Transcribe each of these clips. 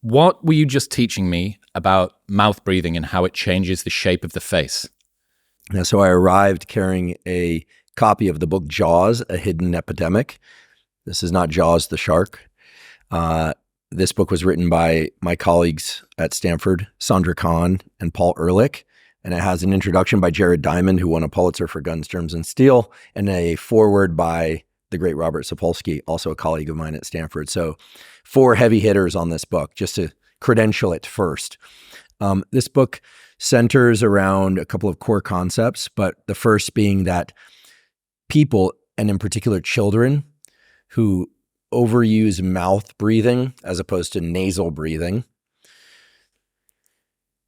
What were you just teaching me about mouth breathing and how it changes the shape of the face? Yeah, so I arrived carrying a copy of the book Jaws, A Hidden Epidemic. This is not Jaws the shark. This book was written by my colleagues at Stanford, Sandra Kahn and Paul Ehrlich, and it has an introduction by Jared Diamond, who won a Pulitzer for Guns, Germs, and Steel, and a foreword by the great Robert Sapolsky, also a colleague of mine at Stanford. So 4 heavy hitters on this book, just to credential it first. This book centers around a couple of core concepts, but the first being that people, and in particular children, who overuse mouth breathing as opposed to nasal breathing,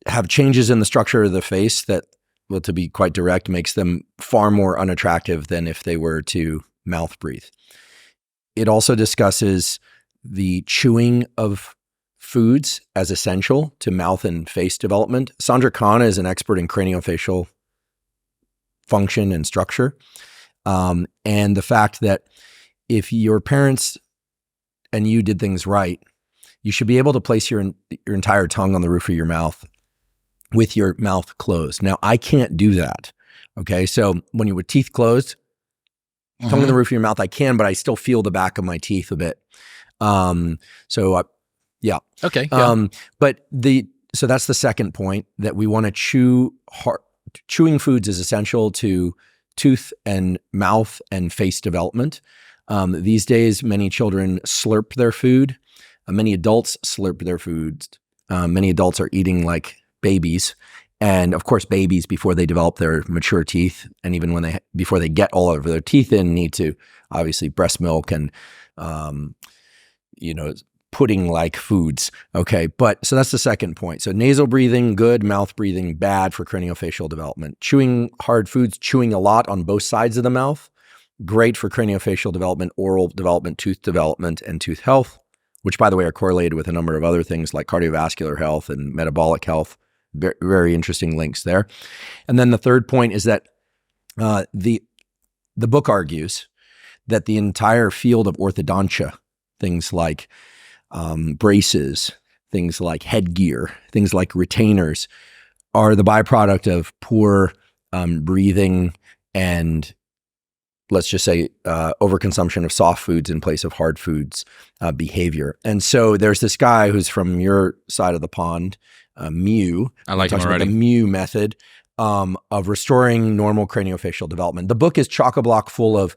have changes in the structure of the face that, well, to be quite direct, makes them far more unattractive than if they were to mouth breathe. It also discusses the chewing of foods as essential to mouth and face development. Sandra Kahn is an expert in craniofacial function and structure. And the fact that if your parents and you did things right, you should be able to place your entire tongue on the roof of your mouth with your mouth closed. Now, I can't do that. Okay. So when you with teeth closed, tongue on the roof of your mouth, I can, but I still feel the back of my teeth a bit. Yeah. Okay. Yeah. So that's the second point, that we want to chew hard. Chewing foods is essential to tooth and mouth and face development. These days, many children slurp their food. Many adults slurp their foods. Many adults are eating like babies. And of course, babies, before they develop their mature teeth, and even before they get all of their teeth in, need to obviously breast milk and, pudding-like foods. Okay, so that's the second point. So nasal breathing, good. Mouth breathing, bad for craniofacial development. Chewing hard foods, chewing a lot on both sides of the mouth, great for craniofacial development, oral development, tooth development, and tooth health, which, by the way, are correlated with a number of other things like cardiovascular health and metabolic health. Very, very interesting links there. And then the third point is that the book argues that the entire field of orthodontia, things like braces, things like headgear, things like retainers, are the byproduct of poor breathing and, let's just say, overconsumption of soft foods in place of hard foods behavior. And so there's this guy who's from your side of the pond, Mew. I like him already. The Mew method of restoring normal craniofacial development. The book is chock-a-block full of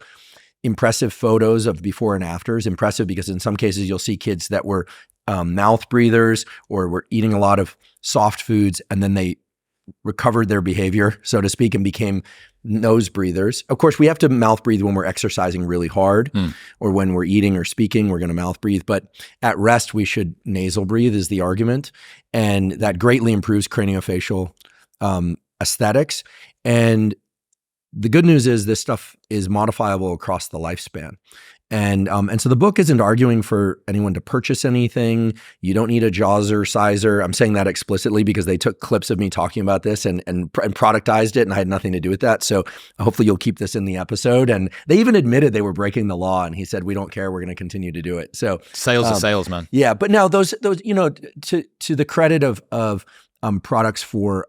impressive photos of before and afters. Impressive because in some cases you'll see kids that were mouth breathers or were eating a lot of soft foods, and then they recovered their behavior, so to speak, and became nose breathers. Of course, we have to mouth breathe when we're exercising really hard or when we're eating or speaking, we're going to mouth breathe. But at rest, we should nasal breathe is the argument. And that greatly improves craniofacial aesthetics. And the good news is this stuff is modifiable across the lifespan. And so the book isn't arguing for anyone to purchase anything. You don't need a Jawser sizer. I'm saying that explicitly because they took clips of me talking about this and productized it, and I had nothing to do with that. So hopefully you'll keep this in the episode. And they even admitted they were breaking the law, and he said, "We don't care. We're going to continue to do it." So sales are sales, man. Yeah, but now those to the credit of products for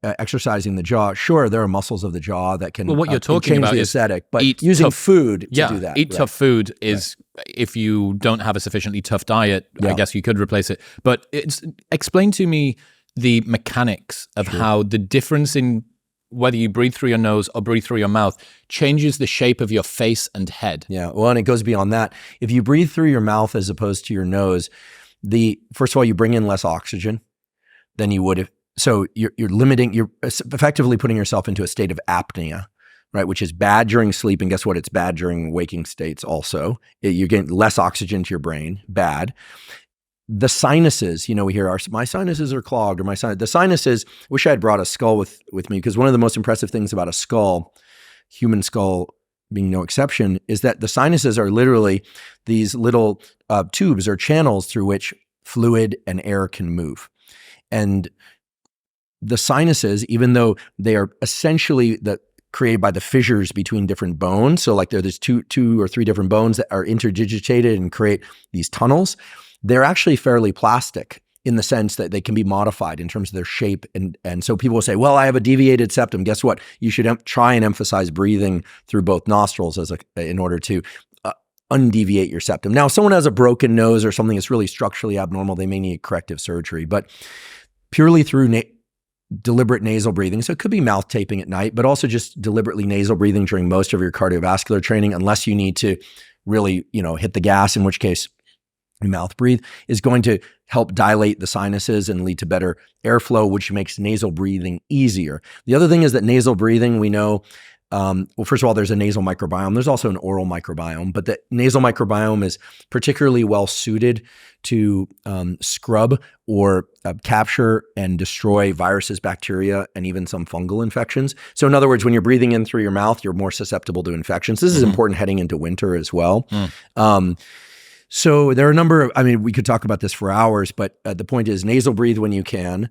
exercising the jaw, sure, there are muscles of the jaw that can what you're talking change about the is aesthetic, but using food to do that. Eat tough food is, if you don't have a sufficiently tough diet, I guess you could replace it. But explain to me the mechanics of how the difference in whether you breathe through your nose or breathe through your mouth changes the shape of your face and head. Yeah, well, and it goes beyond that. If you breathe through your mouth as opposed to your nose, first of all, you bring in less oxygen than you would if. So you're effectively putting yourself into a state of apnea, right? Which is bad during sleep. And guess what? It's bad during waking states also. You're getting less oxygen to your brain, bad. The sinuses, we hear my sinuses are clogged, or the sinuses, wish I had brought a skull with me, because one of the most impressive things about a skull, human skull being no exception, is that the sinuses are literally these little tubes or channels through which fluid and air can move. And the sinuses, even though they are essentially created by the fissures between different bones, so like there's two or three different bones that are interdigitated and create these tunnels, they're actually fairly plastic in the sense that they can be modified in terms of their shape. And so people will say, well, I have a deviated septum. Guess what? You should try and emphasize breathing through both nostrils in order to undeviate your septum. Now, if someone has a broken nose or something that's really structurally abnormal, they may need corrective surgery, but purely through deliberate nasal breathing. So it could be mouth taping at night, but also just deliberately nasal breathing during most of your cardiovascular training, unless you need to really, hit the gas, in which case mouth breathe, is going to help dilate the sinuses and lead to better airflow, which makes nasal breathing easier. The other thing is that nasal breathing, we know, well, first of all, there's a nasal microbiome. There's also an oral microbiome, but the nasal microbiome is particularly well suited to scrub or capture and destroy viruses, bacteria, and even some fungal infections. So in other words, when you're breathing in through your mouth, you're more susceptible to infections. This is important heading into winter as well. So there are a number of, we could talk about this for hours, but the point is nasal breathe when you can.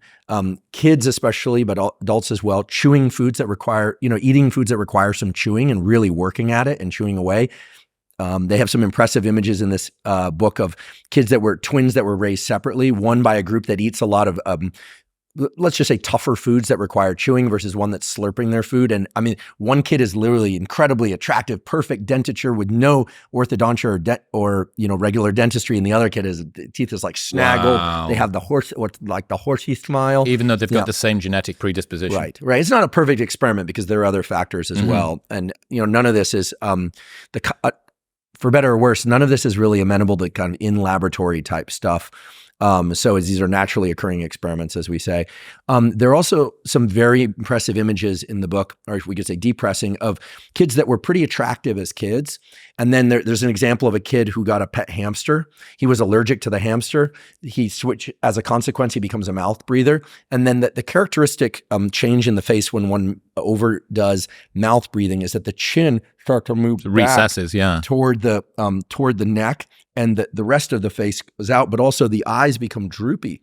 Kids especially, but adults as well, chewing foods that require, eating foods that require some chewing and really working at it and chewing away. They have some impressive images in this book of kids that were twins that were raised separately, one by a group that eats a lot of let's just say tougher foods that require chewing versus one that's slurping their food. And one kid is literally incredibly attractive, perfect dentiture with no orthodontia or regular dentistry. And the other kid teeth is like snaggle. Wow. They have the horsey smile. Even though they've got the same genetic predisposition. Right. It's not a perfect experiment because there are other factors as well. And, none of this is, for better or worse, none of this is really amenable to kind of in laboratory type stuff. So these are naturally occurring experiments, as we say. There are also some very impressive images in the book, or we could say depressing, of kids that were pretty attractive as kids. And then there's an example of a kid who got a pet hamster. He was allergic to the hamster. He switched, as a consequence, he becomes a mouth breather. And then the characteristic change in the face when one overdoes mouth breathing is that the chin starts to move recesses, toward the neck. And the rest of the face goes out, but also the eyes become droopy.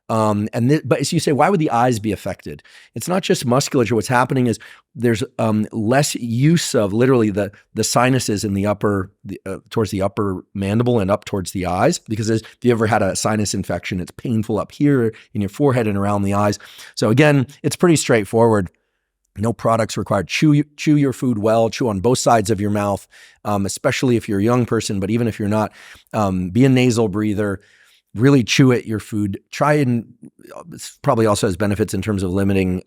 But as you say, why would the eyes be affected? It's not just musculature. What's happening is there's less use of literally the sinuses in the towards the upper mandible and up towards the eyes. Because if you ever had a sinus infection, it's painful up here in your forehead and around the eyes. So again, it's pretty straightforward. No products required. Chew your food well. Chew on both sides of your mouth, especially if you're a young person. But even if you're not, be a nasal breather. Really chew at your food. Try and this probably also has benefits in terms of limiting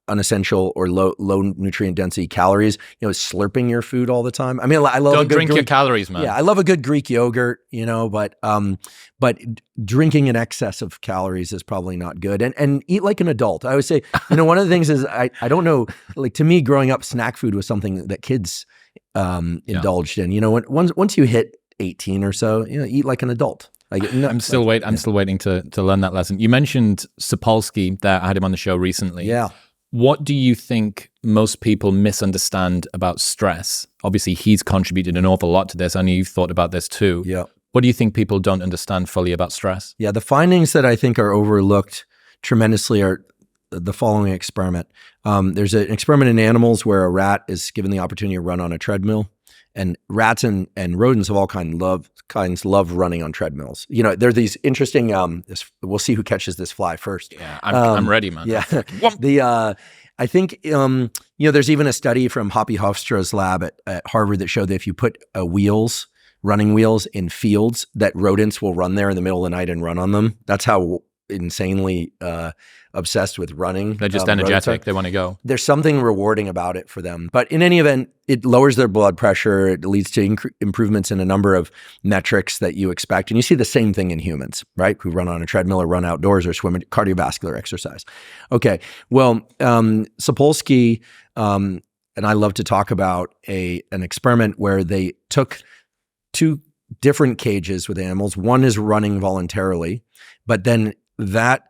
unessential or low nutrient density calories. Slurping your food all the time. I love don't drink your calories, man. Yeah, I love a good Greek yogurt. But drinking in excess of calories is probably not good. And eat like an adult. I always say, one of the things is I don't know. Like to me, growing up, snack food was something that kids indulged in. Once you hit 18 or so, eat like an adult. I'm still waiting to learn that lesson. You mentioned Sapolsky there. I had him on the show recently. Yeah. What do you think most people misunderstand about stress? Obviously, he's contributed an awful lot to this. I know you've thought about this too. Yeah. What do you think people don't understand fully about stress? Yeah, the findings that I think are overlooked tremendously are the following experiment. There's an experiment in animals where a rat is given the opportunity to run on a treadmill. And rats and rodents of all kinds love running on treadmills. There are these interesting. We'll see who catches this fly first. Yeah, I'm ready, man. Yeah. I think there's even a study from Hoppy Hofstra's lab at Harvard that showed that if you put running wheels in fields, that rodents will run there in the middle of the night and run on them. That's how insanely obsessed with running. They're just energetic. They want to go. There's something rewarding about it for them. But in any event, it lowers their blood pressure. It leads to improvements in a number of metrics that you expect. And you see the same thing in humans, right? Who run on a treadmill or run outdoors or swim, cardiovascular exercise. Okay. Well, Sapolsky, and I love to talk about an experiment where they took two different cages with animals. One is running voluntarily, but then that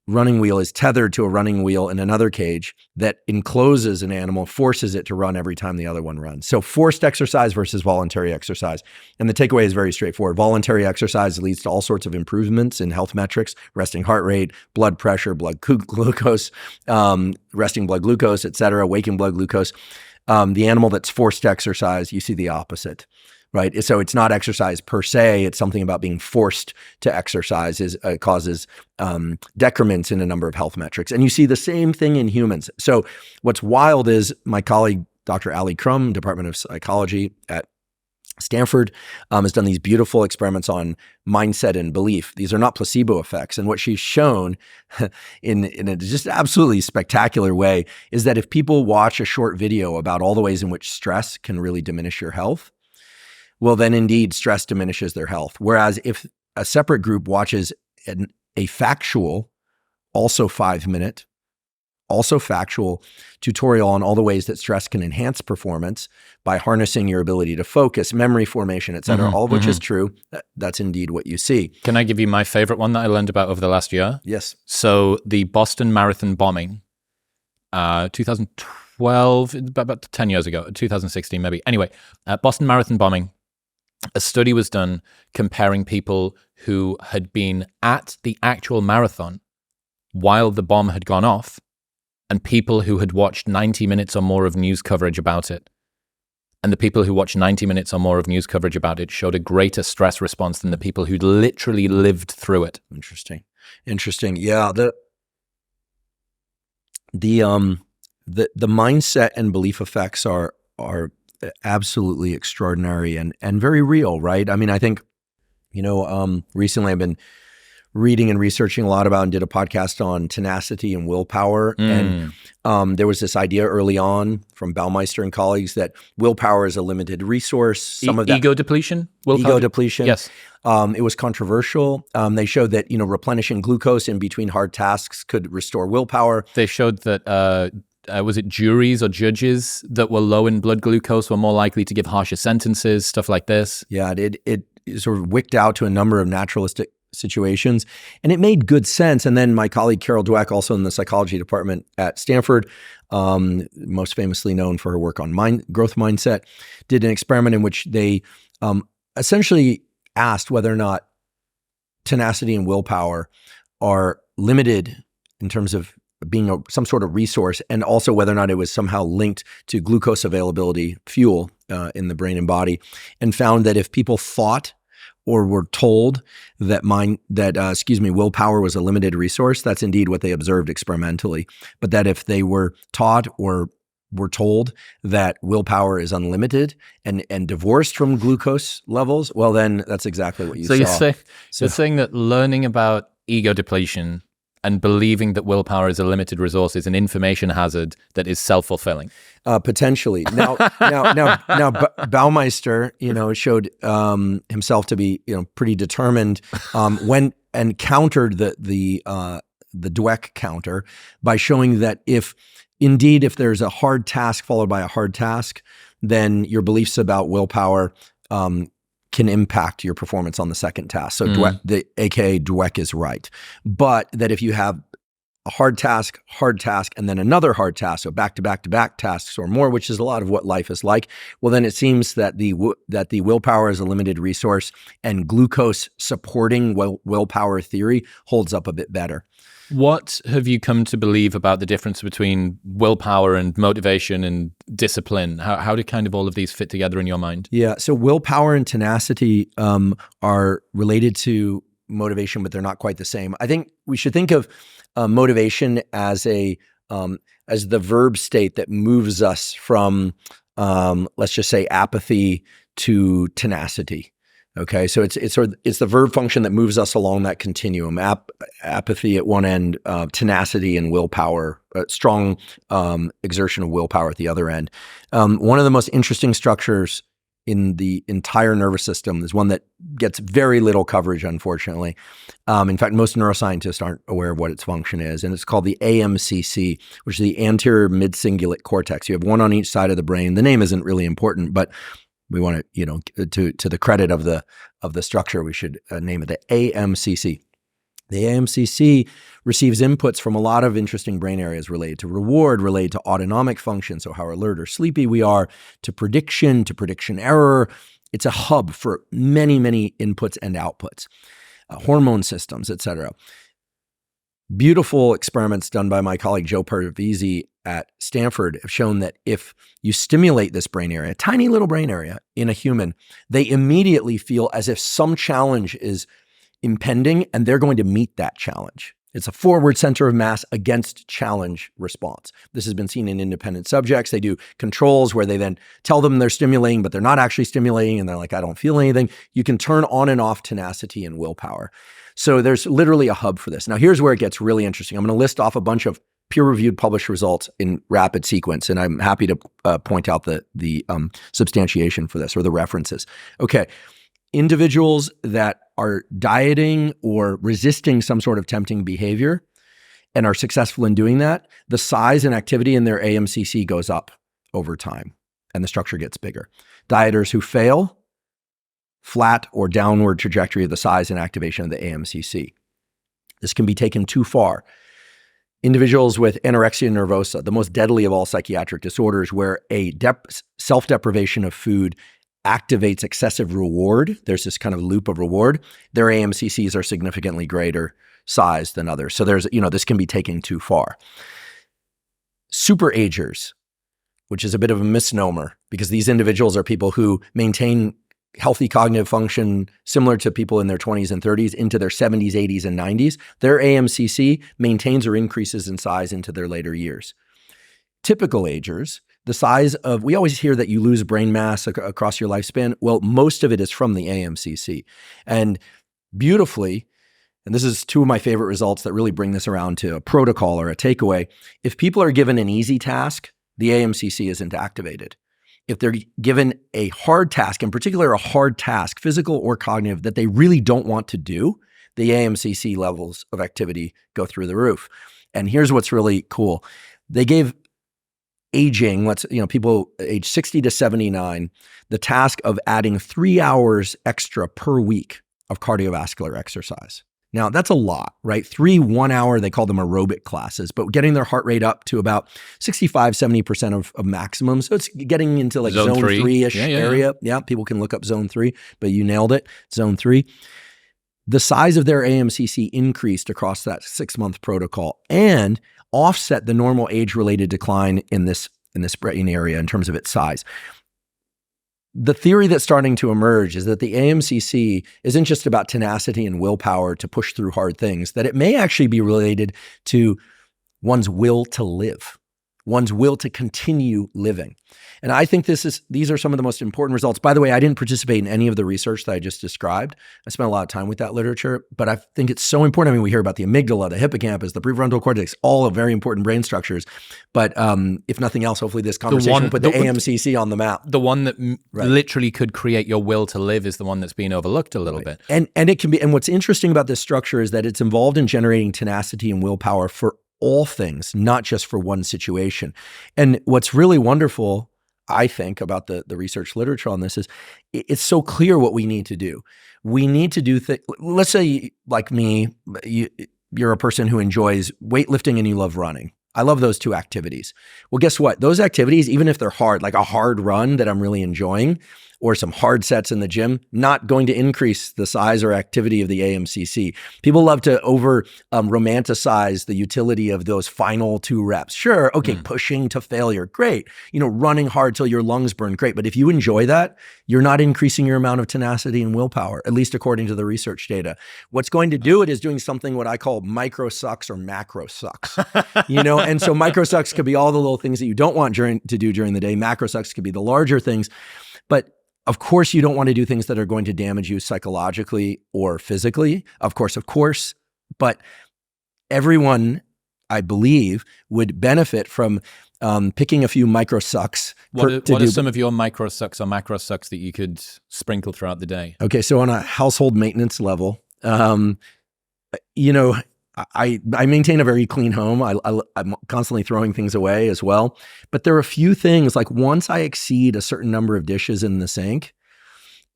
running wheel is tethered to a running wheel in another cage that encloses an animal, forces it to run every time the other one runs. So forced exercise versus voluntary exercise. And the takeaway is very straightforward. Voluntary exercise leads to all sorts of improvements in health metrics, resting heart rate, blood pressure, blood glucose, resting blood glucose, et cetera, waking blood glucose. The animal that's forced to exercise, you see the opposite. right? So it's not exercise per se. It's something about being forced to exercise causes decrements in a number of health metrics. And you see the same thing in humans. So what's wild is my colleague, Dr. Ali Crum, Department of Psychology at Stanford, has done these beautiful experiments on mindset and belief. These are not placebo effects. And what she's shown in a just absolutely spectacular way is that if people watch a short video about all the ways in which stress can really diminish your health, well, then indeed stress diminishes their health. Whereas if a separate group watches a factual, also 5-minute, also factual tutorial on all the ways that stress can enhance performance by harnessing your ability to focus, memory formation, et cetera, all of which is true. That's indeed what you see. Can I give you my favorite one that I learned about over the last year? Yes. So the Boston Marathon bombing, 2012, about 10 years ago, 2016 maybe. Anyway, Boston Marathon bombing, a study was done comparing people who had been at the actual marathon while the bomb had gone off and people who had watched 90 minutes or more of news coverage about it. And the people who watched 90 minutes or more of news coverage about it showed a greater stress response than the people who'd literally lived through it. Interesting. Yeah. The mindset and belief effects are absolutely extraordinary and very real, right? I mean, I think, recently I've been reading and researching a lot about and did a podcast on tenacity and willpower. And there was this idea early on from Baumeister and colleagues that willpower is a limited resource. Some of that ego depletion? Ego depletion. Yes. It was controversial. They showed that, replenishing glucose in between hard tasks could restore willpower. They showed that, was it juries or judges that were low in blood glucose were more likely to give harsher sentences, stuff like this? Yeah, it sort of wicked out to a number of naturalistic situations. And it made good sense. And then my colleague Carol Dweck, also in the psychology department at Stanford, most famously known for her work on growth mindset, did an experiment in which they essentially asked whether or not tenacity and willpower are limited in terms of being some sort of resource, and also whether or not it was somehow linked to glucose availability, fuel in the brain and body, and found that if people thought or were told that willpower was a limited resource, that's indeed what they observed experimentally. But that if they were taught or were told that willpower is unlimited and divorced from glucose levels, well, then that's exactly what you saw. You're saying that learning about ego depletion and believing that willpower is a limited resource is an information hazard that is self-fulfilling. Potentially. Now, Baumeister, showed himself to be, pretty determined when and countered the Dweck counter by showing that if there's a hard task followed by a hard task, then your beliefs about willpower can impact your performance on the second task. So aka Dweck is right. But that if you have a hard task, and then another hard task, so back-to-back tasks or more, which is a lot of what life is like, well, then it seems that the willpower is a limited resource, and glucose supporting willpower theory holds up a bit better. What have you come to believe about the difference between willpower and motivation and discipline? How do kind of all of these fit together in your mind? Yeah, so willpower and tenacity are related to motivation, but they're not quite the same. I think we should think of motivation as the verb state that moves us from, let's just say, apathy to tenacity. Okay, so it's the verb function that moves us along that continuum. Apathy at one end, tenacity and willpower, strong exertion of willpower at the other end. One of the most interesting structures in the entire nervous system is one that gets very little coverage, unfortunately. In fact, most neuroscientists aren't aware of what its function is, and it's called the AMCC, which is the anterior mid-cingulate cortex. You have one on each side of the brain. The name isn't really important, but we want to, to the credit of the structure, we should name it the AMCC. The AMCC receives inputs from a lot of interesting brain areas related to reward, related to autonomic function, so how alert or sleepy we are, to prediction error. It's a hub for many, many inputs and outputs, hormone systems, et cetera. Beautiful experiments done by my colleague Joe Parvisi at Stanford have shown that if you stimulate this brain area, tiny little brain area in a human, they immediately feel as if some challenge is impending and they're going to meet that challenge. It's a forward center of mass against challenge response. This has been seen in independent subjects. They do controls where they then tell them they're stimulating, but they're not actually stimulating, and they're like, I don't feel anything. You can turn on and off tenacity and willpower. So there's literally a hub for this. Now, here's where it gets really interesting. I'm going to list off a bunch of peer-reviewed published results in rapid sequence, and I'm happy to point out the substantiation for this, or the references. Okay. Individuals that are dieting or resisting some sort of tempting behavior and are successful in doing that, the size and activity in their AMCC goes up over time and the structure gets bigger. Dieters who fail, flat or downward trajectory of the size and activation of the AMCC. This can be taken too far. Individuals with anorexia nervosa, the most deadly of all psychiatric disorders, where a self-deprivation of food activates excessive reward. There's this kind of loop of reward. Their AMCCs are significantly greater size than others. So there's, this can be taken too far. Super agers, which is a bit of a misnomer because these individuals are people who maintain healthy cognitive function similar to people in their 20s and 30s into their 70s, 80s, and 90s. Their AMCC maintains or increases in size into their later years. Typical agers, the size of, we always hear that you lose brain mass across your lifespan. Well, most of it is from the AMCC. And beautifully, and this is two of my favorite results that really bring this around to a protocol or a takeaway. If people are given an easy task, the AMCC isn't activated. If they're given a hard task, in particular a hard task, physical or cognitive, that they really don't want to do, the AMCC levels of activity go through the roof. And here's what's really cool. They gave aging, people age 60 to 79, the task of adding 3 hours extra per week of cardiovascular exercise. Now, that's a lot, right? 3 1-hour, they call them aerobic classes, but getting their heart rate up to about 65, 70% of maximum. So it's getting into like zone 3-ish area. Yeah, people can look up zone 3, but you nailed it, zone 3. The size of their AMCC increased across that 6-month protocol and offset the normal age-related decline in this brain area in terms of its size. The theory that's starting to emerge is that the AMCC isn't just about tenacity and willpower to push through hard things, that it may actually be related to one's will to live, one's will to continue living. And I think these are some of the most important results. By the way, I didn't participate in any of the research that I just described. I spent a lot of time with that literature, but I think it's so important. I mean, we hear about the amygdala, the hippocampus, the prefrontal cortex, all of very important brain structures. But if nothing else, hopefully this conversation will put the AMCC on the map. The one that literally could create your will to live is the one that's being overlooked a little bit. And it can be. And what's interesting about this structure is that it's involved in generating tenacity and willpower for all things, not just for one situation. And what's really wonderful, I think, about the research literature on this is it's so clear what we need to do. We need to do things. Let's say, like me, you're a person who enjoys weightlifting and you love running. I love those two activities. Well, guess what? Those activities, even if they're hard, like a hard run that I'm really enjoying, or some hard sets in the gym, not going to increase the size or activity of the AMCC. People love to romanticize the utility of those final 2 reps. Sure, okay, pushing to failure, great. Running hard till your lungs burn, great. But if you enjoy that, you're not increasing your amount of tenacity and willpower, at least according to the research data. What's going to do it is doing something what I call micro sucks or macro sucks. And so micro sucks could be all the little things that you don't want to do during the day. Macro sucks could be the larger things. But of course, you don't want to do things that are going to damage you psychologically or physically. Of course. But everyone, I believe, would benefit from picking a few micro sucks. What are some of your micro sucks or macro sucks that you could sprinkle throughout the day? Okay, so on a household maintenance level, I maintain a very clean home. I'm constantly throwing things away as well. But there are a few things, like once I exceed a certain number of dishes in the sink,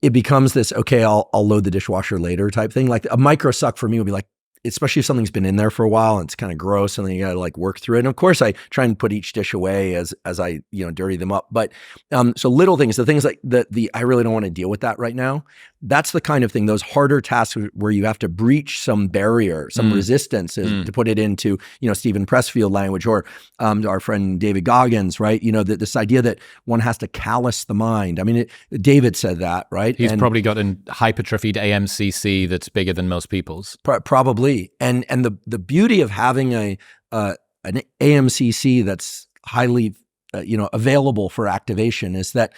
it becomes this, okay, I'll load the dishwasher later type thing. Like a micro suck for me would be like, especially if something's been in there for a while and it's kind of gross and then you got to like work through it. And of course I try and put each dish away as I, dirty them up. But so little things, the things like I really don't want to deal with that right now. that's the kind of thing, those harder tasks where you have to breach some barrier, some resistance, to put it into, Stephen Pressfield language, or our friend David Goggins, right? This idea that one has to callous the mind. I mean, David said that, right? He's probably got an hypertrophied AMCC that's bigger than most people's. Probably. And the beauty of having an AMCC that's highly available for activation is that,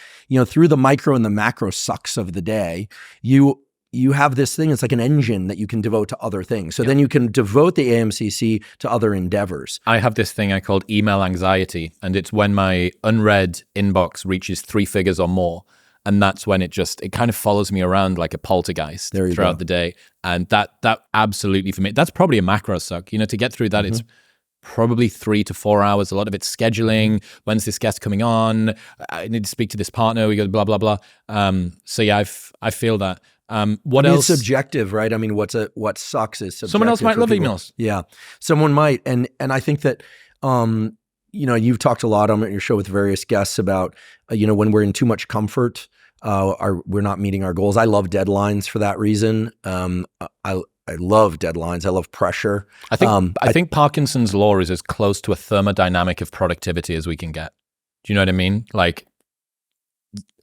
through the micro and the macro sucks of the day, you have this thing, it's like an engine that you can devote to other things. So then you can devote the AMCC to other endeavors. I have this thing I called email anxiety, and it's when my unread inbox reaches 3 figures or more. And that's when it kind of follows me around like a poltergeist throughout the day. And that absolutely, for me, that's probably a macro suck. To get through that, it's probably 3 to 4 hours. A lot of it's scheduling. When's this guest coming on? I need to speak to this partner. We go blah, blah, blah. So yeah, I feel that. What else? It's subjective, right? I mean, what sucks is subjective. Someone else might love emails. Yeah, someone might. And I think that, you've talked a lot on your show with various guests about, when we're in too much comfort, we're not meeting our goals. I love deadlines for that reason. I love deadlines. I love pressure. I think Parkinson's law is as close to a thermodynamic of productivity as we can get. Do you know what I mean? Like,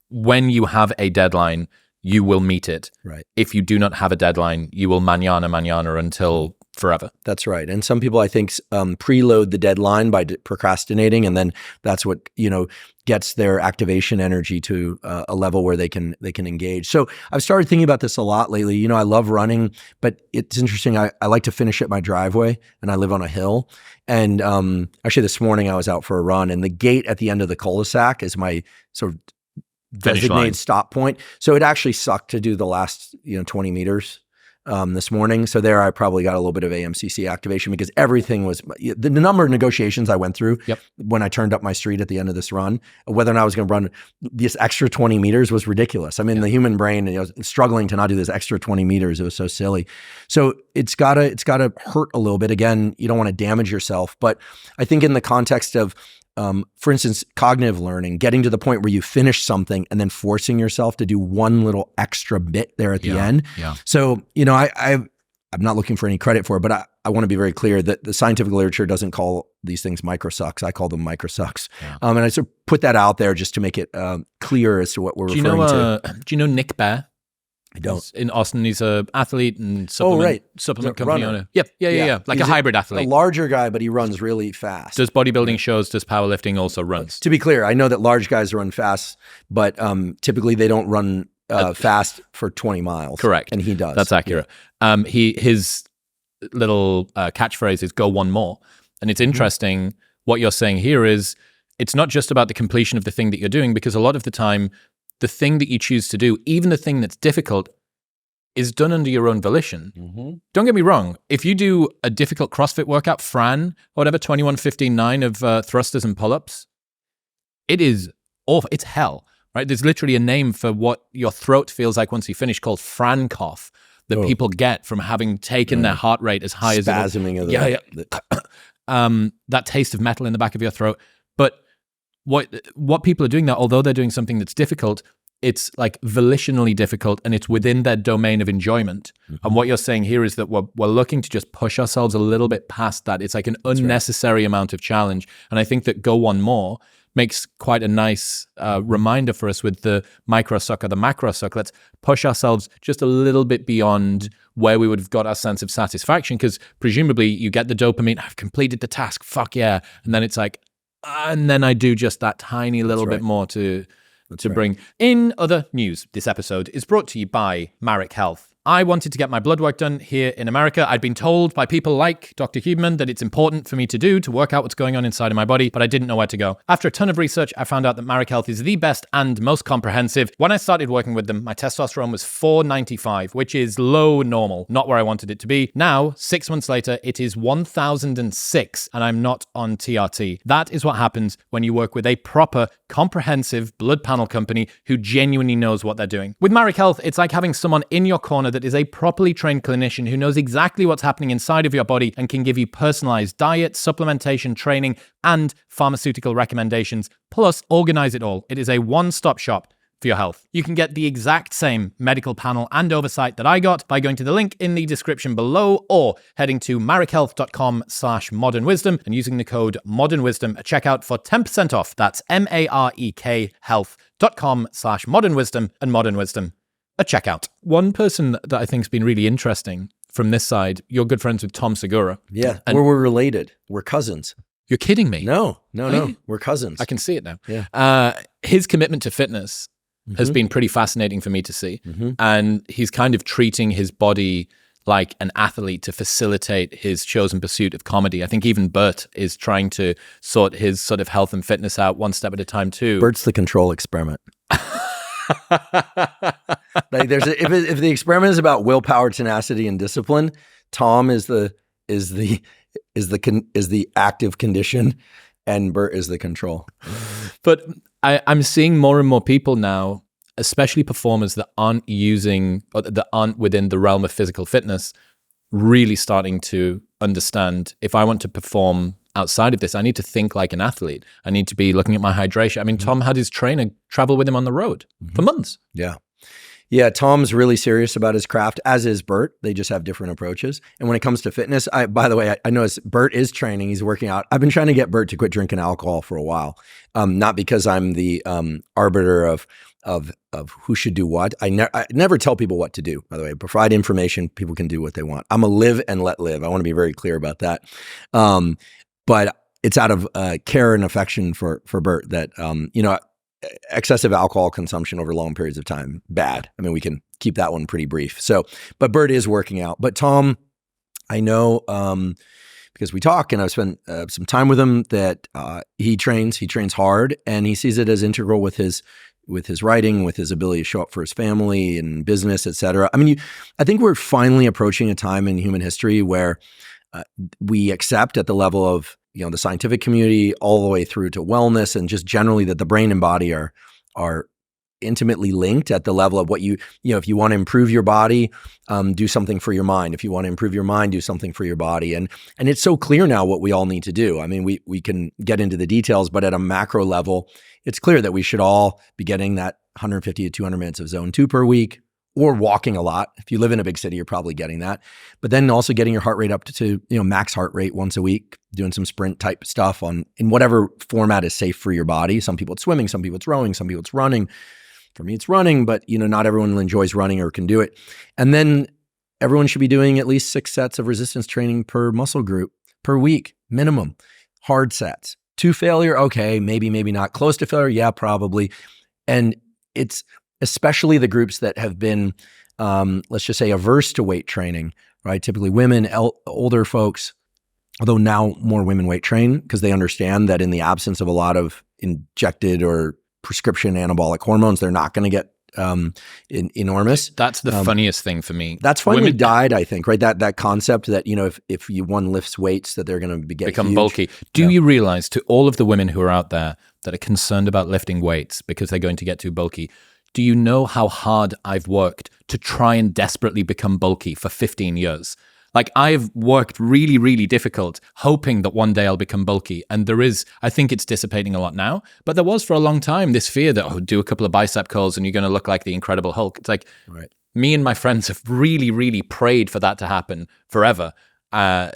when you have a deadline, you will meet it. Right. If you do not have a deadline, you will mañana until forever. That's right. And some people, I think, preload the deadline by procrastinating, and then that's what gets their activation energy to a level where they can engage. So I've started thinking about this a lot lately. I love running, but it's interesting. I like to finish at my driveway, and I live on a hill. And actually, this morning I was out for a run, and the gate at the end of the cul-de-sac is my sort of designated stop point. So it actually sucked to do the last 20 meters. This morning. So there I probably got a little bit of AMCC activation because everything was, the number of negotiations I went through when I turned up my street at the end of this run, whether or not I was going to run this extra 20 meters was ridiculous. I mean, the human brain, struggling to not do this extra 20 meters. It was so silly. So it's gotta hurt a little bit. Again, you don't want to damage yourself, but I think in the context of, for instance, cognitive learning, getting to the point where you finish something and then forcing yourself to do one little extra bit there at the end. Yeah. So, I'm not looking for any credit for it, but I want to be very clear that the scientific literature doesn't call these things microsucks. I call them microsucks. Yeah. And I sort of put that out there just to make it clear as to what we're referring to. Do you know Nick Bear? I don't. In Austin, he's an athlete and supplement company owner. Yep. Yeah. Like he's a hybrid athlete. A larger guy, but he runs really fast. Does bodybuilding shows, does powerlifting, also runs. To be clear, I know that large guys run fast, but typically they don't run fast for 20 miles. Correct. And he does. That's accurate. His little catchphrase is "Go one more," and it's interesting. What you're saying here is it's not just about the completion of the thing that you're doing, because a lot of the time, the thing that you choose to do, even the thing that's difficult, is done under your own volition. Mm-hmm. Don't get me wrong. If you do a difficult CrossFit workout, Fran, or whatever, 21-15-9 of thrusters and pull-ups, it is awful. It's hell, right? There's literally a name for what your throat feels like once you finish called Fran cough that people get from having taken their heart rate as high as spasming of that taste of metal in the back of your throat. But what people are doing there, although they're doing something that's difficult, it's like volitionally difficult and it's within their domain of enjoyment. Mm-hmm. And what you're saying here is that we're looking to just push ourselves a little bit past that. It's like an unnecessary amount of challenge. And I think that Go One More makes quite a nice reminder for us with the micro suck or the macro suck. Let's push ourselves just a little bit beyond where we would have got our sense of satisfaction, because presumably you get the dopamine, I've completed the task, fuck yeah. And then it's like, and then I do just that tiny little bit more to bring. In other news, this episode is brought to you by Marek Health. I wanted to get my blood work done here in America. I'd been told by people like Dr. Huberman that it's important for me to work out what's going on inside of my body, but I didn't know where to go. After a ton of research, I found out that Marek Health is the best and most comprehensive. When I started working with them, my testosterone was 495, which is low normal, not where I wanted it to be. Now, 6 months later, it is 1006, and I'm not on TRT. That is what happens when you work with a proper, comprehensive blood panel company who genuinely knows what they're doing. With Marek Health, it's like having someone in your corner that is a properly trained clinician who knows exactly what's happening inside of your body and can give you personalized diet, supplementation, training, and pharmaceutical recommendations, plus organize it all. It is a one-stop shop for your health. You can get the exact same medical panel and oversight that I got by going to the link in the description below or heading to marekhealth.com/modernwisdom and using the code modernwisdom at checkout for 10% off. That's MAREK health.com/modernwisdom and modernwisdom at checkout. One person that I think has been really interesting from this side, you're good friends with Tom Segura. Yeah, we're related. We're cousins. You're kidding me? No. We're cousins. I can see it now. Yeah. His commitment to fitness has been pretty fascinating for me to see. And he's kind of treating his body like an athlete to facilitate his chosen pursuit of comedy. I think even Bert is trying to sort his sort of health and fitness out one step at a time too. Bert's the control experiment. Like if the experiment is about willpower, tenacity, and discipline, Tom is the active condition, and Bert is the control. But I'm seeing more and more people now, especially performers that aren't within the realm of physical fitness, really starting to understand, if I want to perform outside of this, I need to think like an athlete. I need to be looking at my hydration. I mean, Tom had his trainer travel with him on the road for months. Yeah. Yeah, Tom's really serious about his craft, as is Bert. They just have different approaches. And when it comes to fitness, by the way, I noticed Bert is training. He's working out. I've been trying to get Bert to quit drinking alcohol for a while. Not because I'm the arbiter of who should do what. I never tell people what to do, by the way. I provide information. People can do what they want. I'm a live and let live. I want to be very clear about that. But it's out of care and affection for Bert that, excessive alcohol consumption over long periods of time, bad. I mean, we can keep that one pretty brief. So, but Bert is working out. But Tom, I know because we talk and I've spent some time with him that he trains hard, and he sees it as integral with his writing, with his ability to show up for his family and business, et cetera. I mean, I think we're finally approaching a time in human history where we accept at the level of the scientific community all the way through to wellness, and just generally that the brain and body are intimately linked at the level of what if you want to improve your body, do something for your mind. If you want to improve your mind, do something for your body. And it's so clear now what we all need to do. I mean, we can get into the details, but at a macro level, it's clear that we should all be getting that 150 to 200 minutes of zone 2 per week, or walking a lot. If you live in a big city, you're probably getting that. But then also getting your heart rate up to max heart rate once a week, doing some sprint type stuff in whatever format is safe for your body. Some people it's swimming, some people it's rowing, some people it's running. For me, it's running, but not everyone enjoys running or can do it. And then everyone should be doing at least 6 sets of resistance training per muscle group per week, minimum. Hard sets. To failure, okay, maybe not. Close to failure, yeah, probably. And it's especially the groups that have been, let's just say, averse to weight training, right? Typically women, older folks, although now more women weight train because they understand that in the absence of a lot of injected or prescription anabolic hormones, they're not going to get enormous. That's the funniest thing for me. That's finally died, I think, right? That concept that, if one lifts weights, that they're going to become huge. Bulky. Do you realize, to all of the women who are out there that are concerned about lifting weights because they're going to get too bulky, do you know how hard I've worked to try and desperately become bulky for 15 years? Like, I've worked really, really difficult, hoping that one day I'll become bulky. And I think it's dissipating a lot now, but there was for a long time this fear that, do a couple of bicep curls and you're going to look like the Incredible Hulk. It's like, right. Me and my friends have really, really prayed for that to happen forever.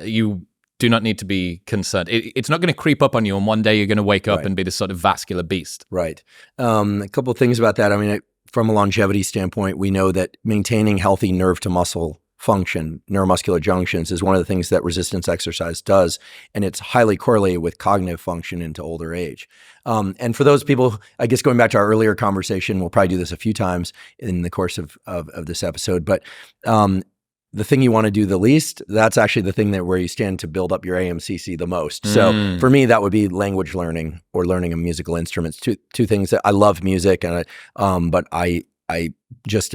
You do not need to be concerned. It's not going to creep up on you, and one day you're going to wake up and be this sort of vascular beast. Right. A couple of things about that. I mean, from a longevity standpoint, we know that maintaining healthy nerve to muscle function, neuromuscular junctions, is one of the things that resistance exercise does. And it's highly correlated with cognitive function into older age. And for those people, I guess going back to our earlier conversation, we'll probably do this a few times in the course of this episode, but the thing you want to do the least, that's actually the thing where you stand to build up your AMCC the most. So for me, that would be language learning or learning of musical instruments. Two things that I love music, and but I just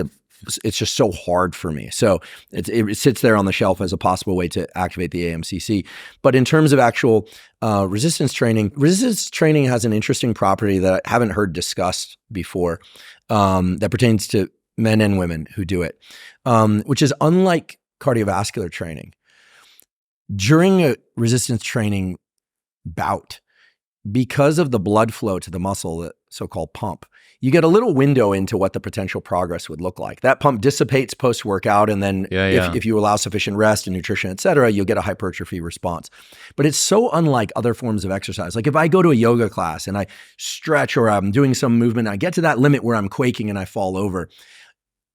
it's just so hard for me. So it sits there on the shelf as a possible way to activate the AMCC. But in terms of actual resistance training has an interesting property that I haven't heard discussed before that pertains to men and women who do it, which is unlike cardiovascular training. During a resistance training bout, because of the blood flow to the muscle, the so-called pump, you get a little window into what the potential progress would look like. That pump dissipates post-workout, and then if you allow sufficient rest and nutrition, et cetera, you'll get a hypertrophy response. But it's so unlike other forms of exercise. Like if I go to a yoga class and I stretch or I'm doing some movement, I get to that limit where I'm quaking and I fall over.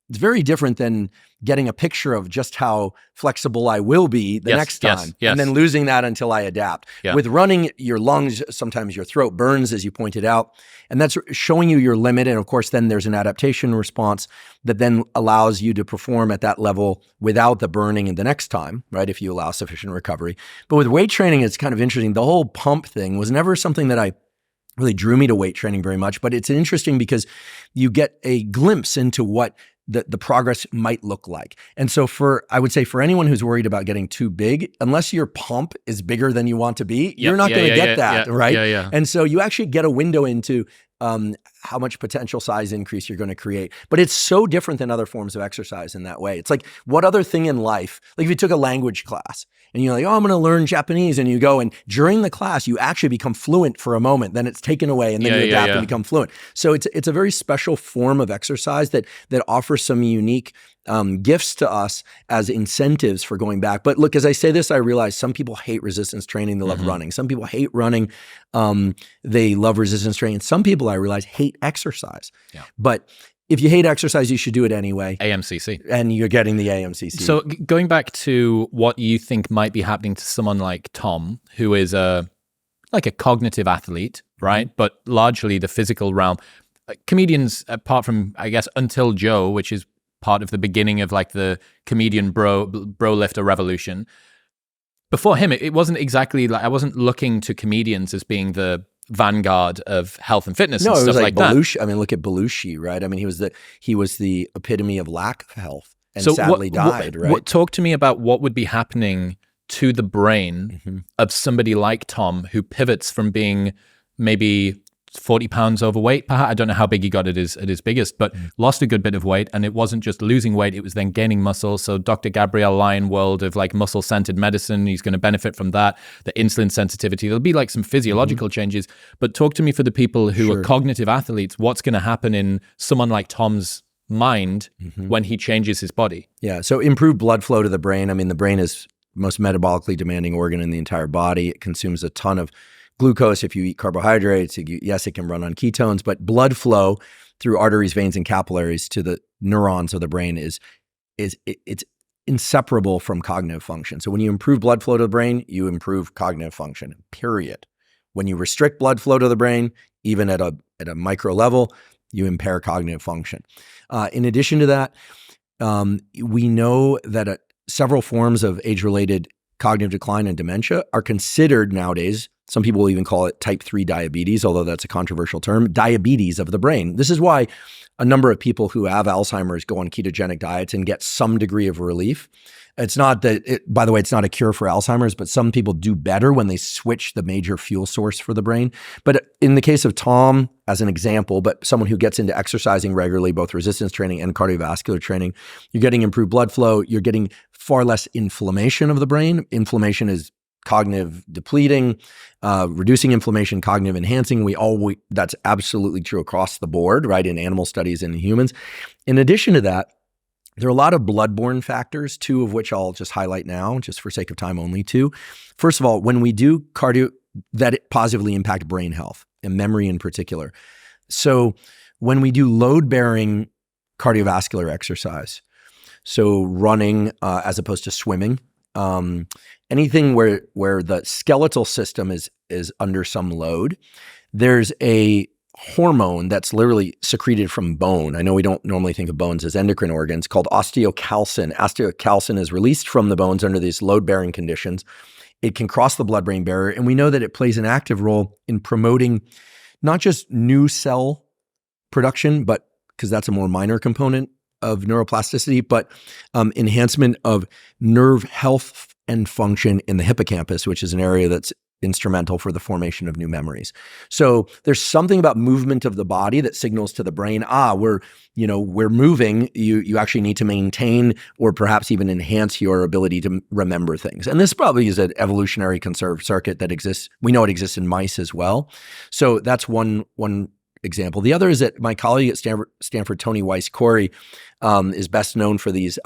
It's very different than getting a picture of just how flexible I will be the next time, and then losing that until I adapt. With running, your lungs, sometimes your throat burns, as you pointed out, and that's showing you your limit. And of course, then there's an adaptation response that then allows you to perform at that level without the burning the next time, right? If you allow sufficient recovery. But with weight training, it's kind of interesting. The whole pump thing was never something that I really drew me to weight training very much, but it's interesting because you get a glimpse into what the progress might look like. And so I would say for anyone who's worried about getting too big, unless your pump is bigger than you want to be, you're not going to get that, right? And so you actually get a window into how much potential size increase you're going to create. But it's so different than other forms of exercise in that way. It's like, what other thing in life, like if you took a language class and you're like, oh, I'm going to learn Japanese, and you go, and during the class, you actually become fluent for a moment, then it's taken away, and then you adapt and become fluent. So it's a very special form of exercise that offers some unique gifts to us as incentives for going back. But look, as I say this, I realize some people hate resistance training. They love running. Some people hate running. They love resistance training. Some people, I realize, hate exercise. But if you hate exercise, you should do it anyway. AMCC. And you're getting the AMCC. So going back to what you think might be happening to someone like Tom, who is like a cognitive athlete, right? But largely the physical realm. Comedians, apart from, I guess, Until Joe, which is part of the beginning of like the comedian bro lifter revolution. Before him, it wasn't exactly like, I wasn't looking to comedians as being the vanguard of health and fitness and stuff like Belushi. that. I mean, look at Belushi, right? I mean, he was the epitome of lack of health and sadly died, right? Talk to me about what would be happening to the brain of somebody like Tom who pivots from being maybe 40 pounds overweight, perhaps. I don't know how big he got at his biggest, but lost a good bit of weight. And it wasn't just losing weight, it was then gaining muscle. So Dr. Gabrielle Lyon world of like muscle-centered medicine, he's going to benefit from that. The insulin sensitivity, there'll be like some physiological changes. But talk to me for the people who are cognitive athletes, what's going to happen in someone like Tom's mind when he changes his body? Yeah, so improved blood flow to the brain. I mean, the brain is the most metabolically demanding organ in the entire body. It consumes a ton of glucose if you eat carbohydrates. Yes, it can run on ketones, but blood flow through arteries, veins, and capillaries to the neurons of the brain it's inseparable from cognitive function. So when you improve blood flow to the brain, you improve cognitive function, period. When you restrict blood flow to the brain, even at a micro level, you impair cognitive function. In addition to that, we know that several forms of age-related cognitive decline and dementia are considered nowadays, some people will even call it type 3 diabetes, although that's a controversial term, diabetes of the brain. This is why a number of people who have Alzheimer's go on ketogenic diets and get some degree of relief. It's not that, by the way, it's not a cure for Alzheimer's, but some people do better when they switch the major fuel source for the brain. But in the case of Tom, as an example, but someone who gets into exercising regularly, both resistance training and cardiovascular training, you're getting improved blood flow, you're getting far less inflammation of the brain. Inflammation is cognitive depleting, reducing inflammation, cognitive enhancing. That's absolutely true across the board, right? In animal studies and in humans. In addition to that, there are a lot of bloodborne factors, two of which I'll just highlight now, just for sake of time, only two. First of all, when we do cardio, that positively impact brain health and memory in particular. So when we do load-bearing cardiovascular exercise, so running as opposed to swimming, anything where the skeletal system is under some load, there's a hormone that's literally secreted from bone. I know we don't normally think of bones as endocrine organs, called osteocalcin. Osteocalcin is released from the bones under these load-bearing conditions. It can cross the blood-brain barrier, and we know that it plays an active role in promoting not just new cell production, but because that's a more minor component of neuroplasticity, but enhancement of nerve health and function in the hippocampus, which is an area that's instrumental for the formation of new memories. So there's something about movement of the body that signals to the brain, we're moving. You actually need to maintain or perhaps even enhance your ability to remember things. And this probably is an evolutionary conserved circuit that exists. We know it exists in mice as well. So that's one example. The other is that my colleague at Stanford, Tony Weiss-Corey, is best known for these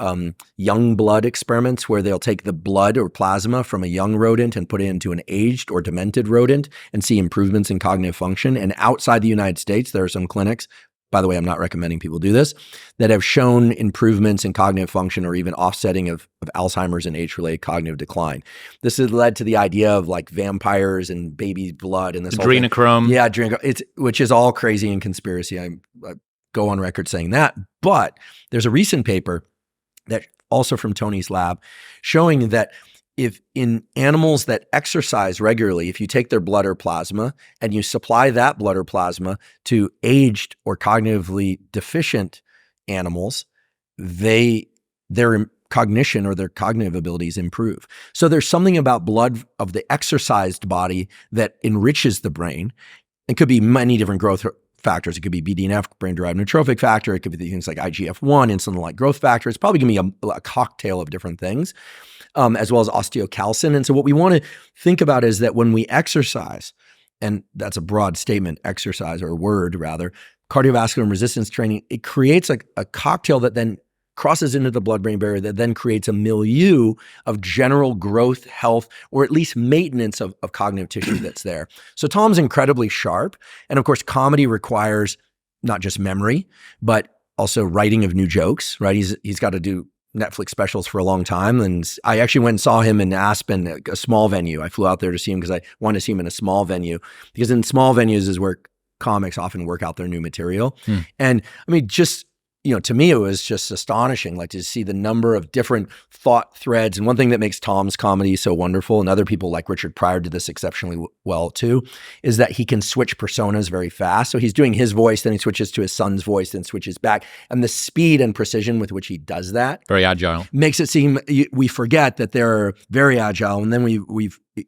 young blood experiments where they'll take the blood or plasma from a young rodent and put it into an aged or demented rodent and see improvements in cognitive function. And outside the United States, there are some clinics, by the way, I'm not recommending people do this, that have shown improvements in cognitive function or even offsetting of Alzheimer's and age-related cognitive decline. This has led to the idea of like vampires and baby blood and this adrenochrome. Yeah, adrenochrome, which is all crazy and conspiracy. I go on record saying that. But there's a recent paper that also from Tony's lab showing that if in animals that exercise regularly, if you take their blood or plasma and you supply that blood or plasma to aged or cognitively deficient animals, their cognition or their cognitive abilities improve. So there's something about blood of the exercised body that enriches the brain. It could be many different growth factors. It could be BDNF, brain-derived neurotrophic factor. It could be things like IGF-1, insulin-like growth factor. It's probably going to be a cocktail of different things. As well as osteocalcin. And so what we want to think about is that when we exercise, and that's a broad statement, exercise or word rather, cardiovascular and resistance training, it creates a cocktail that then crosses into the blood-brain barrier that then creates a milieu of general growth, health, or at least maintenance of cognitive tissue that's there. So Tom's incredibly sharp. And of course, comedy requires not just memory, but also writing of new jokes, right? He's got to do Netflix specials for a long time. And I actually went and saw him in Aspen, a small venue. I flew out there to see him because I wanted to see him in a small venue, because in small venues is where comics often work out their new material. And I mean, just, to me, it was just astonishing, like to see the number of different thought threads. And one thing that makes Tom's comedy so wonderful, and other people like Richard Pryor did this exceptionally well too, is that he can switch personas very fast. So he's doing his voice, then he switches to his son's voice, then switches back. And the speed and precision with which he does that, very agile, makes it seem, we forget that they're very agile. And then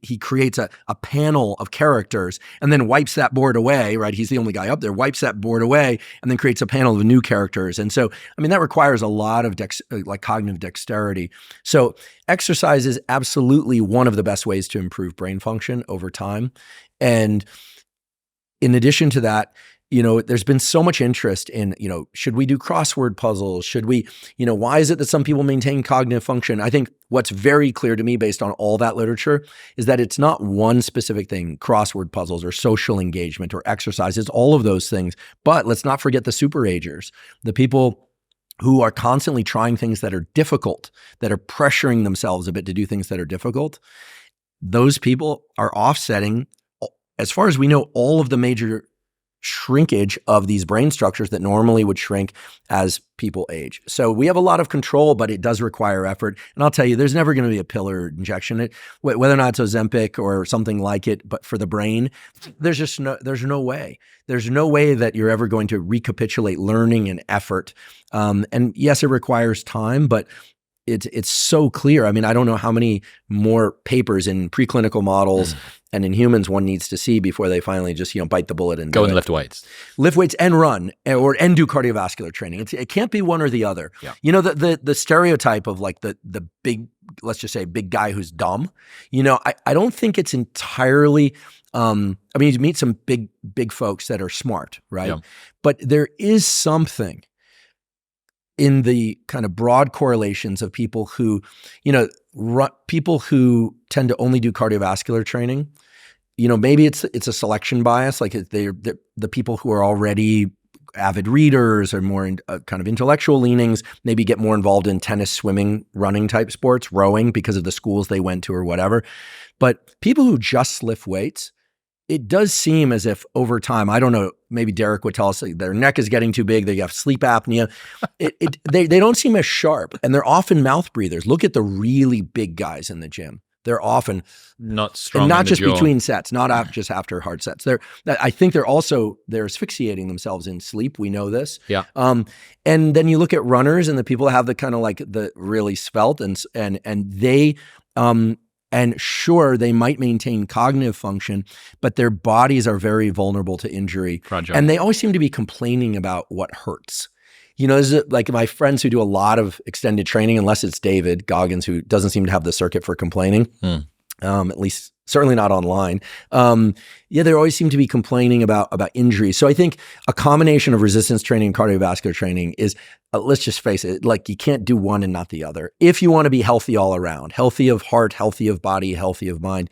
he creates a panel of characters and then wipes that board away, right? He's the only guy up there, wipes that board away and then creates a panel of new characters. And so, I mean, that requires a lot of cognitive dexterity. So exercise is absolutely one of the best ways to improve brain function over time. And in addition to that, there's been so much interest in, should we do crossword puzzles? Should we, why is it that some people maintain cognitive function? I think what's very clear to me based on all that literature is that it's not one specific thing, crossword puzzles or social engagement or exercise. It's all of those things. But let's not forget the superagers, the people who are constantly trying things that are difficult, that are pressuring themselves a bit to do things that are difficult. Those people are offsetting, as far as we know, all of the major shrinkage of these brain structures that normally would shrink as people age. So we have a lot of control, but it does require effort. And I'll tell you, there's never going to be a pill or injection. Whether or not it's Ozempic or something like it, but for the brain, there's no way. There's no way that you're ever going to recapitulate learning and effort. And yes, it requires time, but it's so clear. I mean, I don't know how many more papers in preclinical models and in humans one needs to see before they finally just, bite the bullet and go and lift weights. Lift weights and run and do cardiovascular training. It can't be one or the other. Yeah. The stereotype of like the big, let's just say big guy who's dumb, I don't think it's entirely, you meet some big folks that are smart, right? Yeah. But there is something in the kind of broad correlations of people who, people who tend to only do cardiovascular training, maybe it's a selection bias, like they're the people who are already avid readers or more in, kind of intellectual leanings, maybe get more involved in tennis, swimming, running type sports, rowing because of the schools they went to or whatever. But people who just lift weights, it does seem as if over time, I don't know, maybe Derek would tell us their neck is getting too big, they have sleep apnea. They don't seem as sharp, and they're often mouth breathers. Look at the really big guys in the gym. They're often not strong, and not just jaw. Between sets, not just after hard sets. I think they're asphyxiating themselves in sleep. We know this. Yeah. And then you look at runners and the people that have the kind of like the really svelte and they And sure, they might maintain cognitive function, but their bodies are very vulnerable to injury. Fragile. And they always seem to be complaining about what hurts. This is like my friends who do a lot of extended training, unless it's David Goggins, who doesn't seem to have the circuit for complaining, at least certainly not online. They always seem to be complaining about injury. So I think a combination of resistance training and cardiovascular training is, let's just face it, like you can't do one and not the other. If you want to be healthy all around, healthy of heart, healthy of body, healthy of mind,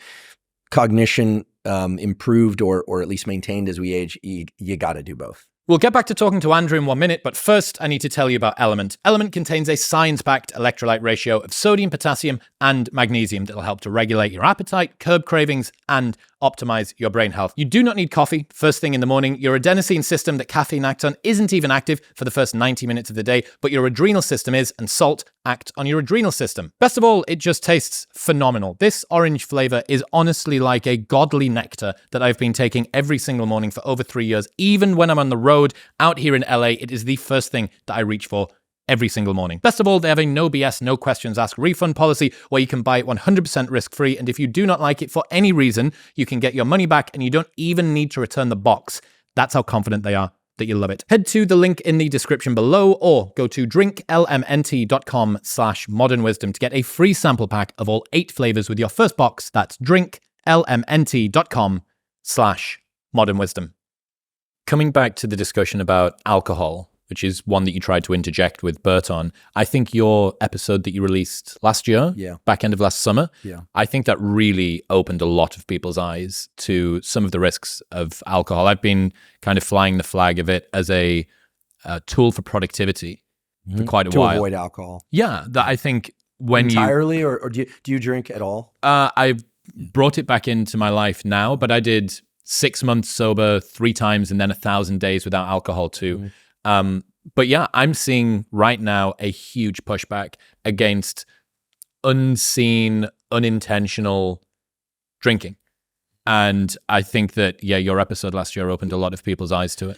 cognition improved or at least maintained as we age, you got to do both. We'll get back to talking to Andrew in 1 minute, but first I need to tell you about Element. Element contains a science-backed electrolyte ratio of sodium, potassium, and magnesium that will help to regulate your appetite, curb cravings, and optimize your brain health. You do not need coffee first thing in the morning. Your adenosine system that caffeine acts on isn't even active for the first 90 minutes of the day, but your adrenal system is, and salt acts on your adrenal system. Best of all, it just tastes phenomenal. This orange flavor is honestly like a godly nectar that I've been taking every single morning for over 3 years. Even when I'm on the road out here in LA, it is the first thing that I reach for every single morning. Best of all, they have a no BS, no questions asked refund policy where you can buy it 100% risk-free. And if you do not like it for any reason, you can get your money back and you don't even need to return the box. That's how confident they are that you'll love it. Head to the link in the description below or go to drinklmnt.com/modernwisdom to get a free sample pack of all 8 flavors with your first box. That's drinklmnt.com/modernwisdom. Coming back to the discussion about alcohol, which is one that you tried to interject with Bert on, I think your episode that you released last year, back end of last summer, I think that really opened a lot of people's eyes to some of the risks of alcohol. I've been kind of flying the flag of it as a tool for productivity for quite a while. To avoid alcohol. Yeah, that I think when entirely, or do you drink at all? I've brought it back into my life now, but I did 6 months sober 3 times and then 1,000 days without alcohol too. But yeah, I'm seeing right now a huge pushback against unseen, unintentional drinking. And I think that, your episode last year opened a lot of people's eyes to it.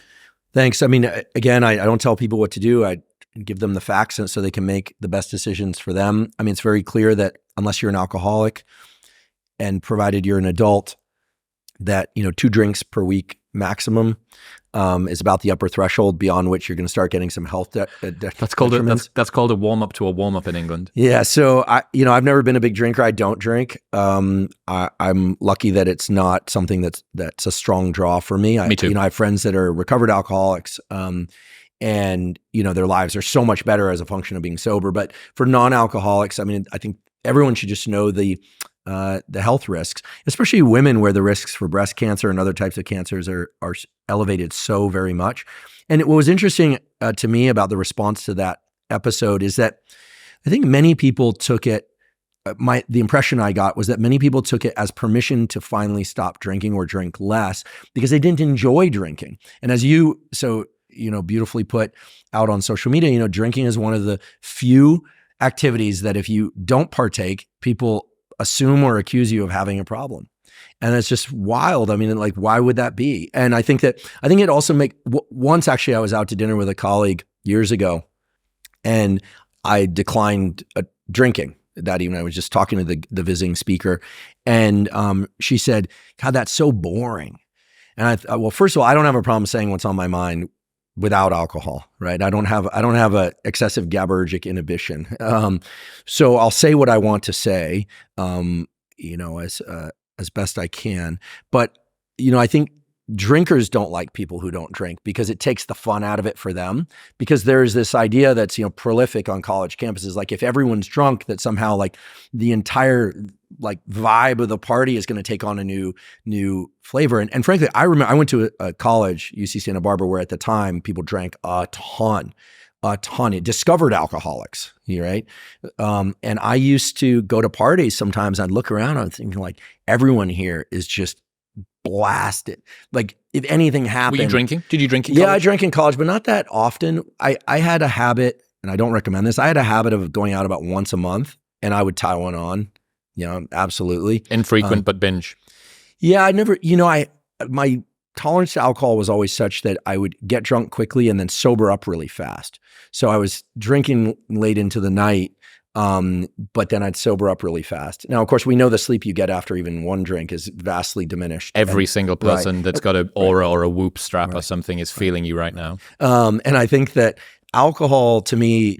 Thanks. I mean, again, I don't tell people what to do. I give them the facts so they can make the best decisions for them. I mean, it's very clear that unless you're an alcoholic and provided you're an adult, that, 2 drinks per week maximum is about the upper threshold beyond which you're going to start getting some health that's called a warm up to a warm up in England. Yeah. So I've never been a big drinker. I don't drink. I'm lucky that it's not something that's a strong draw for me. Me too. I have friends that are recovered alcoholics, and their lives are so much better as a function of being sober. But for non-alcoholics, I mean, I think everyone should just know the health risks, especially women, where the risks for breast cancer and other types of cancers are elevated so very much. And what was interesting to me about the response to that episode is that I think many people took it, the impression I got was that many people took it as permission to finally stop drinking or drink less because they didn't enjoy drinking. And as you beautifully put out on social media, drinking is one of the few activities that if you don't partake, people assume or accuse you of having a problem. And it's just wild. I mean, like, why would that be? And I think it also once actually I was out to dinner with a colleague years ago and I declined drinking that evening. I was just talking to the visiting speaker and she said, God, that's so boring. And I thought, well, first of all, I don't have a problem saying what's on my mind without alcohol, right? I don't have a excessive GABAergic inhibition. So I'll say what I want to say, as best I can. But, I think drinkers don't like people who don't drink because it takes the fun out of it for them. Because there's this idea that's, prolific on college campuses. Like if everyone's drunk, that somehow like the entire vibe of the party is going to take on a new flavor. And frankly, I remember I went to a college, UC Santa Barbara, where at the time people drank a ton. It discovered alcoholics, right? And I used to go to parties sometimes. I'd look around, I'm thinking like everyone here is just blasted. Like if anything happened. Were you drinking? Did you drink in college? Yeah, I drank in college, but not that often. I had a habit, and I don't recommend this. I had a habit of going out about once a month, and I would tie one on. Absolutely. Infrequent, but binge. Yeah, I never, my tolerance to alcohol was always such that I would get drunk quickly and then sober up really fast. So I was drinking late into the night, But then I'd sober up really fast. Now, of course, we know the sleep you get after even one drink is vastly diminished. Every single person that's got an aura or a Whoop strap or something is feeling you right now. And I think that alcohol to me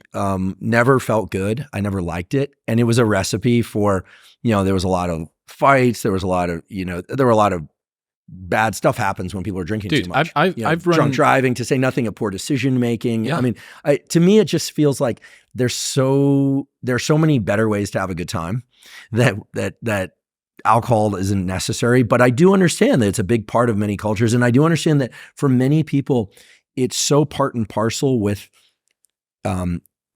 never felt good. I never liked it. And it was a recipe for, there was a lot of fights. There was a lot of, there were a lot of bad stuff happens when people are drinking too much. I've run drunk driving, to say nothing of poor decision making. Yeah. I mean, to me, it just feels like there are so many better ways to have a good time that alcohol isn't necessary. But I do understand that it's a big part of many cultures, and I do understand that for many people, it's so part and parcel with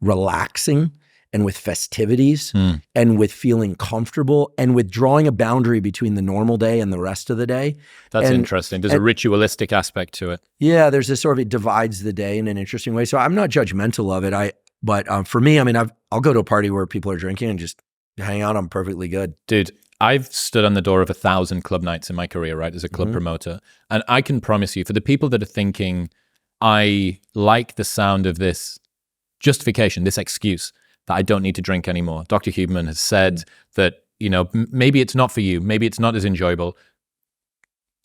relaxing and with festivities and with feeling comfortable and with drawing a boundary between the normal day and the rest of the day. That's interesting. There's a ritualistic aspect to it. Yeah, there's this sort of, it divides the day in an interesting way. So I'm not judgmental of it. But for me, I mean, I'll go to a party where people are drinking and just hang out. I'm perfectly good. Dude, I've stood on the door of 1,000 club nights in my career, right, as a club promoter. And I can promise you, for the people that are thinking, I like the sound of this justification, this excuse, that I don't need to drink anymore. Dr. Huberman has said that, maybe it's not for you. Maybe it's not as enjoyable.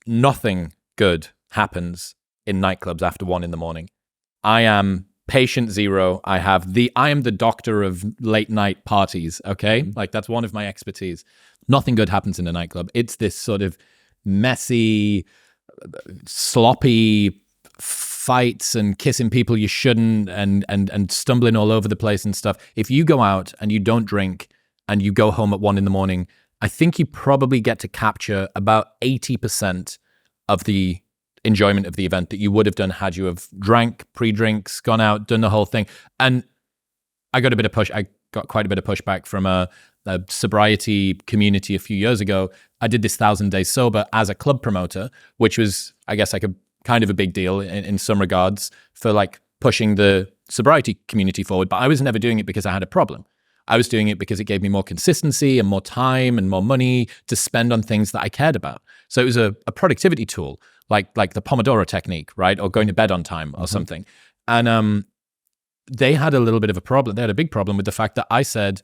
Nothing good happens in nightclubs after 1 a.m. I am patient zero. I am the doctor of late night parties. Okay. Like that's one of my expertise. Nothing good happens in a nightclub. It's this sort of messy, sloppy fights and kissing people you shouldn't and stumbling all over the place and stuff. If you go out and you don't drink and you go home at 1 a.m, I think you probably get to capture about 80% of the enjoyment of the event that you would have done had you have drank, pre-drinks, gone out, done the whole thing. And I got quite a bit of pushback from a sobriety community a few years ago. I did this 1,000 days sober as a club promoter, which was, I guess, like a kind of a big deal in some regards for like pushing the sobriety community forward. But I was never doing it because I had a problem. I was doing it because it gave me more consistency and more time and more money to spend on things that I cared about. So it was a productivity tool, like the Pomodoro technique, right? Or going to bed on time or something. And they had a little bit of a problem. They had a big problem with the fact that I said,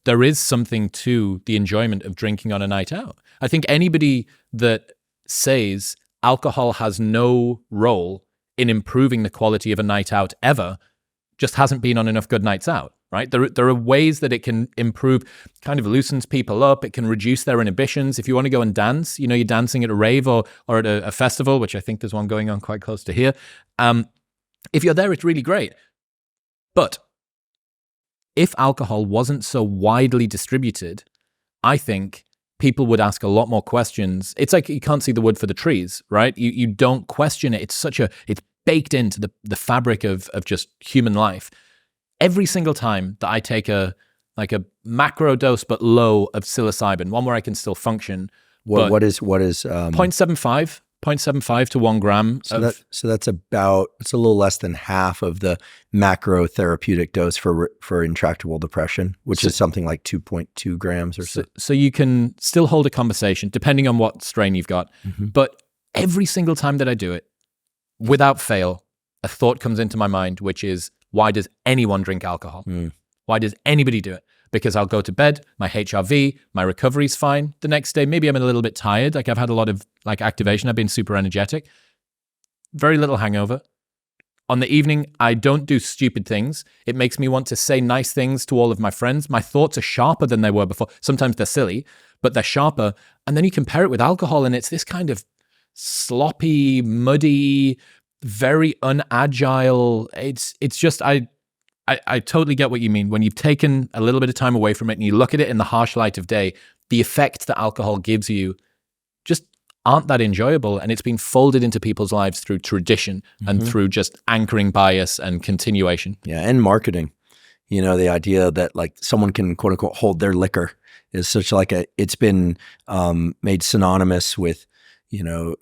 there is something to the enjoyment of drinking on a night out. I think anybody that says alcohol has no role in improving the quality of a night out ever just hasn't been on enough good nights out, right? There are ways that it can improve, kind of loosens people up. It can reduce their inhibitions. If you want to go and dance, you're dancing at a rave or at a festival, which I think there's one going on quite close to here. If you're there, it's really great. But if alcohol wasn't so widely distributed, I think people would ask a lot more questions. It's like you can't see the wood for the trees, right? You don't question it. It's baked into the fabric of just human life. Every single time that I take a macro dose but low of psilocybin, one where I can still function. What is 0.75 to 1 gram. So that's it's a little less than half of the macro therapeutic dose for intractable depression, which is something like 2.2 grams or so. So you can still hold a conversation depending on what strain you've got. But every single time that I do it, without fail, a thought comes into my mind, which is, why does anyone drink alcohol? Why does anybody do it? Because I'll go to bed, my HRV, my recovery's fine. The next day, maybe I'm a little bit tired. Like I've had a lot of activation. I've been super energetic. Very little hangover. On the evening, I don't do stupid things. It makes me want to say nice things to all of my friends. My thoughts are sharper than they were before. Sometimes they're silly, but they're sharper. And then you compare it with alcohol and it's this kind of sloppy, muddy, very unagile. It's just, I totally get what you mean. When you've taken a little bit of time away from it and you look at it in the harsh light of day, the effect that alcohol gives you just aren't that enjoyable. And it's been folded into people's lives through tradition and through just anchoring bias and continuation. Yeah, and marketing. The idea that like someone can quote unquote hold their liquor is such like it's been made synonymous with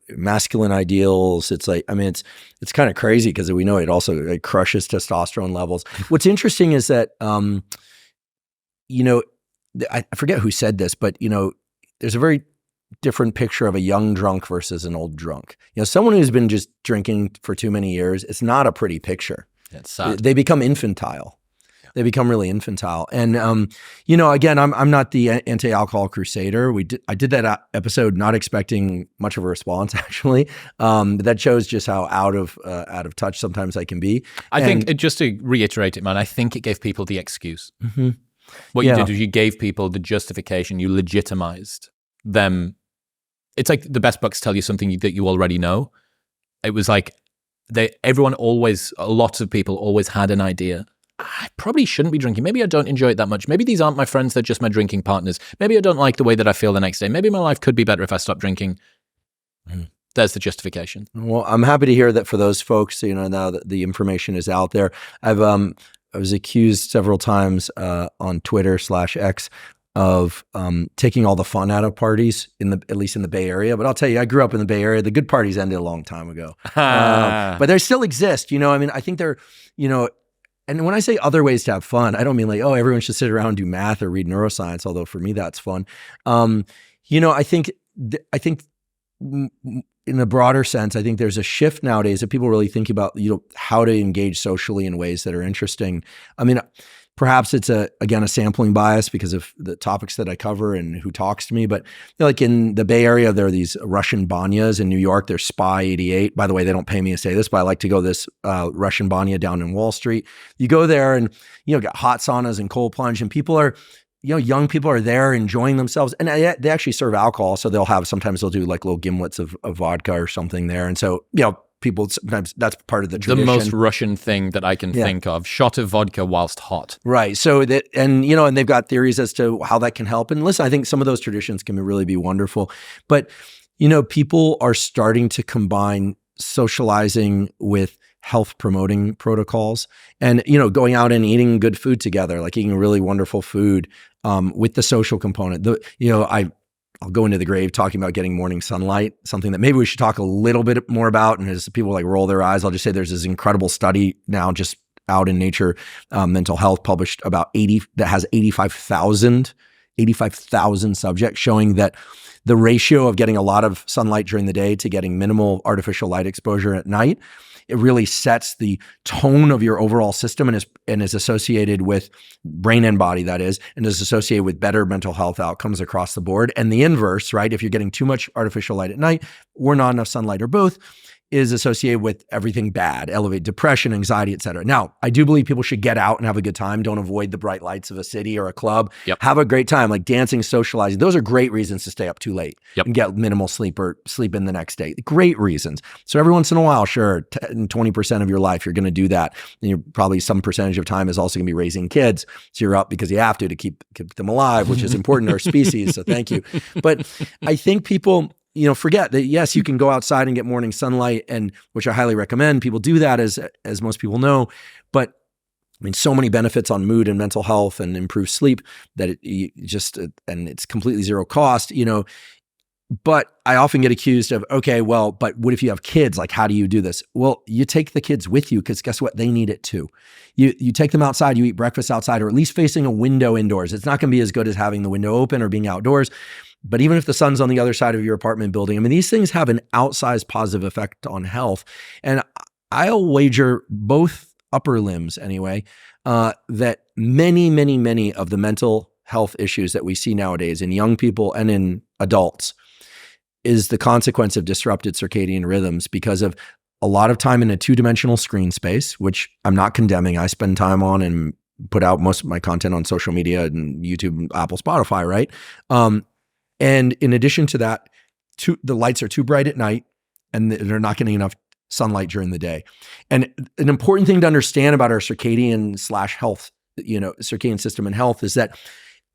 masculine ideals. It's like, I mean, it's kind of crazy because we know it also crushes testosterone levels. What's interesting is that, I forget who said this, but, there's a very different picture of a young drunk versus an old drunk. Someone who's been just drinking for too many years, it's not a pretty picture. It's sad. They become infantile. they become really infantile. And, again, I'm not the anti-alcohol crusader. I did that episode not expecting much of a response, actually. But that shows just how out of touch sometimes I can be. I think, just to reiterate it, man, I think it gave people the excuse. Mm-hmm. What you did is you gave people the justification, you legitimized them. It's like the best books tell you something that you already know. It was like lots of people always had an idea. I probably shouldn't be drinking. Maybe I don't enjoy it that much. Maybe these aren't my friends, they're just my drinking partners. Maybe I don't like the way that I feel the next day. Maybe my life could be better if I stopped drinking. There's the justification. Well, I'm happy to hear that for those folks, now that the information is out there. I was accused several times on Twitter /X of taking all the fun out of parties at least in the Bay Area. But I'll tell you, I grew up in the Bay Area. The good parties ended a long time ago. But they still exist. I think they're, and when I say other ways to have fun, I don't mean like, everyone should sit around and do math or read neuroscience, although for me that's fun. I think in a broader sense, I think there's a shift nowadays that people really think about, how to engage socially in ways that are interesting. I mean, perhaps it's a sampling bias because of the topics that I cover and who talks to me. But like in the Bay Area, there are these Russian banyas. In New York, there's Spy 88. By the way, they don't pay me to say this, but I like to go to this Russian banya down in Wall Street. You go there and, got hot saunas and cold plunge, and people are, young people are there enjoying themselves, and they actually serve alcohol. So sometimes they'll do like little gimlets of vodka or something there. And so, people sometimes, that's part of the tradition. The most Russian thing that I can think of, shot of vodka whilst hot. Right. So and they've got theories as to how that can help. And listen, I think some of those traditions can really be wonderful, but, people are starting to combine socializing with health promoting protocols and, going out and eating good food together, like eating really wonderful food with the social component. I'll go into the grave talking about getting morning sunlight, something that maybe we should talk a little bit more about. And as people like roll their eyes, I'll just say there's this incredible study now just out in Nature Mental Health published about that has 85,000 subjects showing that the ratio of getting a lot of sunlight during the day to getting minimal artificial light exposure at night, it really sets the tone of your overall system and is associated with brain and body, that is, and is associated with better mental health outcomes across the board. And the inverse, right? If you're getting too much artificial light at night or not enough sunlight or both, is associated with everything bad, elevate depression, anxiety, et cetera. Now, I do believe people should get out and have a good time. Don't avoid the bright lights of a city or a club. Yep. Have a great time, like dancing, socializing. Those are great reasons to stay up too late and get minimal sleep or sleep in the next day. Great reasons. So every once in a while, sure, 20% of your life, you're going to do that. And you're probably some percentage of time is also going to be raising kids. So you're up because you have to keep them alive, which is important to our species. So thank you. But I think people forget that, yes, you can go outside and get morning sunlight, and which I highly recommend. People do that as most people know, but I mean, so many benefits on mood and mental health and improved sleep that and it's completely zero cost, but I often get accused of, okay, well, but what if you have kids? Like, how do you do this? Well, you take the kids with you because guess what? They need it too. You take them outside, you eat breakfast outside, or at least facing a window indoors. It's not going to be as good as having the window open or being outdoors. But even if the sun's on the other side of your apartment building, I mean, these things have an outsized positive effect on health. And I'll wager both upper limbs anyway, that many, many, many of the mental health issues that we see nowadays in young people and in adults is the consequence of disrupted circadian rhythms because of a lot of time in a two-dimensional screen space, which I'm not condemning. I spend time on and put out most of my content on social media and YouTube, Apple, Spotify, right? And in addition to that, the lights are too bright at night and they're not getting enough sunlight during the day. And an important thing to understand about our circadian/health, circadian system and health is that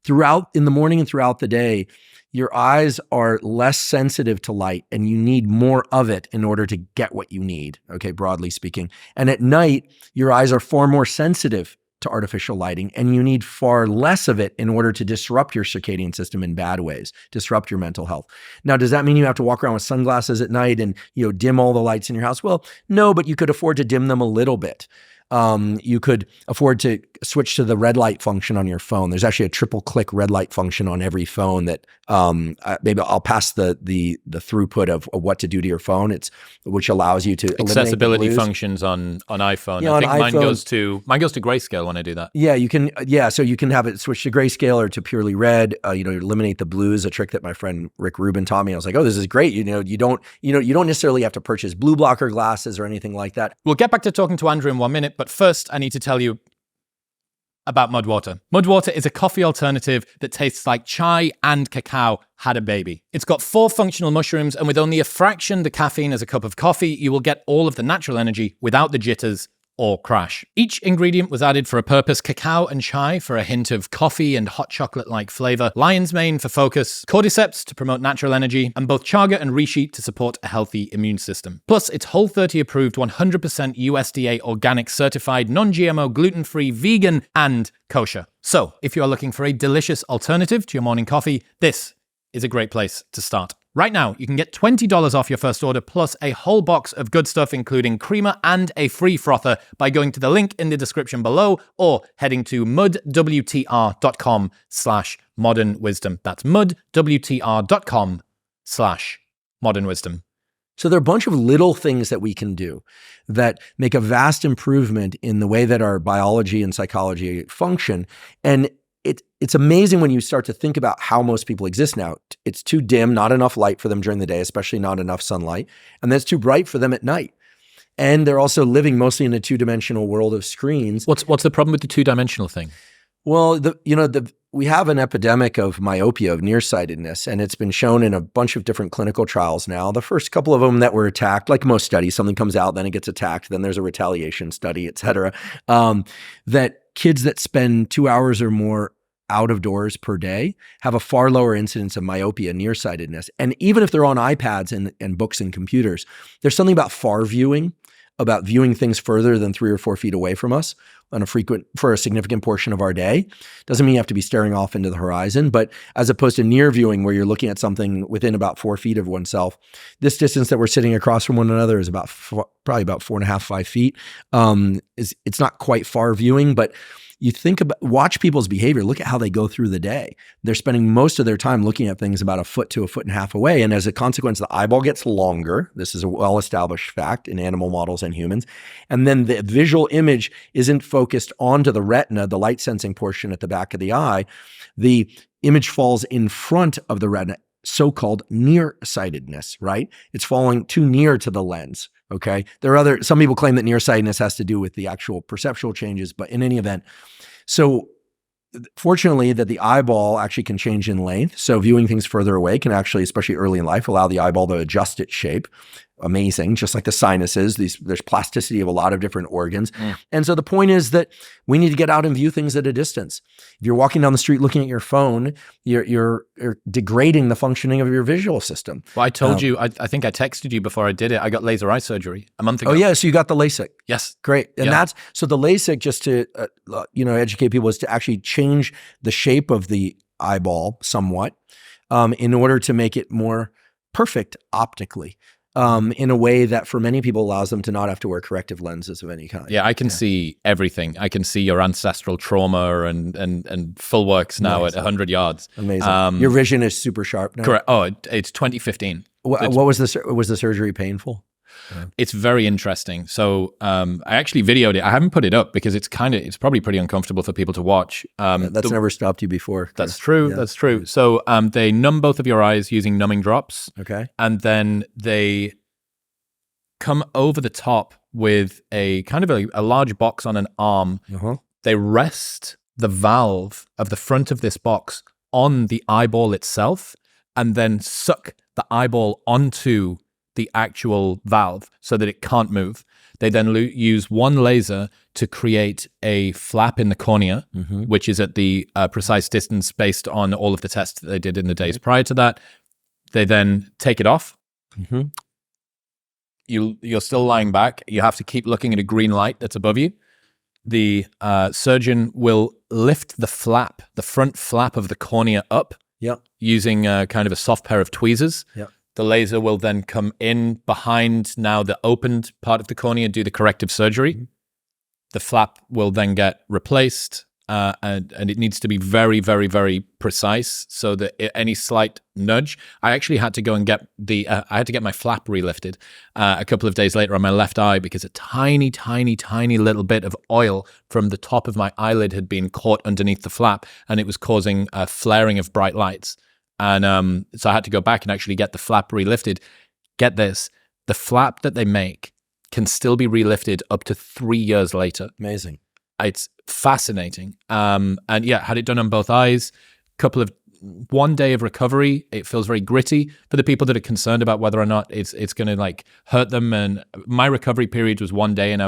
in the morning and throughout the day, your eyes are less sensitive to light and you need more of it in order to get what you need, okay, broadly speaking. And at night, your eyes are far more sensitive to artificial lighting, and you need far less of it in order to disrupt your circadian system in bad ways, disrupt your mental health. Now, does that mean you have to walk around with sunglasses at night and dim all the lights in your house? Well, no, but you could afford to dim them a little bit. You could afford to switch to the red light function on your phone. There's actually a triple click red light function on every phone that maybe I'll pass the throughput of what to do to your phone. Which allows you to accessibility functions on iPhone. Yeah, I think on mine iPhone, goes to grayscale when I do that. Yeah, you can. Yeah, so you can have it switch to grayscale or to purely red. Eliminate the blues. A trick that my friend Rick Rubin taught me. I was like, oh, this is great. You don't necessarily have to purchase blue blocker glasses or anything like that. We'll get back to talking to Andrew in 1 minute, but first I need to tell you about mud water. Mud water is a coffee alternative that tastes like chai and cacao had a baby. It's got 4 functional mushrooms, and with only a fraction the caffeine as a cup of coffee, you will get all of the natural energy without the jitters or crash. Each ingredient was added for a purpose: cacao and chai for a hint of coffee and hot chocolate-like flavor, lion's mane for focus, cordyceps to promote natural energy, and both chaga and reishi to support a healthy immune system. Plus, it's Whole30 approved, 100% USDA organic certified, non-GMO, gluten-free, vegan, and kosher. So, if you are looking for a delicious alternative to your morning coffee, this is a great place to start. Right now, you can get $20 off your first order plus a whole box of good stuff, including creamer and a free frother, by going to the link in the description below or heading to mudwtr.com/modernwisdom. That's mudwtr.com/modernwisdom. So there are a bunch of little things that we can do that make a vast improvement in the way that our biology and psychology function. And it's amazing when you start to think about how most people exist now. It's too dim, not enough light for them during the day, especially not enough sunlight. And then it's too bright for them at night. And they're also living mostly in a two-dimensional world of screens. What's the problem with the two-dimensional thing? Well, we have an epidemic of myopia, of nearsightedness, and it's been shown in a bunch of different clinical trials now. The first couple of them that were attacked, like most studies, something comes out, then it gets attacked, then there's a retaliation study, et cetera, that kids that spend 2 hours or more out of doors per day have a far lower incidence of myopia, nearsightedness. And even if they're on iPads and books and computers, there's something about far viewing, about viewing things further than 3 or 4 feet away from us for a significant portion of our day. Doesn't mean you have to be staring off into the horizon, but as opposed to near viewing where you're looking at something within about 4 feet of oneself, this distance that we're sitting across from one another is probably about 4.5, 5 feet. It's not quite far viewing, but you watch people's behavior, look at how they go through the day. They're spending most of their time looking at things about 1 foot to 1.5 foot away. And as a consequence, the eyeball gets longer. This is a well-established fact in animal models and humans. And then the visual image isn't focused onto the retina, the light sensing portion at the back of the eye. The image falls in front of the retina, so-called nearsightedness, right? It's falling too near to the lens. Okay. Some people claim that nearsightedness has to do with the actual perceptual changes, but in any event, so fortunately that the eyeball actually can change in length. So viewing things further away can actually, especially early in life, allow the eyeball to adjust its shape. Amazing. Just like the sinuses, there's plasticity of a lot of different organs. And so the point is that we need to get out and view things at a distance. If you're walking down the street looking at your phone, you're degrading the functioning of your visual system. Well, I told you, I think I texted you before I did it. I got laser eye surgery a month ago. Oh yeah, so you got the LASIK. Yes. Great. And so the LASIK, just to educate people, is to actually change the shape of the eyeball somewhat in order to make it more perfect optically. In a way that for many people allows them to not have to wear corrective lenses of any kind. Yeah, I can see everything. I can see your ancestral trauma and full works now at 100 yards. Amazing. Your vision is super sharp now. Correct. Oh, it's 2015. What was the surgery painful? It's very interesting. So I actually videoed it. I haven't put it up because it's probably pretty uncomfortable for people to watch. That's never stopped you before. That's true. Yeah. That's true. So they numb both of your eyes using numbing drops. Okay. And then they come over the top with a kind of a large box on an arm. Uh-huh. They rest the valve of the front of this box on the eyeball itself and then suck the eyeball onto the actual valve so that it can't move. They then use one laser to create a flap in the cornea, which is at the precise distance based on all of the tests that they did in the days prior to that. They then take it off. You're still lying back. You have to keep looking at a green light that's above you. The surgeon will lift the front flap of the cornea up using kind of a soft pair of tweezers. The laser will then come in behind now the opened part of the cornea, do the corrective surgery. The flap will then get replaced, and it needs to be very, very, very precise, so that any slight nudge. I actually had to go and get I had to get my flap relifted a couple of days later on my left eye, because a tiny, tiny, tiny little bit of oil from the top of my eyelid had been caught underneath the flap, and it was causing a flaring of bright lights. And so I had to go back and actually get the flap relifted. Get this, the flap that they make can still be relifted up to 3 years later. Amazing. It's fascinating. And yeah, had it done on both eyes, 1 day of recovery. It feels very gritty for the people that are concerned about whether or not it's going to like hurt them. And my recovery period was 1 day, and I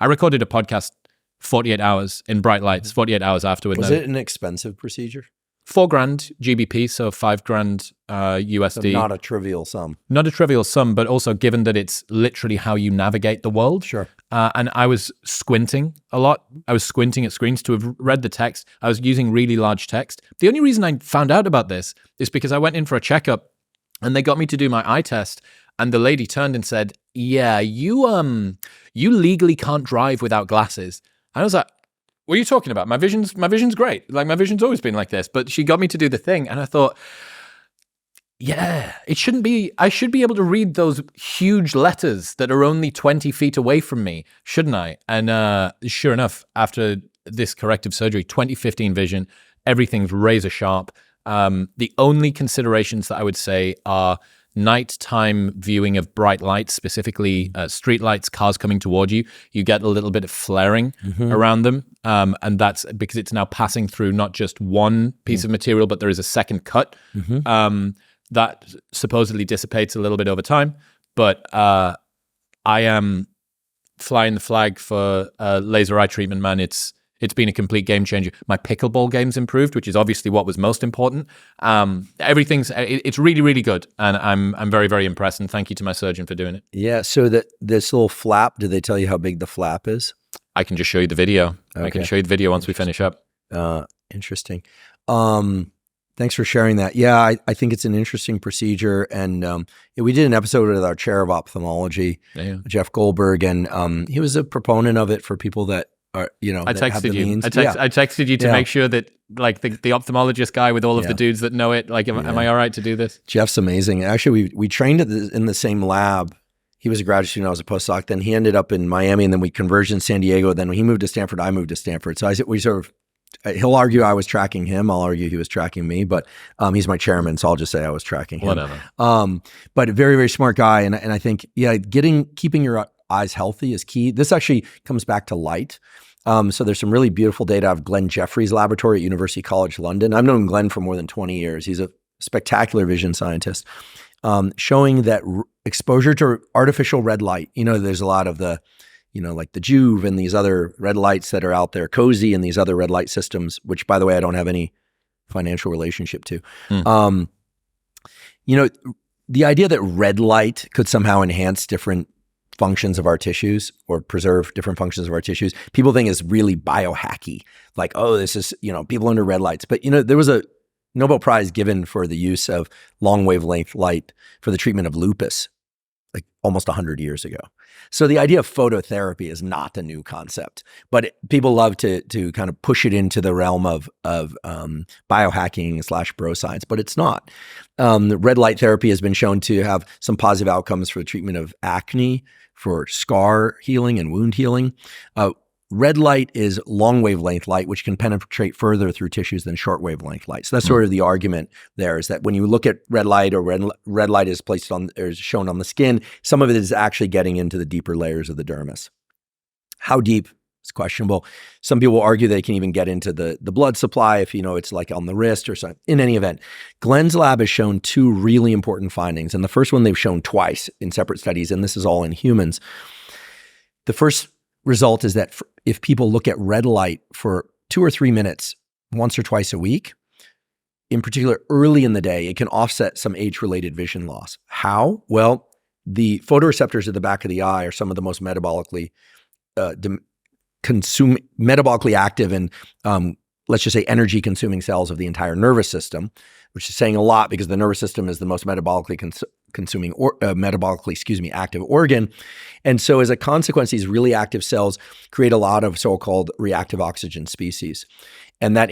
recorded a podcast 48 hours in bright lights, 48 hours afterward. Was it an expensive procedure? $4,000 GBP, so $5,000 USD. So not a trivial sum. Not a trivial sum, but also given that it's literally how you navigate the world. Sure. And I was squinting a lot. I was squinting at screens to have read the text. I was using really large text. The only reason I found out about this is because I went in for a checkup, and they got me to do my eye test. And the lady turned and said, "Yeah, you legally can't drive without glasses." And I was like, "What are you talking about? My vision's great. Like, my vision's always been like this." But she got me to do the thing, and I thought, yeah, it shouldn't be. I should be able to read those huge letters that are only 20 feet away from me, shouldn't I? And sure enough, after this corrective surgery, 2015 vision, everything's razor sharp. The only considerations that I would say are nighttime viewing of bright lights, specifically street lights, cars coming toward you. You get a little bit of flaring around them. And that's because it's now passing through not just one piece of material, but there is a second cut that supposedly dissipates a little bit over time. But I am flying the flag for laser eye treatment, man. It's been a complete game changer. My pickleball game's improved, which is obviously what was most important. It's really, really good. And I'm very, very impressed. And thank you to my surgeon for doing it. Yeah. So this little flap, did they tell you how big the flap is? I can just show you the video. Okay. I can show you the video once we finish up. Interesting. Thanks for sharing that. Yeah, I think it's an interesting procedure. And we did an episode with our chair of ophthalmology, Jeff Goldberg, and he was a proponent of it for people that are, I texted you. I texted you to make sure that like the ophthalmologist guy with all of the dudes that know it, like, am I all right to do this? Jeff's amazing. Actually, we trained in the same lab. He was a graduate student, I was a postdoc. Then he ended up in Miami, and then we converged in San Diego. Then when he moved to Stanford, I moved to Stanford. So we sort of, he'll argue I was tracking him. I'll argue he was tracking me, but he's my chairman, so I'll just say I was tracking him. Whatever. But a very, very smart guy. And I think, keeping your eyes healthy is key. This actually comes back to light. So there's some really beautiful data of Glenn Jeffrey's laboratory at University College London. I've known Glenn for more than 20 years. He's a spectacular vision scientist, showing that exposure to artificial red light, there's a lot of the, like the Juve and these other red lights that are out there, Cozy and these other red light systems, which, by the way, I don't have any financial relationship to. The idea that red light could somehow enhance different functions of our tissues or preserve different functions of our tissues, people think is really biohacky. Like, oh, this is, people under red lights. But, there was a Nobel Prize given for the use of long wavelength light for the treatment of lupus, like almost 100 years ago. So the idea of phototherapy is not a new concept, but people love to kind of push it into the realm of biohacking / bro science, but it's not. Red light therapy has been shown to have some positive outcomes for the treatment of acne, for scar healing and wound healing. Red light is long wavelength light, which can penetrate further through tissues than short wavelength light. So that's sort of the argument there, is that when you look at red light, or red light is placed on or is shown on the skin, some of it is actually getting into the deeper layers of the dermis. How deep is questionable. Some people argue they can even get into the blood supply if it's like on the wrist or something. In any event, Glenn's lab has shown two really important findings. And the first one they've shown twice in separate studies, and this is all in humans. The first result is that if people look at red light for 2 or 3 minutes, once or twice a week, in particular early in the day, it can offset some age-related vision loss. How? Well, the photoreceptors at the back of the eye are some of the most metabolically active and let's just say energy-consuming cells of the entire nervous system, which is saying a lot because the nervous system is the most metabolically consuming or metabolically active organ. And so as a consequence, these really active cells create a lot of so-called reactive oxygen species. And that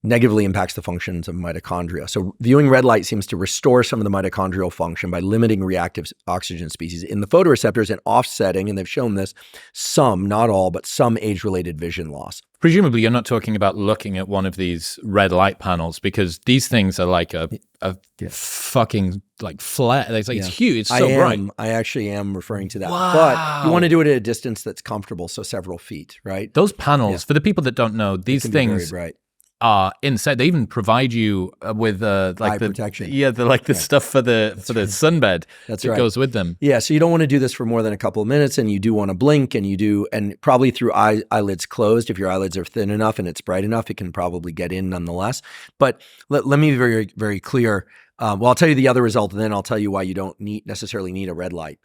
negatively impacts the functions of mitochondria. So viewing red light seems to restore some of the mitochondrial function by limiting reactive oxygen species in the photoreceptors and offsetting, and they've shown this, some, not all, but some age-related vision loss. Presumably, you're not talking about looking at one of these red light panels, because these things are like a fucking like flare. It's like, it's huge. It's so bright. I actually am referring to that. Wow. But you want to do it at a distance that's comfortable, so several feet, right? Those panels, for the people that don't know, these things are inside. They even provide you with eye protection. The stuff for the sunbed that goes with them. Yeah, so you don't want to do this for more than a couple of minutes, and you do want to blink, and probably through eyelids closed. If your eyelids are thin enough and it's bright enough, it can probably get in nonetheless. But let me be very, very clear. Well, I'll tell you the other result, and then I'll tell you why you don't necessarily need a red light.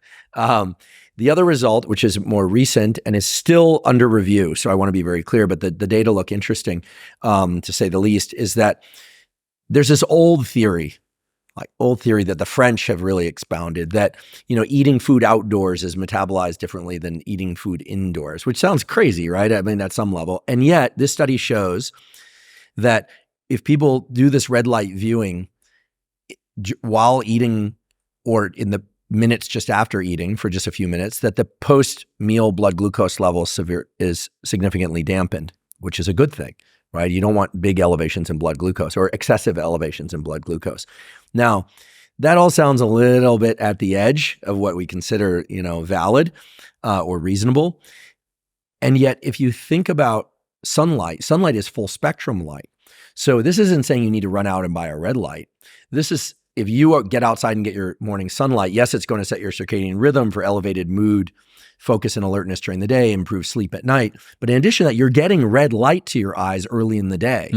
The other result, which is more recent and is still under review, so I want to be very clear, but the data look interesting, to say the least, is that there's this old theory that the French have really expounded, that eating food outdoors is metabolized differently than eating food indoors, which sounds crazy, right? I mean, at some level. And yet, this study shows that if people do this red light viewing while eating or in the minutes just after eating for just a few minutes, that the post-meal blood glucose level is significantly dampened, which is a good thing, right? You don't want big elevations in blood glucose or excessive elevations in blood glucose. Now, that all sounds a little bit at the edge of what we consider, valid or reasonable. And yet, if you think about sunlight is full spectrum light. So this isn't saying you need to run out and buy a red light. This is, if you get outside and get your morning sunlight, yes, it's going to set your circadian rhythm for elevated mood, focus, and alertness during the day, improve sleep at night. But in addition to that, you're getting red light to your eyes early in the day.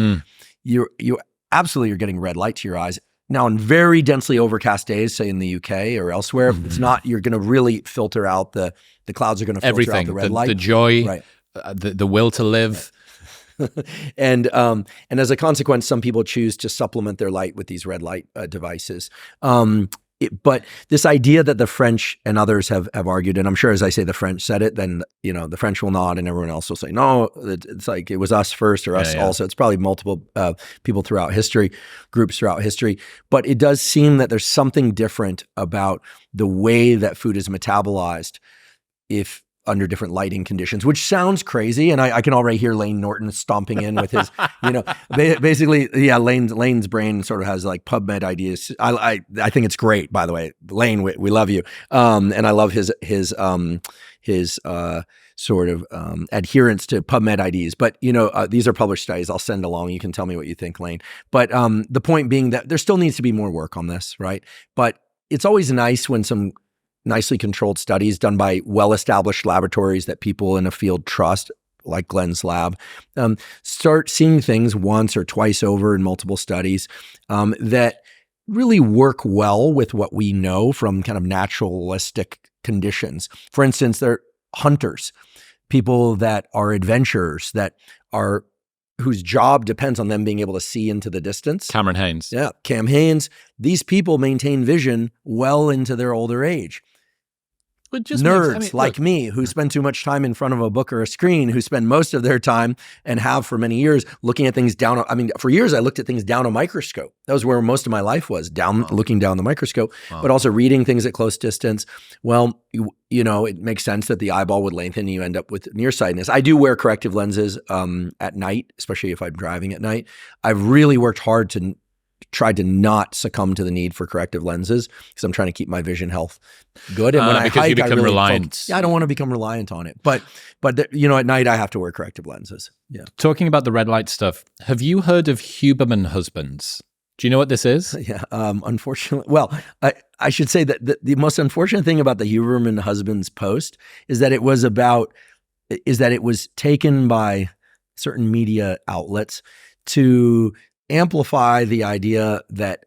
You absolutely are getting red light to your eyes. Now, in very densely overcast days, say in the UK or elsewhere, it's not, you're going to really filter out the clouds are going to filter out the red light. The joy, right. The will to live. And as a consequence, some people choose to supplement their light with these red light devices. But this idea that the French and others have argued, and I'm sure as I say the French said it, then the French will nod and everyone else will say, no, it's like it was us first or us also. It's probably multiple people throughout history, groups throughout history. But it does seem that there's something different about the way that food is metabolized if under different lighting conditions, which sounds crazy. And I can already hear Lane Norton stomping in with his, basically, Lane's brain sort of has like PubMed ideas. I think it's great, by the way. Lane, we love you. And I love his sort of adherence to PubMed IDs. But, these are published studies. I'll send along. You can tell me what you think, Lane. But the point being that there still needs to be more work on this, right? But it's always nice when some nicely controlled studies done by well-established laboratories that people in a field trust, like Glenn's lab, start seeing things once or twice over in multiple studies that really work well with what we know from kind of naturalistic conditions. For instance, they're hunters, people that are adventurers, whose job depends on them being able to see into the distance. Cameron Hanes. Yeah, Cam Hanes. These people maintain vision well into their older age. Nerds like me who spend too much time in front of a book or a screen, who spend most of their time and have for many years looking at things down. For years I looked at things down a microscope. That was where most of my life was, looking down the microscope, but also reading things at close distance. Well, it makes sense that the eyeball would lengthen and you end up with nearsightedness. I do wear corrective lenses at night, especially if I'm driving at night. I've really worked hard to try to not succumb to the need for corrective lenses because I'm trying to keep my vision health good. And when I hike, you become reliant. I don't want to become reliant on it. But at night I have to wear corrective lenses. Yeah. Talking about the red light stuff, have you heard of Huberman Husbands? Do you know what this is? Yeah. Unfortunately, well, I should say that the most unfortunate thing about the Huberman Husbands post is that it was taken by certain media outlets to amplify the idea that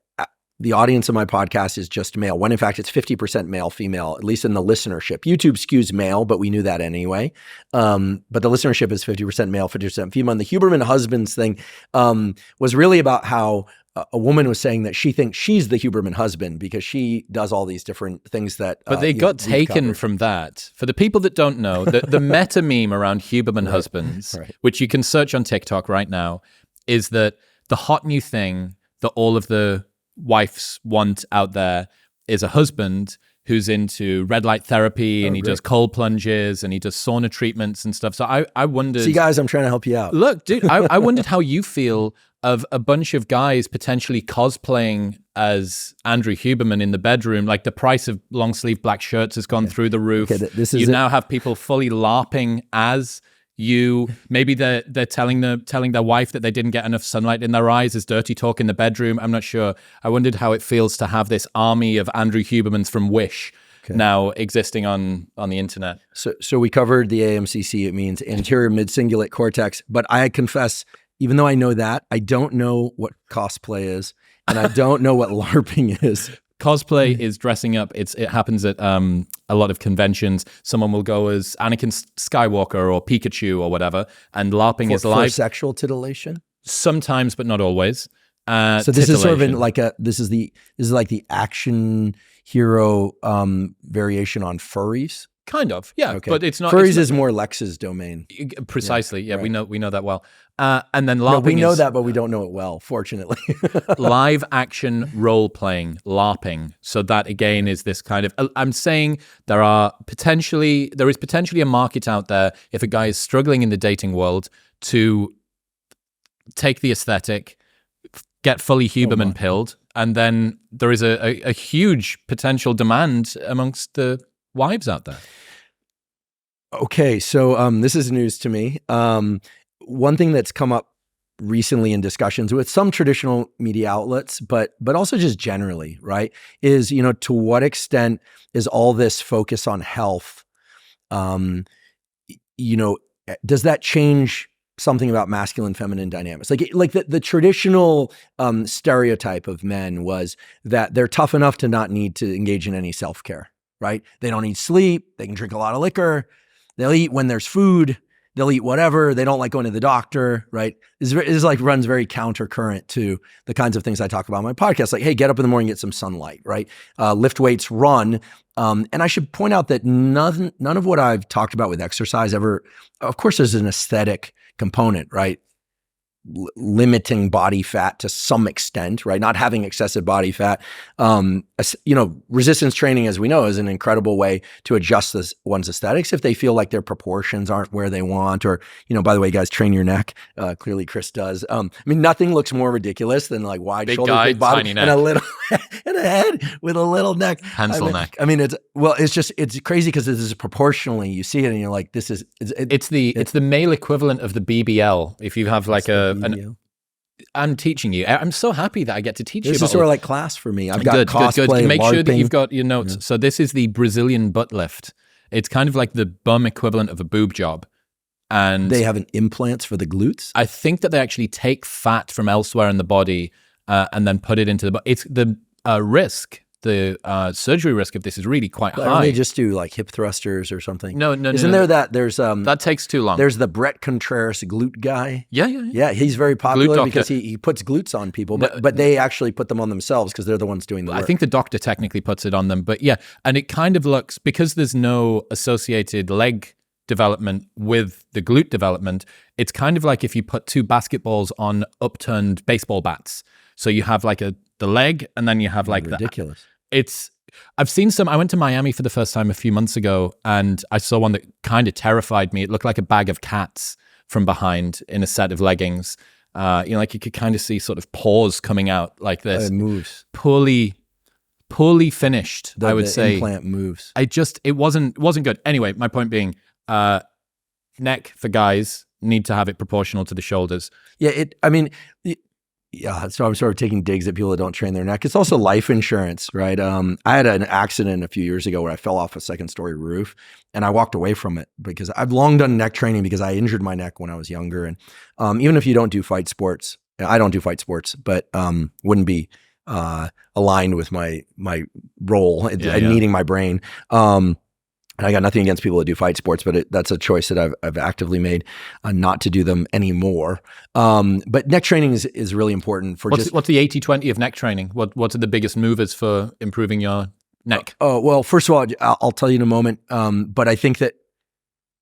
the audience of my podcast is just male, when in fact it's 50% male, female, at least in the listenership. YouTube skews male, but we knew that anyway. But the listenership is 50% male, 50% female. And the Huberman Husbands thing was really about how a woman was saying that she thinks she's the Huberman husband because she does all these different things that. But they got taken from that. For the people that don't know, the meta meme around Huberman husbands, which you can search on TikTok right now, is that the hot new thing that all of the wives want out there is a husband who's into red light therapy and he does cold plunges and he does sauna treatments and stuff. So I wondered... See, guys, I'm trying to help you out. Look, dude, I wondered how you feel of a bunch of guys potentially cosplaying as Andrew Huberman in the bedroom. Like the price of long sleeve black shirts has gone through the roof. You now have people fully LARPing as you. Maybe they're telling their wife that they didn't get enough sunlight in their eyes as dirty talk in the bedroom. I'm not sure. I wondered how it feels to have this army of Andrew Hubermans from Wish now existing on the internet. So we covered the AMCC. It means anterior mid-cingulate cortex. But I confess, even though I know that, I don't know what cosplay is, and I don't know what LARPing is. Cosplay is dressing up. It happens at a lot of conventions. Someone will go as Anakin Skywalker or Pikachu or whatever, and LARPing is live. For sexual titillation? Sometimes, but not always. So this is sort of this is like the action hero variation on furries. Kind of, yeah. Okay. But it's not. Furries is more Lex's domain. Precisely, yeah. Right. We know that well. And then LARPing we know that, but we don't know it well, fortunately. Live action role playing, LARPing. So that again is this kind of. I'm saying there is potentially a market out there if a guy is struggling in the dating world to take the aesthetic, get fully Huberman pilled, and then there is a huge potential demand amongst the wives out there. Okay, so this is news to me. One thing that's come up recently in discussions with some traditional media outlets, but also just generally, right, is, to what extent is all this focus on health, does that change something about masculine feminine dynamics? Like the traditional stereotype of men was that they're tough enough to not need to engage in any self-care. Right? They don't need sleep. They can drink a lot of liquor. They'll eat when there's food. They'll eat whatever. They don't like going to the doctor, right? This like runs very countercurrent to the kinds of things I talk about on my podcast. Like, hey, get up in the morning, get some sunlight, right? Lift weights, run. And I should point out that none of what I've talked about with exercise ever, of course, there's an aesthetic component, right? Limiting body fat to some extent, right? Not having excessive body fat. Resistance training, as we know, is an incredible way to adjust one's aesthetics if they feel like their proportions aren't where they want, or, by the way, guys, train your neck. Clearly Chris does. Nothing looks more ridiculous than like wide shoulders, big body, tiny neck, and a little, and a head with a little neck. Pencil neck. It's crazy because this is proportionally, you see it and you're like, it's the male equivalent of the BBL. If you have like I'm teaching you. I'm so happy that I get to teach you. This is sort of like class for me. I've got cosplay, good. Make LARPing. Sure that you've got your notes. Yeah. So this is the Brazilian butt lift. It's kind of like the bum equivalent of a boob job. And they have implants for the glutes? I think that they actually take fat from elsewhere in the body and then put it into the body. It's the risk. The surgery risk of this is really quite high. They just do like hip thrusters or something. No. Isn't there that there's that takes too long. There's the Brett Contreras glute guy. Yeah. He's very popular because he puts glutes on people, but they actually put them on themselves because they're the ones doing the work. I think the doctor technically puts it on them, but yeah, and it kind of looks, because there's no associated leg development with the glute development, it's kind of like if you put two basketballs on upturned baseball bats. So you have like the leg, and then you have like ridiculous. I've seen some. I went to Miami for the first time a few months ago, and I saw one that kind of terrified me. It looked like a bag of cats from behind in a set of leggings. Like you could kind of see sort of paws coming out like this. It moves. Poorly finished, I would say. The implant moves. It wasn't good. Anyway, my point being, neck for guys need to have it proportional to the shoulders. Yeah, so I'm sort of taking digs at people that don't train their neck. It's also life insurance, right? I had an accident a few years ago where I fell off a second-story roof, and I walked away from it because I've long done neck training because I injured my neck when I was younger. And even if you don't do fight sports, I don't do fight sports, but wouldn't be aligned with my role and needing my brain. And I got nothing against people that do fight sports, but that's a choice that I've actively made not to do them anymore. But neck training is really important for what's the 80-20 of neck training? What are the biggest movers for improving your neck? Well, first of all, I'll tell you in a moment. But I think that,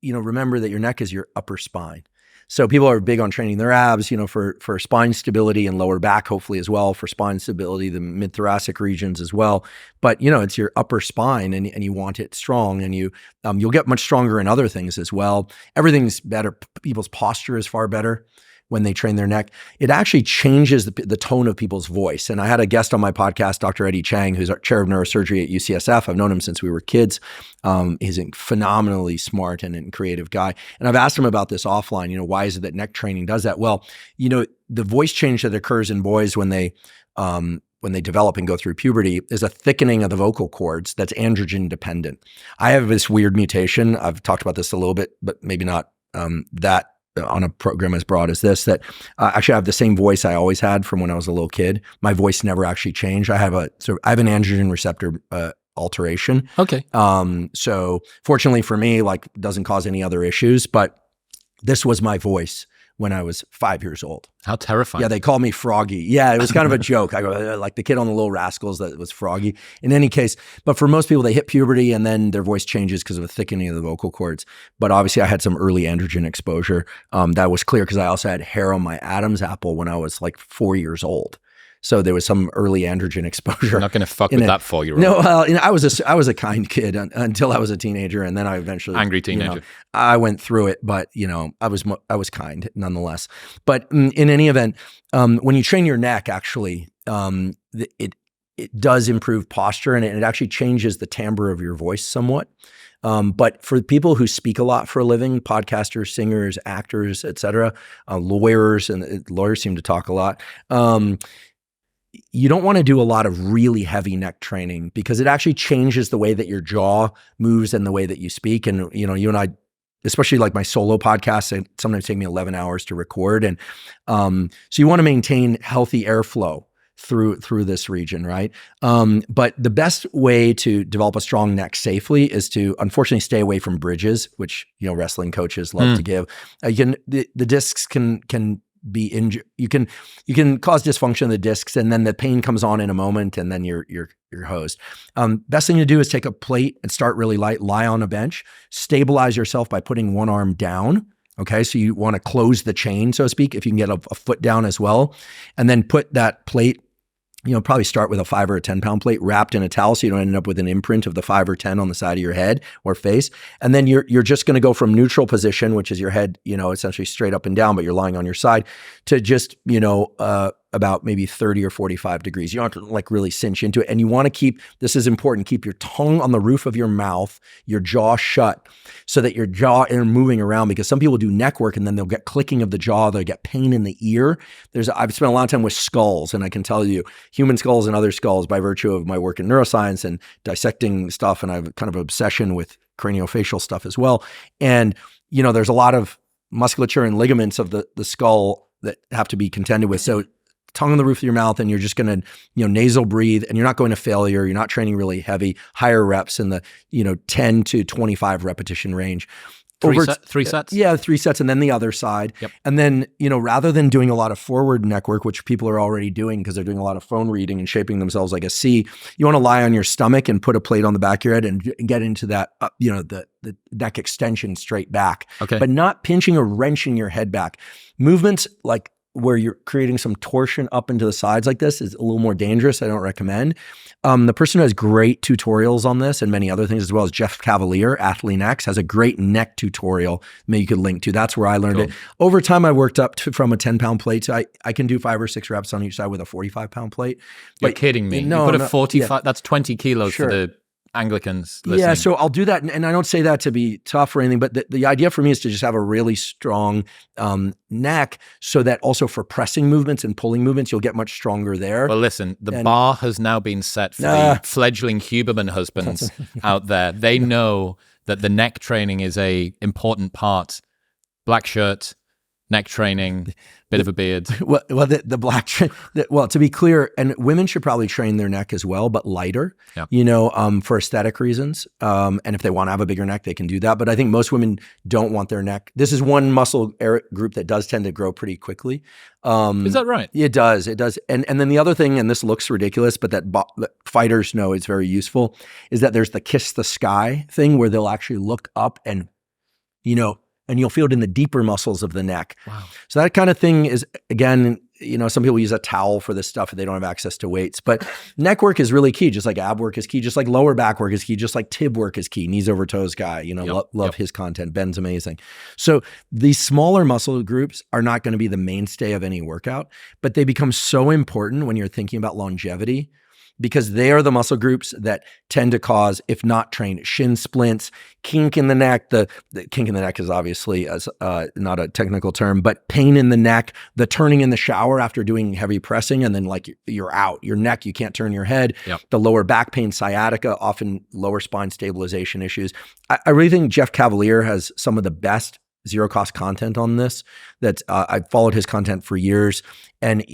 remember that your neck is your upper spine. So people are big on training their abs, for spine stability and lower back, hopefully as well, for spine stability, the mid-thoracic regions as well. But, it's your upper spine and you want it strong, and you'll get much stronger in other things as well. Everything's better. People's posture is far better when they train their neck. It actually changes the tone of people's voice. And I had a guest on my podcast, Dr. Eddie Chang, who's our chair of neurosurgery at UCSF. I've known him since we were kids. He's a phenomenally smart and creative guy. And I've asked him about this offline, why is it that neck training does that? Well, the voice change that occurs in boys when they develop and go through puberty is a thickening of the vocal cords that's androgen dependent. I have this weird mutation. I've talked about this a little bit, but maybe not that on a program as broad as this, that actually I have the same voice I always had from when I was a little kid. My voice never actually changed. I have an androgen receptor alteration. Okay. So fortunately for me, doesn't cause any other issues, but this was my voice when I was 5 years old. How terrifying. Yeah, they called me Froggy. Yeah, it was kind of a joke. I go, like the kid on the Little Rascals that was Froggy. In any case, but for most people, they hit puberty and then their voice changes because of a thickening of the vocal cords. But obviously, I had some early androgen exposure. That was clear because I also had hair on my Adam's apple when I was 4 years old. So there was some early androgen exposure. You're not going to fuck with that 4-year-old. No, well, I was a kind kid until I was a teenager, and then I eventually angry teenager. I went through it, but I was kind nonetheless. But in any event, when you train your neck, actually, it does improve posture, and it actually changes the timbre of your voice somewhat. But for people who speak a lot for a living, podcasters, singers, actors, etc., lawyers, and lawyers seem to talk a lot. You don't want to do a lot of really heavy neck training because it actually changes the way that your jaw moves and the way that you speak. And, you and I, especially my solo podcasts, it sometimes take me 11 hours to record. And so you want to maintain healthy airflow through this region, right? But the best way to develop a strong neck safely is to, unfortunately, stay away from bridges, which, wrestling coaches love to give. The discs can be injured. You can cause dysfunction of the discs, and then the pain comes on in a moment, and then you're hosed. Best thing to do is take a plate and start really light, lie on a bench, stabilize yourself by putting one arm down. Okay, so you want to close the chain, so to speak, if you can get a foot down as well, and then put that plate, probably start with a 5 or a 10 pound plate wrapped in a towel so you don't end up with an imprint of the 5 or 10 on the side of your head or face. And then you're just going to go from neutral position, which is your head, essentially straight up and down, but you're lying on your side, to just, about maybe 30 or 45 degrees. You don't have to really cinch into it. And you want to keep, this is important, keep your tongue on the roof of your mouth, your jaw shut, so that your jaw isn't moving around, because some people do neck work and then they'll get clicking of the jaw, they'll get pain in the ear. I've spent a lot of time with skulls, and I can tell you, human skulls and other skulls, by virtue of my work in neuroscience and dissecting stuff, and I have kind of an obsession with craniofacial stuff as well. And, there's a lot of musculature and ligaments of the skull that have to be contended with. So tongue on the roof of your mouth, and you're just going to, nasal breathe, and you're not going to failure. You're not training really heavy, higher reps in the, 10 to 25 repetition range. Three sets? Yeah, 3 sets, and then the other side. Yep. And then, rather than doing a lot of forward neck work, which people are already doing because they're doing a lot of phone reading and shaping themselves like a C, you want to lie on your stomach and put a plate on the back of your head and get into that, the neck extension straight back. Okay. But not pinching or wrenching your head back. Movements where you're creating some torsion up into the sides like this is a little more dangerous. I don't recommend. The person who has great tutorials on this and many other things as well is Jeff Cavalier, Athlete X, has a great neck tutorial. Maybe you could link to. That's where I learned it. Over time, I worked up from a 10 pound plate. So I can do 5 or 6 reps on each side with a 45 pound plate. You're kidding me. No, you put a 45, that's 20 kilos for the Anglicans listening. Yeah, so I'll do that. And I don't say that to be tough or anything, but the idea for me is to just have a really strong neck, so that also for pressing movements and pulling movements, you'll get much stronger there. Well, listen, the bar has now been set for the fledgling Huberman husbands out there. They know that the neck training is a important part. Black shirt, neck training, bit of a beard. Well, the black, well, to be clear, and women should probably train their neck as well, but lighter, for aesthetic reasons. And if they want to have a bigger neck, they can do that. But I think most women don't want their neck. This is one muscle group that does tend to grow pretty quickly. Is that right? It does. It does. And then the other thing, and this looks ridiculous, but that fighters know it's very useful, is that there's the kiss the sky thing where they'll actually look up and, and you'll feel it in the deeper muscles of the neck. Wow. So that kind of thing is, again, some people use a towel for this stuff if they don't have access to weights, but neck work is really key, just like ab work is key, just like lower back work is key, just like tib work is key. Knees over toes guy, love his content. Ben's amazing. So these smaller muscle groups are not going to be the mainstay of any workout, but they become so important when you're thinking about longevity, because they are the muscle groups that tend to cause, if not trained, shin splints, kink in the neck. The kink in the neck is obviously not a technical term, but pain in the neck, the turning in the shower after doing heavy pressing, and then like you're out, your neck, you can't turn your head, the lower back pain, sciatica, often lower spine stabilization issues. I really think Jeff Cavaliere has some of the best zero cost content on this. I've followed his content for years. And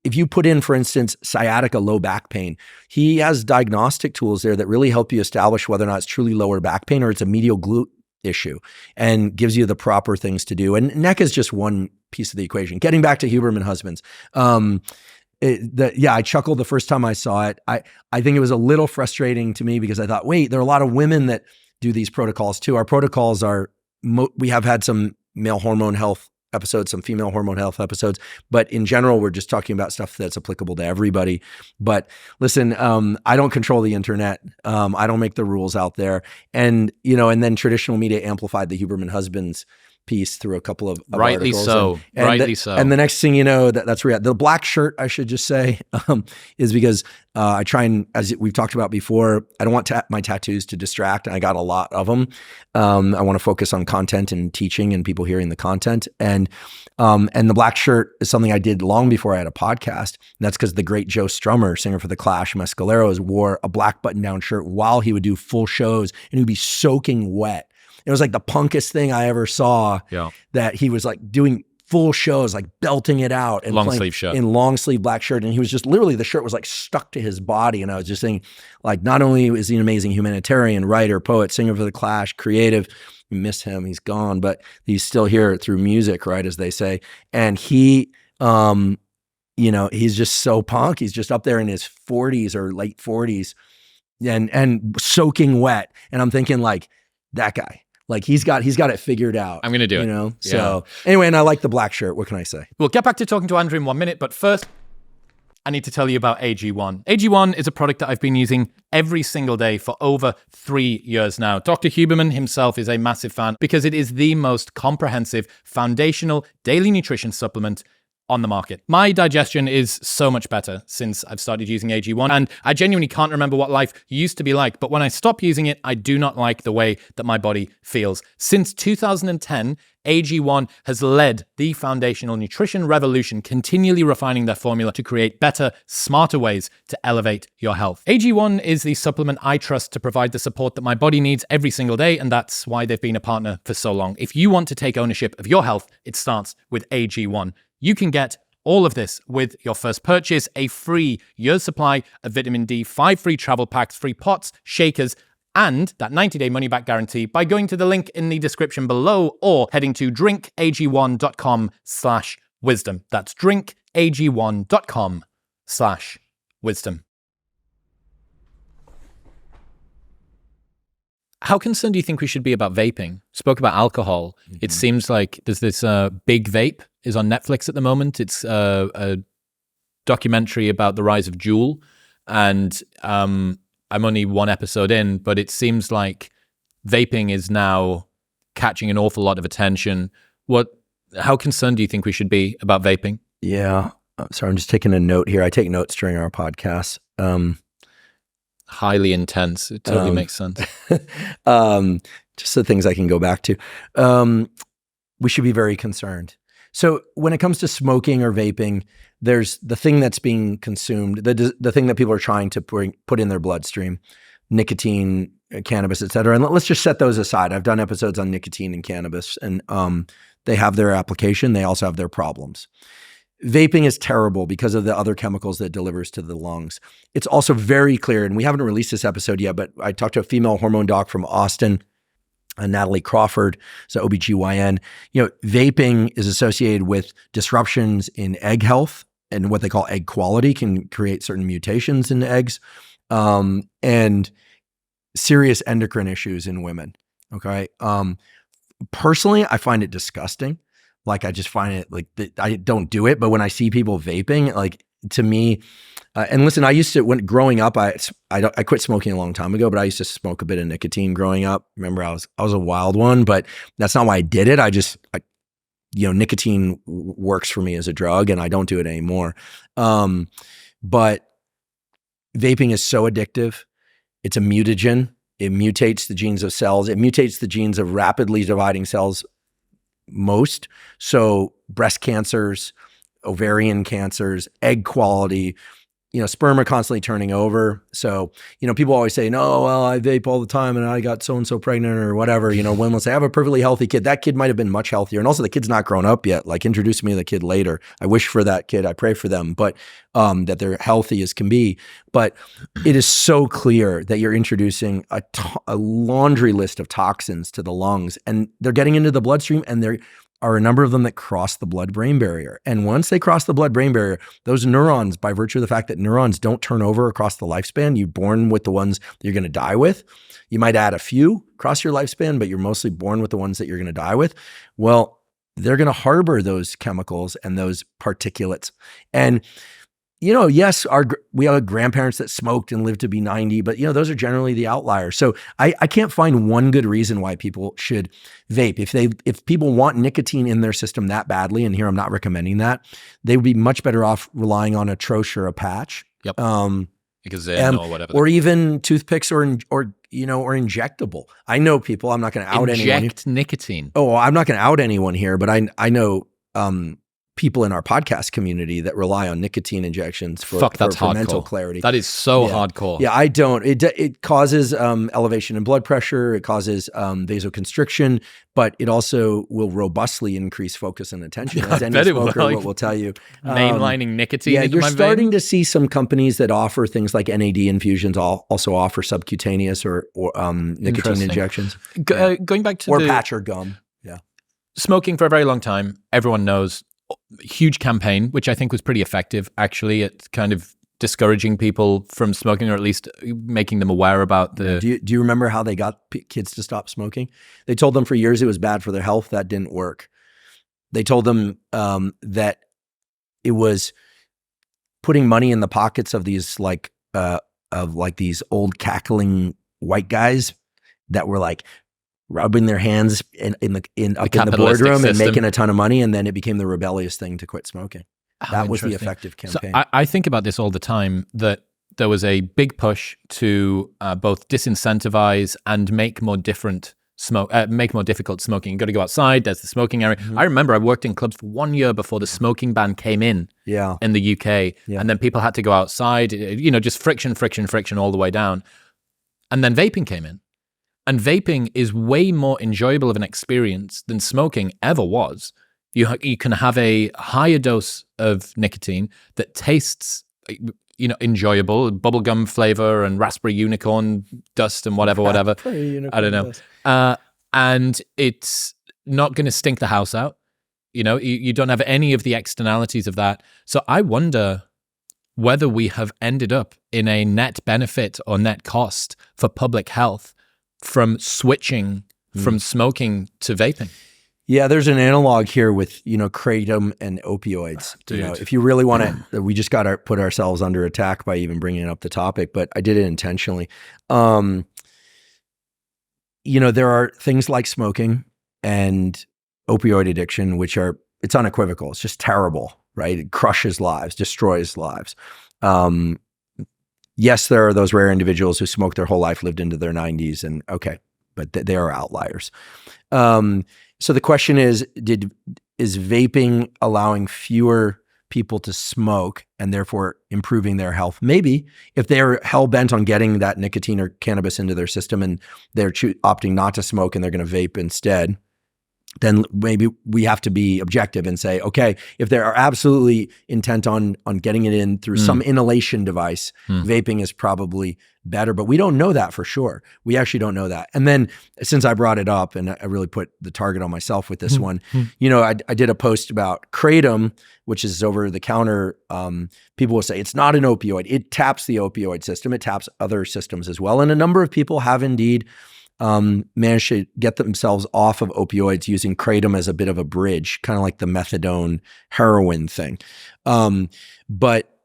if you put in, for instance, sciatica, low back pain, he has diagnostic tools there that really help you establish whether or not it's truly lower back pain or it's a medial glute issue, and gives you the proper things to do. And neck is just one piece of the equation. Getting back to Huberman Husbands, I chuckled the first time I saw it. I think it was a little frustrating to me because I thought, wait, there are a lot of women that do these protocols too. Our protocols are, we have had some male hormone health episodes, some female hormone health episodes, but in general, we're just talking about stuff that's applicable to everybody. But listen, I don't control the internet. I don't make the rules out there. And, and then traditional media amplified the Huberman Husbands piece through a couple of rightly articles. So, rightly so. And the next thing you know, that's real. The black shirt, I should just say, is because I try and, as we've talked about before, I don't want my tattoos to distract, and I got a lot of them. I want to focus on content and teaching and people hearing the content. And the black shirt is something I did long before I had a podcast. And that's because the great Joe Strummer, singer for The Clash, Mescaleros, wore a black button-down shirt while he would do full shows, and he'd be soaking wet. It was like the punkest thing I ever saw, that he was like doing full shows, like belting it out, and long sleeve shirt, in long sleeve black shirt. And he was just literally, the shirt was like stuck to his body. And I was just saying, like, not only is he an amazing humanitarian, writer, poet, singer for The Clash, creative, we miss him, he's gone, but he's still here through music, right, as they say. And he, he's just so punk. He's just up there in his 40s or late 40s and soaking wet. And I'm thinking, like, that guy. Like he's got it figured out. I'm going to do it. So anyway, and I like the black shirt. What can I say? We'll get back to talking to Andrew in 1 minute, but first, I need to tell you about AG1. AG1 is a product that I've been using every single day for over 3 years now. Dr. Huberman himself is a massive fan because it is the most comprehensive foundational daily nutrition supplement on the market. My digestion is so much better since I've started using AG1, and I genuinely can't remember what life used to be like, but when I stop using it, I do not like the way that my body feels. Since 2010, AG1 has led the foundational nutrition revolution, continually refining their formula to create better, smarter ways to elevate your health. AG1 is the supplement I trust to provide the support that my body needs every single day, and that's why they've been a partner for so long. If you want to take ownership of your health, it starts with AG1. You can get all of this with your first purchase, a free year's supply of vitamin D, 5 free travel packs, free pots, shakers, and that 90-day money-back guarantee by going to the link in the description below or heading to drinkag1.com/wisdom. That's drinkag1.com/wisdom. How concerned do you think we should be about vaping? Spoke about alcohol. Mm-hmm. It seems like there's this Big Vape is on Netflix at the moment. It's a documentary about the rise of Juul. And I'm only one episode in, but it seems like vaping is now catching an awful lot of attention. How concerned do you think we should be about vaping? Yeah. Sorry, I'm just taking a note here. I take notes during our podcast. Highly intense. It totally makes sense. Just the things I can go back to. We should be very concerned. So when it comes to smoking or vaping, there's the thing that's being consumed, the thing that people are trying to put in their bloodstream. nicotine, cannabis, et cetera. And let's just set those aside. I've done episodes on nicotine and cannabis, and they have their application. They also have their problems. Vaping is terrible because of the other chemicals that it delivers to the lungs. It's also very clear, and we haven't released this episode yet, but I talked to a female hormone doc from Austin, Natalie Crawford, so OBGYN. Vaping is associated with disruptions in egg health, and what they call egg quality can create certain mutations in eggs, and serious endocrine issues in women. Okay. Personally, I find it disgusting. Like, I just find it I don't do it, but when I see people vaping, like, to me, and listen, I used to, when growing up, I quit smoking a long time ago, but I used to smoke a bit of nicotine growing up. Remember, I was a wild one, but that's not why I did it. Nicotine works for me as a drug, and I don't do it anymore. But vaping is so addictive. It's a mutagen. It mutates the genes of cells. It mutates the genes of rapidly dividing cells most. So breast cancers, ovarian cancers, egg quality, sperm are constantly turning over. So, people always say, no, well, I vape all the time and I got so-and-so pregnant or whatever. Women will say, I have a perfectly healthy kid. That kid might've been much healthier. And also the kid's not grown up yet. Like, introduce me to the kid later. I wish for that kid. I pray for them, but that they're healthy as can be. But it is so clear that you're introducing a laundry list of toxins to the lungs, and they're getting into the bloodstream, and there are a number of them that cross the blood-brain barrier. And once they cross the blood-brain barrier, those neurons, by virtue of the fact that neurons don't turn over across the lifespan, you're born with the ones that you're going to die with. You might add a few across your lifespan, but you're mostly born with the ones that you're going to die with. Well, they're going to harbor those chemicals and those particulates. And yes, we have grandparents that smoked and lived to be 90, but those are generally the outliers. So I can't find one good reason why people should vape. If people want nicotine in their system that badly, and here I'm not recommending that, they would be much better off relying on a Troche or a patch. Yep. Because or whatever. Or even toothpicks or injectable. I know people, I'm not going to out anyone. Inject nicotine. Oh, I'm not going to out anyone here, but I know people in our podcast community that rely on nicotine injections for mental clarity. That is so hardcore. Yeah, I don't. It causes elevation in blood pressure. It causes vasoconstriction, but it also will robustly increase focus and attention. As any smoker will tell you. Mainlining nicotine. Yeah, you're starting to see some companies that offer things like NAD infusions also offer subcutaneous or nicotine injections. Going back to patch or gum. Yeah. Smoking for a very long time, everyone knows. Huge campaign, which I think was pretty effective, actually. It's kind of discouraging people from smoking, or at least making them aware about the... Do you remember how they got kids to stop smoking? They told them for years it was bad for their health. That didn't work. They told them that it was putting money in the pockets of these these old cackling white guys that were like rubbing their hands in the boardroom and making a ton of money, and then it became the rebellious thing to quit smoking. That was the effective campaign. So I think about this all the time, that there was a big push to both disincentivize and make more difficult smoking. You've got to go outside. There's the smoking area. Mm-hmm. I remember I worked in clubs for 1 year before the smoking ban came in the UK, and then people had to go outside. Just friction all the way down, and then vaping came in. And vaping is way more enjoyable of an experience than smoking ever was. You can have a higher dose of nicotine that tastes, enjoyable, bubblegum flavor and raspberry unicorn dust and whatever. I don't know. And it's not going to stink the house out. You don't have any of the externalities of that. So I wonder whether we have ended up in a net benefit or net cost for public health from switching from smoking to vaping. Yeah, there's an analog here with, kratom and opioids. If you really want to, we just got to put ourselves under attack by even bringing up the topic, but I did it intentionally. There are things like smoking and opioid addiction, it's unequivocal. It's just terrible, right? It crushes lives, destroys lives. Yes, there are those rare individuals who smoked their whole life, lived into their 90s, and okay, but they are outliers. So the question is vaping allowing fewer people to smoke and therefore improving their health. Maybe if they're hell-bent on getting that nicotine or cannabis into their system and they're opting not to smoke and they're going to vape instead, then maybe we have to be objective and say, okay, if they are absolutely intent on getting it in through some inhalation device, vaping is probably better, but we don't know that for sure. We actually don't know that. And then since I brought it up, and I really put the target on myself with this one, I did a post about kratom, which is over the counter. People will say it's not an opioid. It taps the opioid system. It taps other systems as well. And a number of people have indeed managed to get themselves off of opioids using kratom as a bit of a bridge, kind of like the methadone heroin thing. But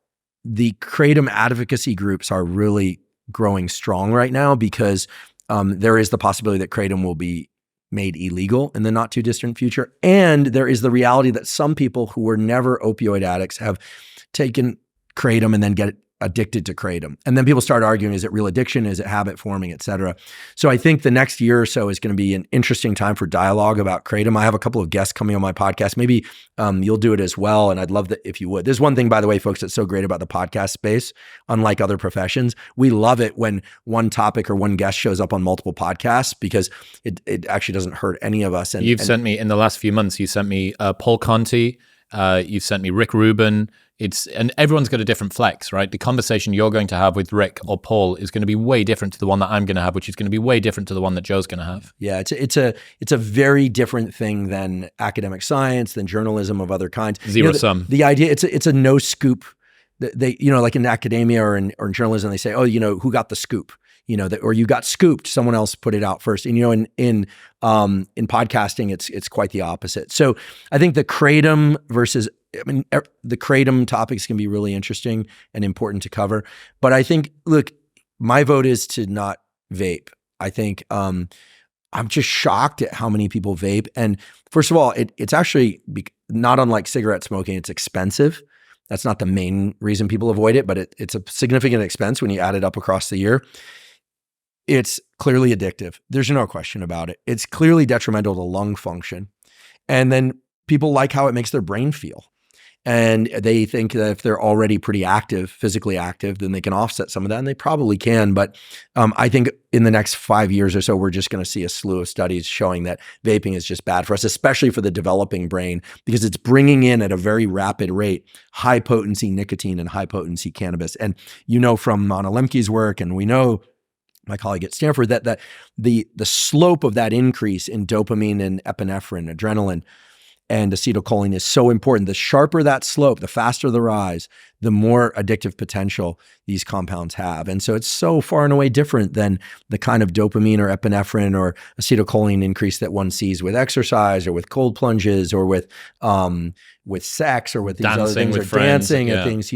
the kratom advocacy groups are really growing strong right now because there is the possibility that kratom will be made illegal in the not too distant future. And there is the reality that some people who were never opioid addicts have taken kratom and then get addicted to kratom. And then people start arguing, is it real addiction? Is it habit forming, et cetera? So I think the next year or so is going to be an interesting time for dialogue about kratom. I have a couple of guests coming on my podcast. Maybe you'll do it as well. And I'd love that if you would. There's one thing, by the way, folks, that's so great about the podcast space. Unlike other professions, we love it when one topic or one guest shows up on multiple podcasts because it actually doesn't hurt any of us. And you've sent me, in the last few months, you sent me Paul Conti, you've sent me Rick Rubin. And everyone's got a different flex, right? The conversation you're going to have with Rick or Paul is going to be way different to the one that I'm going to have, which is going to be way different to the one that Joe's going to have. Yeah, it's a very different thing than academic science, than journalism of other kinds. Zero sum. The idea, it's a no scoop. They, like in academia or in journalism, they say, oh, who got the scoop? Or you got scooped, someone else put it out first. And, in podcasting, it's quite the opposite. So I think the kratom the kratom topics can be really interesting and important to cover. But I think, look, my vote is to not vape. I think I'm just shocked at how many people vape. And first of all, it's actually not unlike cigarette smoking. It's expensive. That's not the main reason people avoid it, but it's a significant expense when you add it up across the year. It's clearly addictive. There's no question about it. It's clearly detrimental to lung function. And then people like how it makes their brain feel. And they think that if they're already pretty active, physically active, then they can offset some of that, and they probably can. But I think in the next 5 years or so, we're just going to see a slew of studies showing that vaping is just bad for us, especially for the developing brain, because it's bringing in at a very rapid rate high potency nicotine and high potency cannabis. And from Mona Lemke's work, and we know my colleague at Stanford, that the slope of that increase in dopamine and epinephrine, adrenaline, and acetylcholine is so important. The sharper that slope, the faster the rise, the more addictive potential these compounds have. And so it's so far and away different than the kind of dopamine or epinephrine or acetylcholine increase that one sees with exercise or with cold plunges or with sex or with these other things, or dancing and things,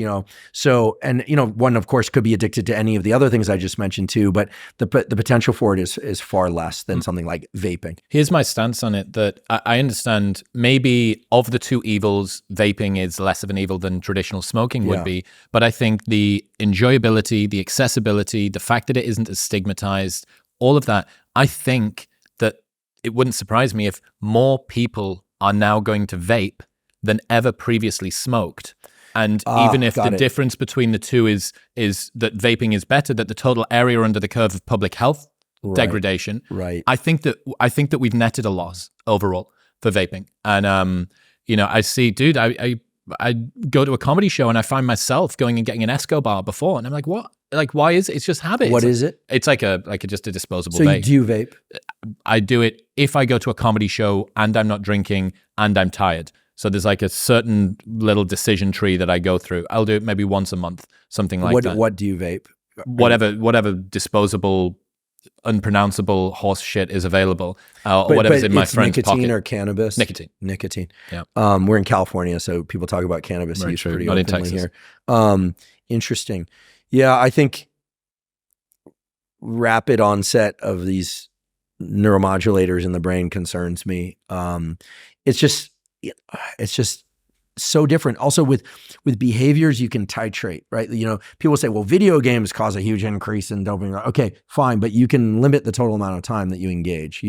So, and, one of course could be addicted to any of the other things I just mentioned too, but the potential for it is far less than something like vaping. Here's my stance on it, that I understand maybe of the two evils, vaping is less of an evil than traditional smoking would be. But I think the enjoyability, the accessibility, the fact that it isn't as stigmatized, all of that, I think that it wouldn't surprise me if more people are now going to vape than ever previously smoked. And even if the difference between the two is that vaping is better, that the total area under the curve of public health degradation, I think that we've netted a loss overall for vaping. And I see, dude, I go to a comedy show and I find myself going and getting an Escobar before, and I'm like, what? Like, why is it? It's just habit. What is it? It's like just a disposable vape. So do you vape? I do it if I go to a comedy show and I'm not drinking and I'm tired. So there's like a certain little decision tree that I go through. I'll do it maybe once a month, something like that. What do you vape? Whatever disposable, unpronounceable horse shit is available, whatever's in my friend's pocket. Nicotine or cannabis? Nicotine. Yeah. We're in California, so people talk about cannabis use pretty Not openly in Texas. here. Interesting. Yeah, I think rapid onset of these neuromodulators in the brain concerns me. It's just so different. Also with behaviors, you can titrate, right? People say, well, video games cause a huge increase in dopamine. Okay, fine, but you can limit the total amount of time that you engage.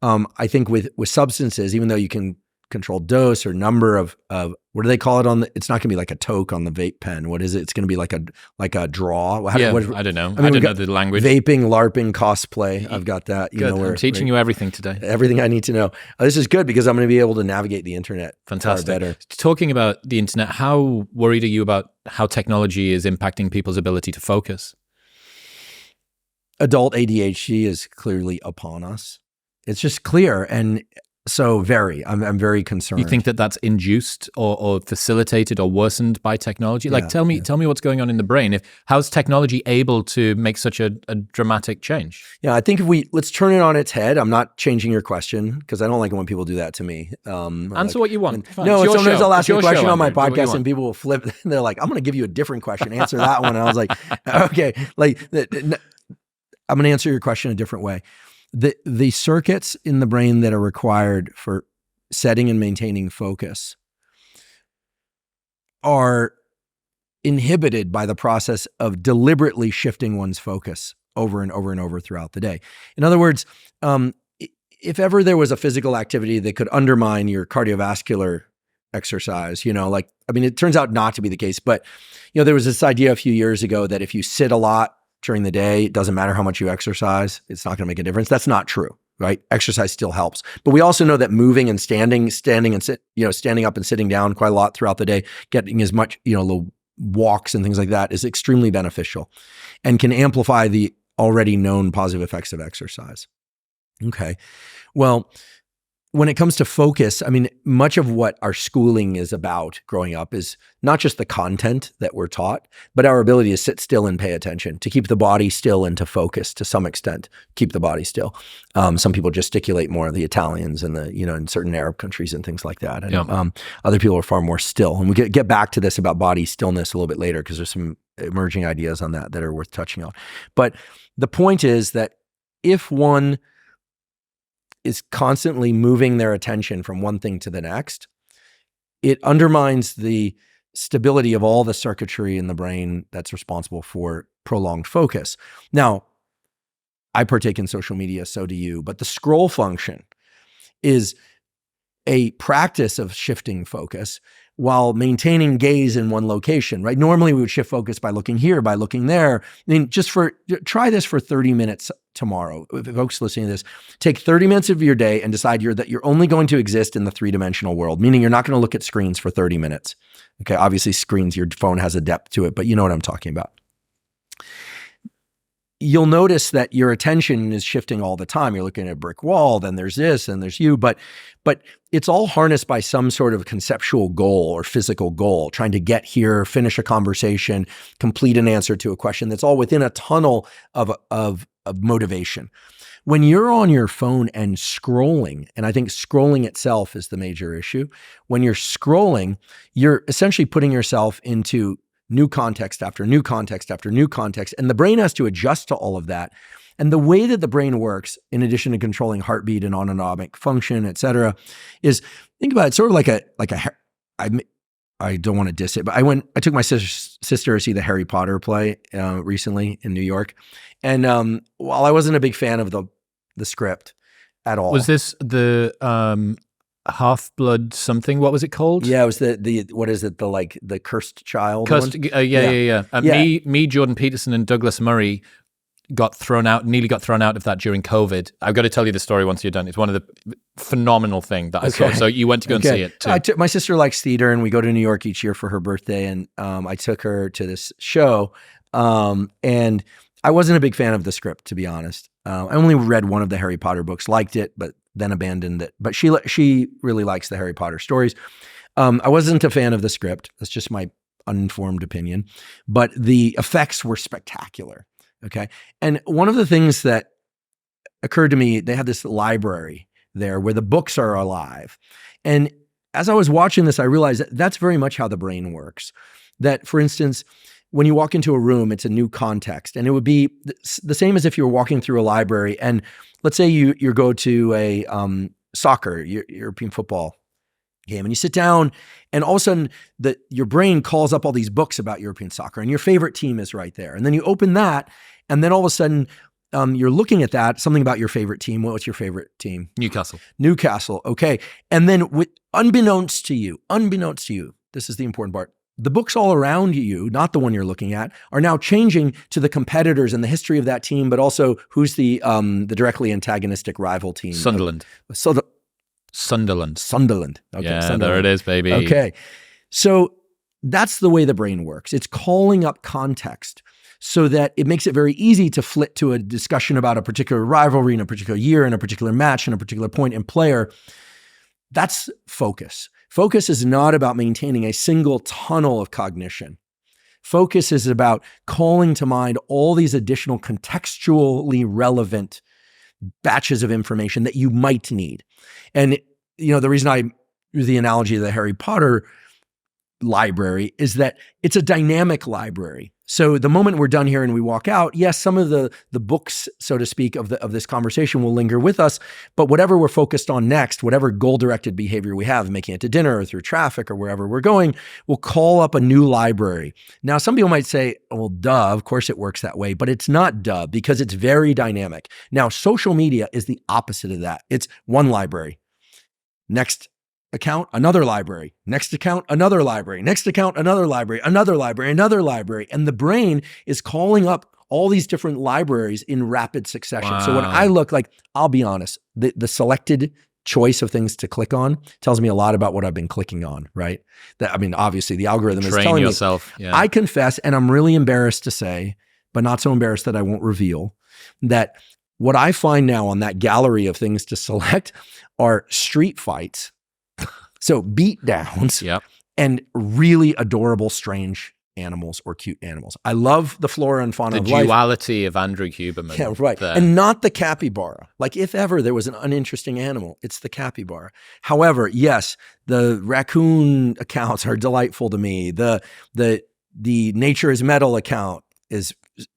I think with substances, even though you can controlled dose or number of what do they call it it's not going to be like a toke on the vape pen. What is it? It's going to be like a draw. I don't know. I don't know the language. Vaping, LARPing, cosplay. I've got that. Good. I'm teaching you everything today. Everything I need to know. This is good because I'm going to be able to navigate the internet. Fantastic. Far better. Talking about the internet, how worried are you about how technology is impacting people's ability to focus? Adult ADHD is clearly upon us. It's just clear. And so I'm very concerned. You think that that's induced or facilitated or worsened by technology? Like, tell me what's going on in the brain. How's technology able to make such a dramatic change? Yeah, I think let's turn it on its head. I'm not changing your question because I don't like it when people do that to me. Answer what you want. No, sometimes I'll ask you a question on my podcast and people will flip. They're like, I'm going to give you a different question. Answer that one. And I was like, okay, I'm going to answer your question a different way. The circuits in the brain that are required for setting and maintaining focus are inhibited by the process of deliberately shifting one's focus over and over and over throughout the day. In other words, if ever there was a physical activity that could undermine your cardiovascular exercise, it turns out not to be the case, but there was this idea a few years ago that if you sit a lot during the day, it doesn't matter how much you exercise, it's not going to make a difference. That's not true, right? Exercise still helps. But we also know that moving and standing up and sitting down quite a lot throughout the day, getting as much, little walks and things like that is extremely beneficial and can amplify the already known positive effects of exercise. Okay. Well, when it comes to focus, much of what our schooling is about growing up is not just the content that we're taught, but our ability to sit still and pay attention, to keep the body still and to focus to some extent, keep the body still. Some people gesticulate more, the Italians and in certain Arab countries and things like that. And other people are far more still. And we get back to this about body stillness a little bit later because there's some emerging ideas on that are worth touching on. But the point is that if one is constantly moving their attention from one thing to the next, it undermines the stability of all the circuitry in the brain that's responsible for prolonged focus. Now, I partake in social media, so do you, but the scroll function is a practice of shifting focus while maintaining gaze in one location, right? Normally we would shift focus by looking here, by looking there. Try this for 30 minutes tomorrow. If folks listening to this, take 30 minutes of your day and decide that you're only going to exist in the three-dimensional world, meaning you're not going to look at screens for 30 minutes. Okay, obviously screens, your phone has a depth to it, but you know what I'm talking about. You'll notice that your attention is shifting all the time. You're looking at a brick wall, then there's this, and there's you, but it's all harnessed by some sort of conceptual goal or physical goal, trying to get here, finish a conversation, complete an answer to a question. That's all within a tunnel of motivation. When you're on your phone and scrolling, and I think scrolling itself is the major issue, when you're scrolling, you're essentially putting yourself into new context after new context after new context. And the brain has to adjust to all of that. And the way that the brain works, in addition to controlling heartbeat and autonomic function, et cetera, is, think about it, sort of I don't want to diss it, but I took my sister to see the Harry Potter play recently in New York. And while I wasn't a big fan of the script at all. Was this the Half-Blood something? What was it called? Yeah, it was what is it? The Cursed Child. Yeah. Me, Jordan Peterson, and Douglas Murray nearly got thrown out of that during COVID. I've got to tell you the story once you're done. It's one of the phenomenal thing that I saw. So you went to go and see it too. My sister likes theater, and we go to New York each year for her birthday. And I took her to this show, and I wasn't a big fan of the script, to be honest. I only read one of the Harry Potter books, liked it, but then abandoned it. But she really likes the Harry Potter stories. I wasn't a fan of the script. That's just my uninformed opinion. But the effects were spectacular. Okay. And one of the things that occurred to me, they had this library there where the books are alive. And as I was watching this, I realized that that's very much how the brain works. That, for instance, when you walk into a room, it's a new context. And it would be the same as if you were walking through a library. And let's say you go to a soccer, European football game, and you sit down, and all of a sudden your brain calls up all these books about European soccer, and your favorite team is right there. And then you open that, and then all of a sudden you're looking at that, something about your favorite team. What's your favorite team? Newcastle. Okay. And then unbeknownst to you, this is the important part. The books all around you, not the one you're looking at, are now changing to the competitors and the history of that team, but also who's the directly antagonistic rival team. Sunderland. Sunderland. Okay, Yeah, Sunderland. there it is, baby. Okay. So that's the way the brain works. It's calling up context so that it makes it very easy to flit to a discussion about a particular rivalry in a particular year, in a particular match, in a particular point and player. That's focus. Focus is not about maintaining a single tunnel of cognition. Focus is about calling to mind all these additional contextually relevant batches of information that you might need. And, the reason I use the analogy of the Harry Potter library is that it's a dynamic library. So the moment we're done here and we walk out, yes, some of the books, so to speak, of this conversation will linger with us, but whatever we're focused on next, whatever goal-directed behavior we have, making it to dinner or through traffic or wherever we're going, will call up a new library. Now, some people might say, well, duh, of course it works that way, but it's not duh because it's very dynamic. Now, social media is the opposite of that. It's one library. Next account, another library. Next account, another library. Next account, another library, another library, another library. And the brain is calling up all these different libraries in rapid succession. Wow. So when I look, I'll be honest, the selected choice of things to click on tells me a lot about what I've been clicking on, right? Obviously the algorithm is telling yourself. me. Yeah. I confess, and I'm really embarrassed to say, but not so embarrassed that I won't reveal, that what I find now on that gallery of things to select are street fights. So beat downs and really adorable, strange animals or cute animals. I love the flora and fauna of life. The duality of Andrew Huberman. Yeah, right. And not the capybara. If ever there was an uninteresting animal, it's the capybara. However, yes, the raccoon accounts are delightful to me. The Nature is Metal account is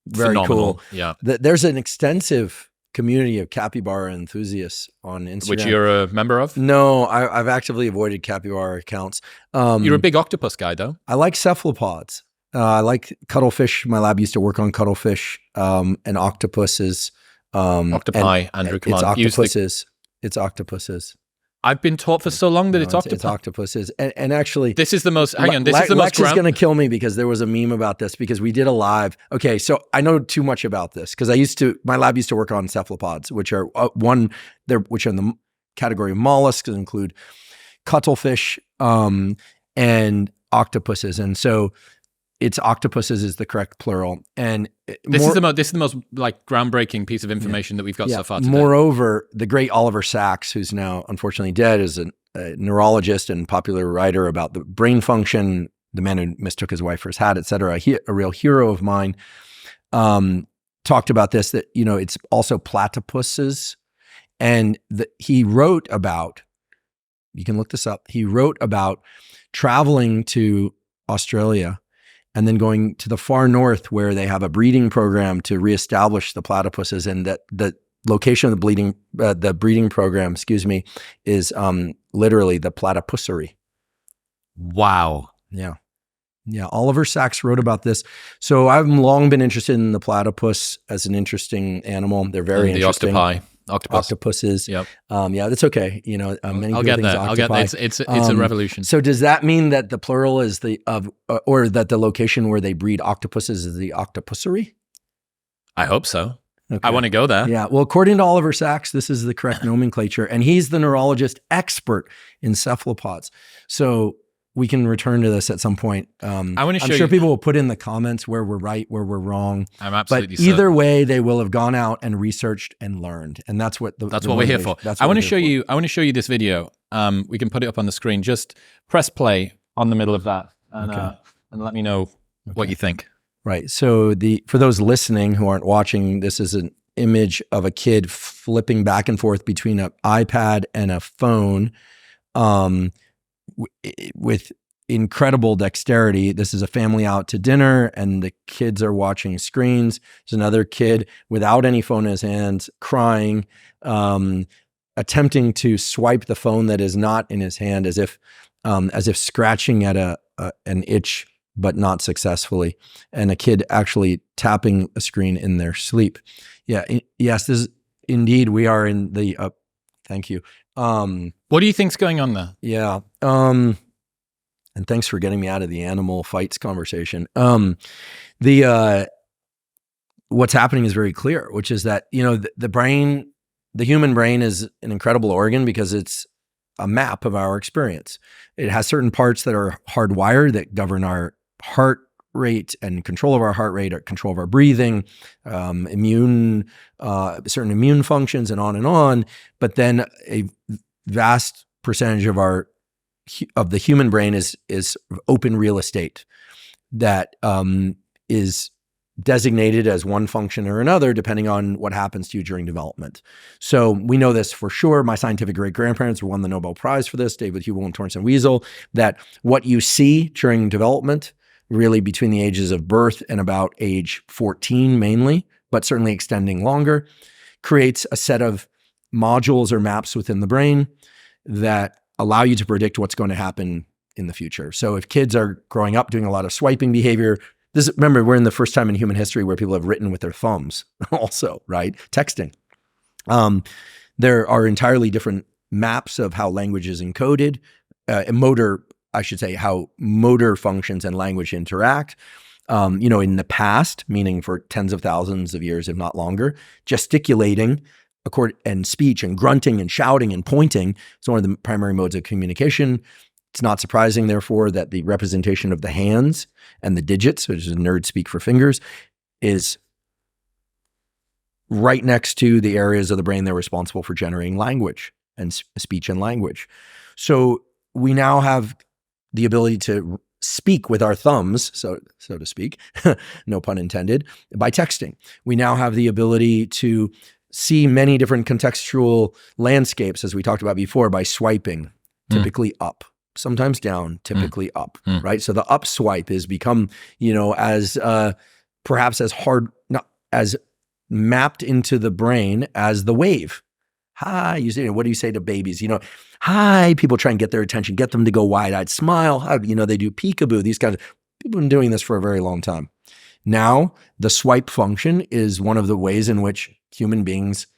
very phenomenal. Cool. Yeah. There's an extensive community of capybara enthusiasts on Instagram. Which you're a member of? No, I've actively avoided capybara accounts. You're a big octopus guy, though. I like cephalopods. I like cuttlefish. My lab used to work on cuttlefish and octopuses. Octopi, Andrew, come on. It's octopuses. I've been taught for so long that it's octopi. It's octopuses. And actually, this is the most, Lex is going to kill me because there was a meme about this because we did a live. Okay, so I know too much about this because my lab used to work on cephalopods, which are which are in the category of mollusks, that include cuttlefish and octopuses. And so it's octopuses is the correct plural. And this is the most groundbreaking piece of information that we've got so far today. Moreover, the great Oliver Sacks, who's now unfortunately dead, is a neurologist and popular writer about the brain function, the man who mistook his wife for his hat, et cetera. A real hero of mine, talked about this, that, it's also platypuses. And he wrote about, you can look this up, he wrote about traveling to Australia and then going to the far north where they have a breeding program to reestablish the platypuses, and that the location of the breeding program, is literally the platypussery. Wow. Yeah. Yeah. Oliver Sacks wrote about this. So I've long been interested in the platypus as an interesting animal. They're very interesting. Octopuses. Yep. Yeah, that's okay. Many I'll get there. I'll get there. It's a revolution. So does that mean that the plural is or that the location where they breed octopuses is the octopussery? I hope so. Okay. I want to go there. Yeah. Well, according to Oliver Sacks, this is the correct nomenclature, and he's the neurologist expert in cephalopods. So we can return to this at some point. I'm sure people will put in the comments where we're right, where we're wrong. I'm absolutely But either way, they will have gone out and researched and learned, and that's what we're here for. I want to show you this video. We can put it up on the screen. Just press play on the middle of that, and let me know what you think. Right. So for those listening who aren't watching, this is an image of a kid flipping back and forth between an iPad and a phone. With incredible dexterity. This is a family out to dinner and the kids are watching screens. There's another kid without any phone in his hands, crying, attempting to swipe the phone that is not in his hand as if scratching at an itch but not successfully, and a kid actually tapping a screen in their sleep. Yeah, yes, this is, indeed, we are in the, thank you. What do you think's going on there? Yeah. And thanks for getting me out of the animal fights conversation. What's happening is very clear, which is that, the brain, the human brain is an incredible organ because it's a map of our experience. It has certain parts that are hardwired that govern our heart rate and control of our heart rate, or control of our breathing, certain immune functions, and on. But then a vast percentage of the human brain is open real estate that is designated as one function or another depending on what happens to you during development. So we know this for sure. My scientific great-grandparents won the Nobel Prize for this, David Hubel and Torrance and Weasel, that what you see during development, really between the ages of birth and about age 14 mainly, but certainly extending longer, creates a set of modules or maps within the brain that allow you to predict what's going to happen in the future. So if kids are growing up doing a lot of swiping behavior, remember, we're in the first time in human history where people have written with their thumbs also, right? Texting. There are entirely different maps of how language is encoded, how motor functions and language interact. In the past, meaning for tens of thousands of years, if not longer, gesticulating and speech and grunting and shouting and pointing is one of the primary modes of communication. It's not surprising, therefore, that the representation of the hands and the digits, which is nerd speak for fingers, is right next to the areas of the brain that are responsible for generating language and speech and language. So we now have the ability to speak with our thumbs, so to speak, no pun intended, by texting. We now have the ability to see many different contextual landscapes, as we talked about before, by swiping, typically up. Sometimes down, typically up, right? So the up swipe has become, as perhaps as hard, not as mapped into the brain as the wave. Hi, what do you say to babies? Hi, people try and get their attention, get them to go wide-eyed, smile. They do peekaboo. These guys, people have been doing this for a very long time. Now, the swipe function is one of the ways in which human beings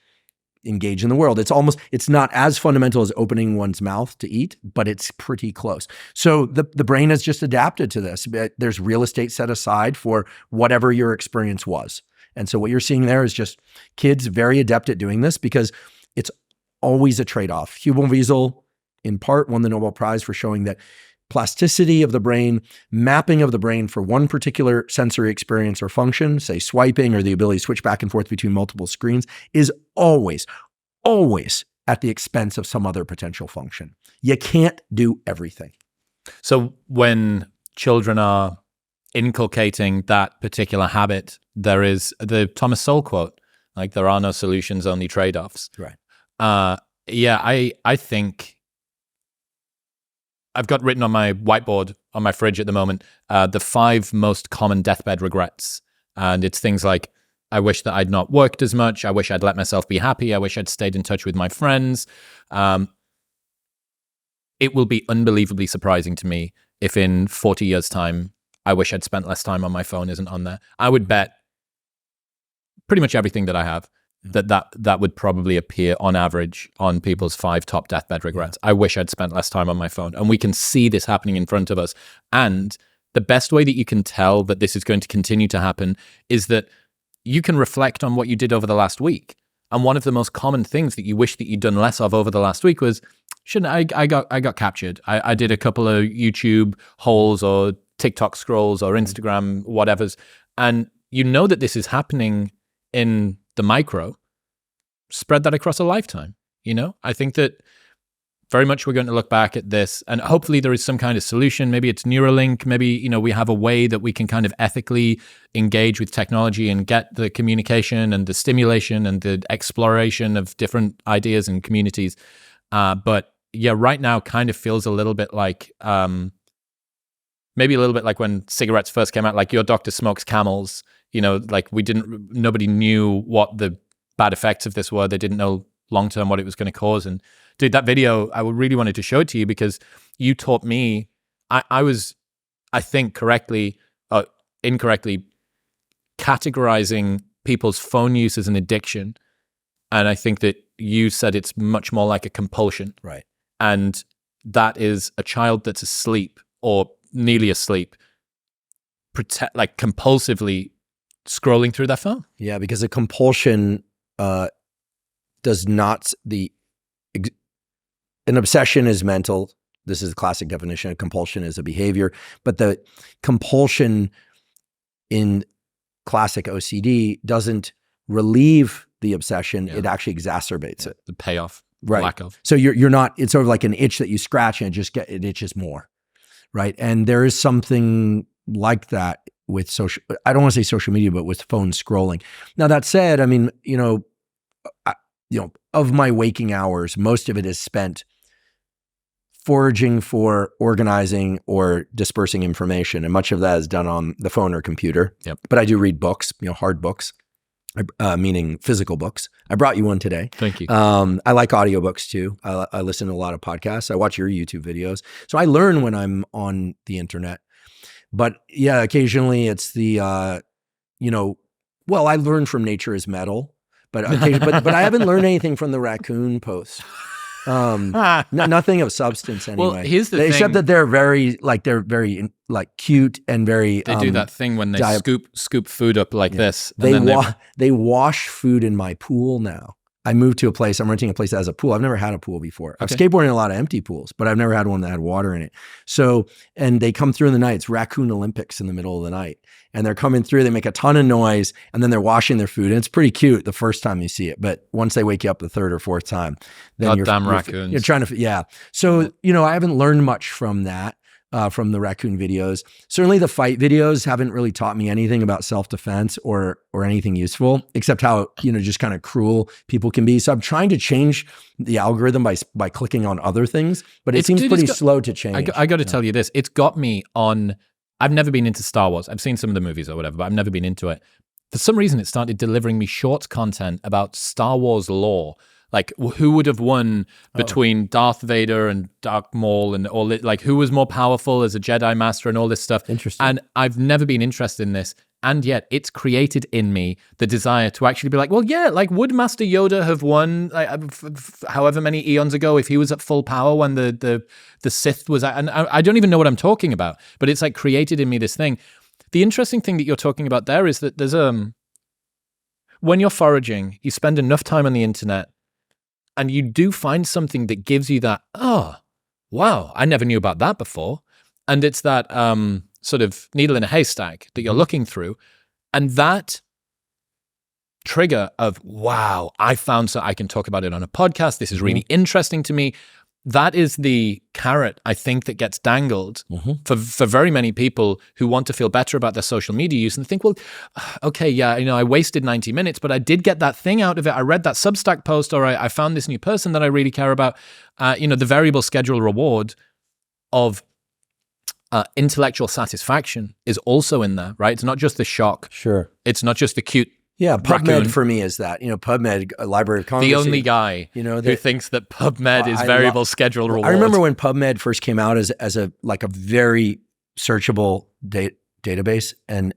engage in the world. It's not as fundamental as opening one's mouth to eat, but it's pretty close. So the brain has just adapted to this. There's real estate set aside for whatever your experience was. And so what you're seeing there is just kids very adept at doing this because it's always a trade-off. Hubel and Wiesel, in part, won the Nobel Prize for showing that plasticity of the brain, mapping of the brain for one particular sensory experience or function, say swiping or the ability to switch back and forth between multiple screens, is always at the expense of some other potential function. You can't do everything. So when children are inculcating that particular habit, there is the Thomas Sowell quote, like, there are no solutions, only trade-offs. Right. I think I've got written on my whiteboard on my fridge at the moment, the 5 most common deathbed regrets. And it's things like, I wish that I'd not worked as much. I wish I'd let myself be happy. I wish I'd stayed in touch with my friends. It will be unbelievably surprising to me if in 40 years' time, I wish I'd spent less time on my phone isn't on there. I would bet pretty much everything that I have that would probably appear on average on people's 5 top deathbed regrets. I wish I'd spent less time on my phone. And we can see this happening in front of us. And the best way that you can tell that this is going to continue to happen is that you can reflect on what you did over the last week. And one of the most common things that you wish that you'd done less of over the last week was, I got captured. I did a couple of YouTube holes or TikTok scrolls or Instagram whatevers. And you know that this is happening in the micro. Spread that across a lifetime. I think that very much we're going to look back at this and hopefully there is some kind of solution. Maybe it's Neuralink. Maybe, we have a way that we can kind of ethically engage with technology and get the communication and the stimulation and the exploration of different ideas and communities. But yeah, right now kind of feels a little bit like, maybe a little bit like when cigarettes first came out, like your doctor smokes Camels, like nobody knew what the bad effects of this were. They didn't know long-term what it was going to cause. And dude, that video, I really wanted to show it to you because you taught me, I was I think incorrectly categorizing people's phone use as an addiction. And I think that you said it's much more like a compulsion. Right. And that is a child that's asleep or nearly asleep, compulsively scrolling through their phone. Yeah, because a compulsion does not, an obsession is mental. This is the classic definition. A compulsion is a behavior, but the compulsion in classic OCD doesn't relieve the obsession. It actually exacerbates it. The payoff, right. Lack of. So you're not, it's sort of like an itch that you scratch and it itches more. Right. And there is something like that with I don't want to say social media, but with phone scrolling. Now that said, I mean, of my waking hours, most of it is spent foraging for, organizing, or dispersing information. And much of that is done on the phone or computer. Yep. But I do read books, hard books, meaning physical books. I brought you one today. Thank you. I like audiobooks too. I listen to a lot of podcasts. I watch your YouTube videos. So I learn when I'm on the internet. But yeah, occasionally it's the, I learned from Nature is Metal, but I haven't learned anything from the raccoon post. Nothing of substance anyway. Well, here's the thing. Except that they're very cute and very. They do that thing when they scoop food up like this. They wash food in my pool now. I moved to a place. I'm renting a place that has a pool. I've never had a pool before. I've skateboarded in a lot of empty pools, but I've never had one that had water in it. So, and they come through in the night. It's Raccoon Olympics in the middle of the night, and they're coming through. They make a ton of noise, and then they're washing their food. And it's pretty cute the first time you see it, but once they wake you up the third or fourth time, then raccoons. You're trying to, yeah. So I haven't learned much from that. From the raccoon videos. Certainly the fight videos haven't really taught me anything about self-defense or anything useful, except how, just kind of cruel people can be. So I'm trying to change the algorithm by clicking on other things, but it seems pretty slow to change. I got to tell you this, it's got me on, I've never been into Star Wars. I've seen some of the movies or whatever, but I've never been into it. For some reason, it started delivering me short content about Star Wars lore. Like who would have won between Darth Vader and Darth Maul and all it, like who was more powerful as a Jedi Master and all this stuff. Interesting. And I've never been interested in this. And yet it's created in me the desire to actually be like, well, yeah, like would Master Yoda have won however many eons ago if he was at full power when the Sith was at, and I don't even know what I'm talking about, but it's like created in me this thing. The interesting thing that you're talking about there is that there's when you're foraging, you spend enough time on the internet, and you do find something that gives you that, oh, wow, I never knew about that before. And it's that sort of needle in a haystack that you're looking through. And that trigger of, wow, I found so I can talk about it on a podcast. This is really interesting to me. That is the carrot, I think, that gets dangled for very many people who want to feel better about their social media use and think, well, okay, yeah, I wasted 90 minutes, but I did get that thing out of it. I read that Substack post, or I found this new person that I really care about. The variable schedule reward of intellectual satisfaction is also in there, right? It's not just the shock. Sure. It's not just the cute. Yeah, PubMed for me is that, PubMed, Library of Congress. The only guy who thinks that PubMed is variable schedule reward. I remember when PubMed first came out as a very searchable database, and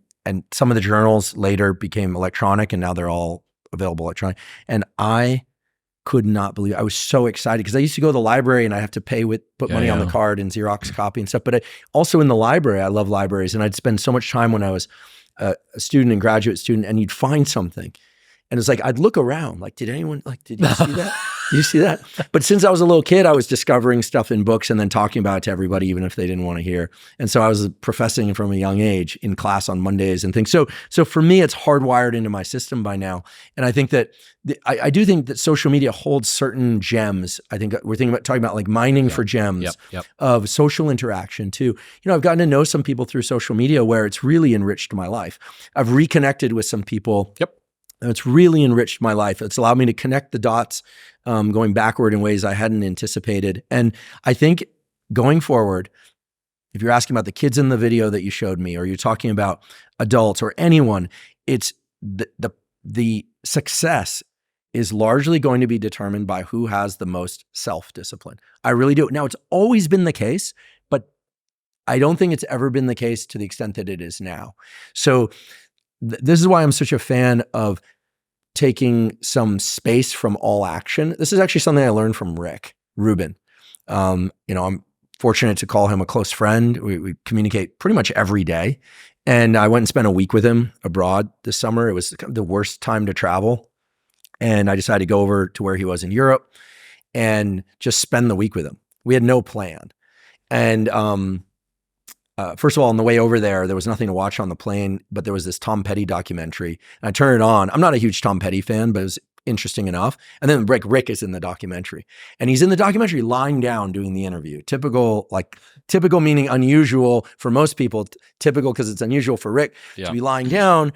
some of the journals later became electronic, and now they're all available electronic. And I could not believe, I was so excited because I used to go to the library and I have to put money on the card and Xerox copy and stuff. But also in the library, I love libraries, and I'd spend so much time when I was a student and graduate student, and you'd find something. And it's like, I'd look around, like, did you see that? Did you see that? But since I was a little kid, I was discovering stuff in books and then talking about it to everybody, even if they didn't want to hear. And so I was professing from a young age in class on Mondays and things. So for me, it's hardwired into my system by now. And I think that I do think that social media holds certain gems. I think we're talking about like mining for gems of social interaction too. I've gotten to know some people through social media where it's really enriched my life. I've reconnected with some people. And it's really enriched my life. It's allowed me to connect the dots, going backward in ways I hadn't anticipated. And I think going forward, if you're asking about the kids in the video that you showed me, or you're talking about adults or anyone, it's the success is largely going to be determined by who has the most self-discipline. I really do. Now, it's always been the case, but I don't think it's ever been the case to the extent that it is now. So this is why I'm such a fan of taking some space from all action. This is actually something I learned from Rick Rubin. I'm fortunate to call him a close friend. We communicate pretty much every day. And I went and spent a week with him abroad this summer. It was the worst time to travel. And I decided to go over to where he was in Europe and just spend the week with him. We had no plan. And first of all, on the way over there was nothing to watch on the plane, but there was this Tom Petty documentary. And I turned it on. I'm not a huge Tom Petty fan, but it was interesting enough. And then Rick is in the documentary. And he's in the documentary lying down doing the interview. Typical meaning unusual for most people, typical because it's unusual for Rick to be lying down.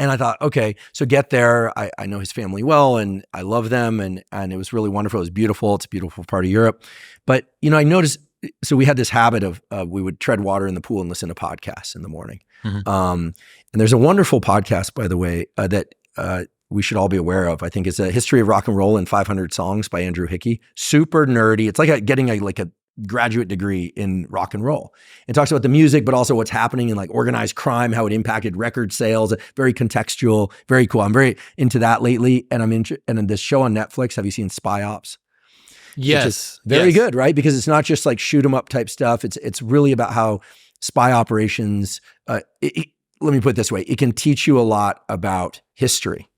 And I thought, okay, so get there. I know his family well and I love them. And it was really wonderful. It was beautiful. It's a beautiful part of Europe. But, I noticed, so we had this habit of we would tread water in the pool and listen to podcasts in the morning. Mm-hmm. And there's a wonderful podcast, by the way, that we should all be aware of. I think it's a history of rock and roll in 500 songs by Andrew Hickey. Super nerdy. It's like getting a graduate degree in rock and roll. It talks about the music, but also what's happening in like organized crime, how it impacted record sales. Very contextual, very cool. I'm very into that lately. And and in this show on Netflix, have you seen Spy Ops? Yes. Very good, right? Because it's not just like shoot 'em up type stuff. It's really about how spy operations, let me put it this way, it can teach you a lot about history,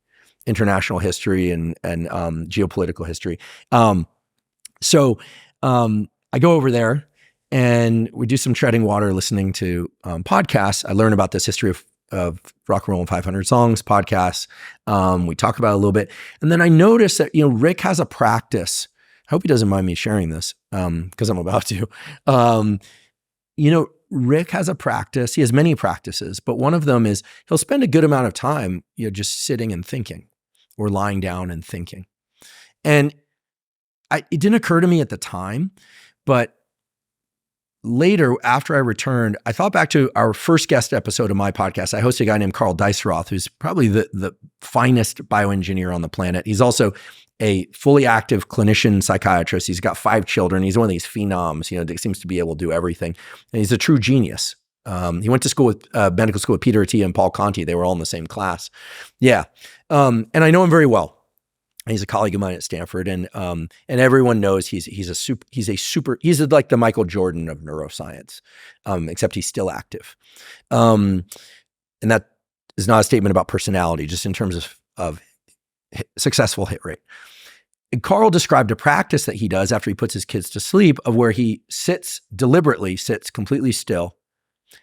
international history and geopolitical history. So I go over there and we do some treading water, listening to podcasts. I learn about this history of rock and roll and 500 songs podcasts. We talk about it a little bit. And then I noticed that, Rick has a practice. I hope he doesn't mind me sharing this because I'm about to. Rick has a practice. He has many practices, but one of them is he'll spend a good amount of time, just sitting and thinking or lying down and thinking. And it didn't occur to me at the time, but later, after I returned, I thought back to our first guest episode of my podcast. I hosted a guy named Carl Deisroth, who's probably the finest bioengineer on the planet. He's also a fully active clinician psychiatrist. He's got 5 children. He's one of these phenoms, that seems to be able to do everything. And he's a true genius. He went to school with medical school with Peter Attia and Paul Conti. They were all in the same class. Yeah. And I know him very well. He's a colleague of mine at Stanford, and everyone knows he's like the Michael Jordan of neuroscience, except he's still active. And that is not a statement about personality, just in terms of successful hit rate. And Carl described a practice that he does after he puts his kids to sleep, of where he deliberately sits completely still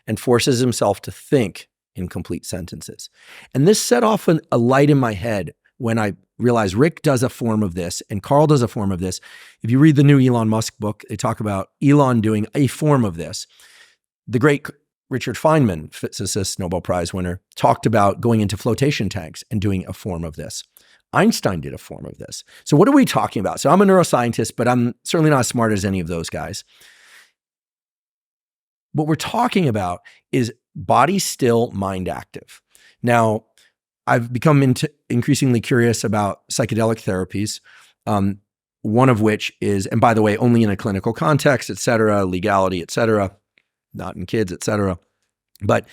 and forces himself to think in complete sentences. And this set off a light in my head when I realized Rick does a form of this and Carl does a form of this. If you read the new Elon Musk book, they talk about Elon doing a form of this. The great Richard Feynman, physicist, Nobel Prize winner, talked about going into flotation tanks and doing a form of this. Einstein did a form of this. So what are we talking about? So I'm a neuroscientist, but I'm certainly not as smart as any of those guys. What we're talking about is body still, mind active. Now, I've become increasingly curious about psychedelic therapies, one of which is, and by the way, only in a clinical context, et cetera, legality, et cetera, not in kids, et cetera. But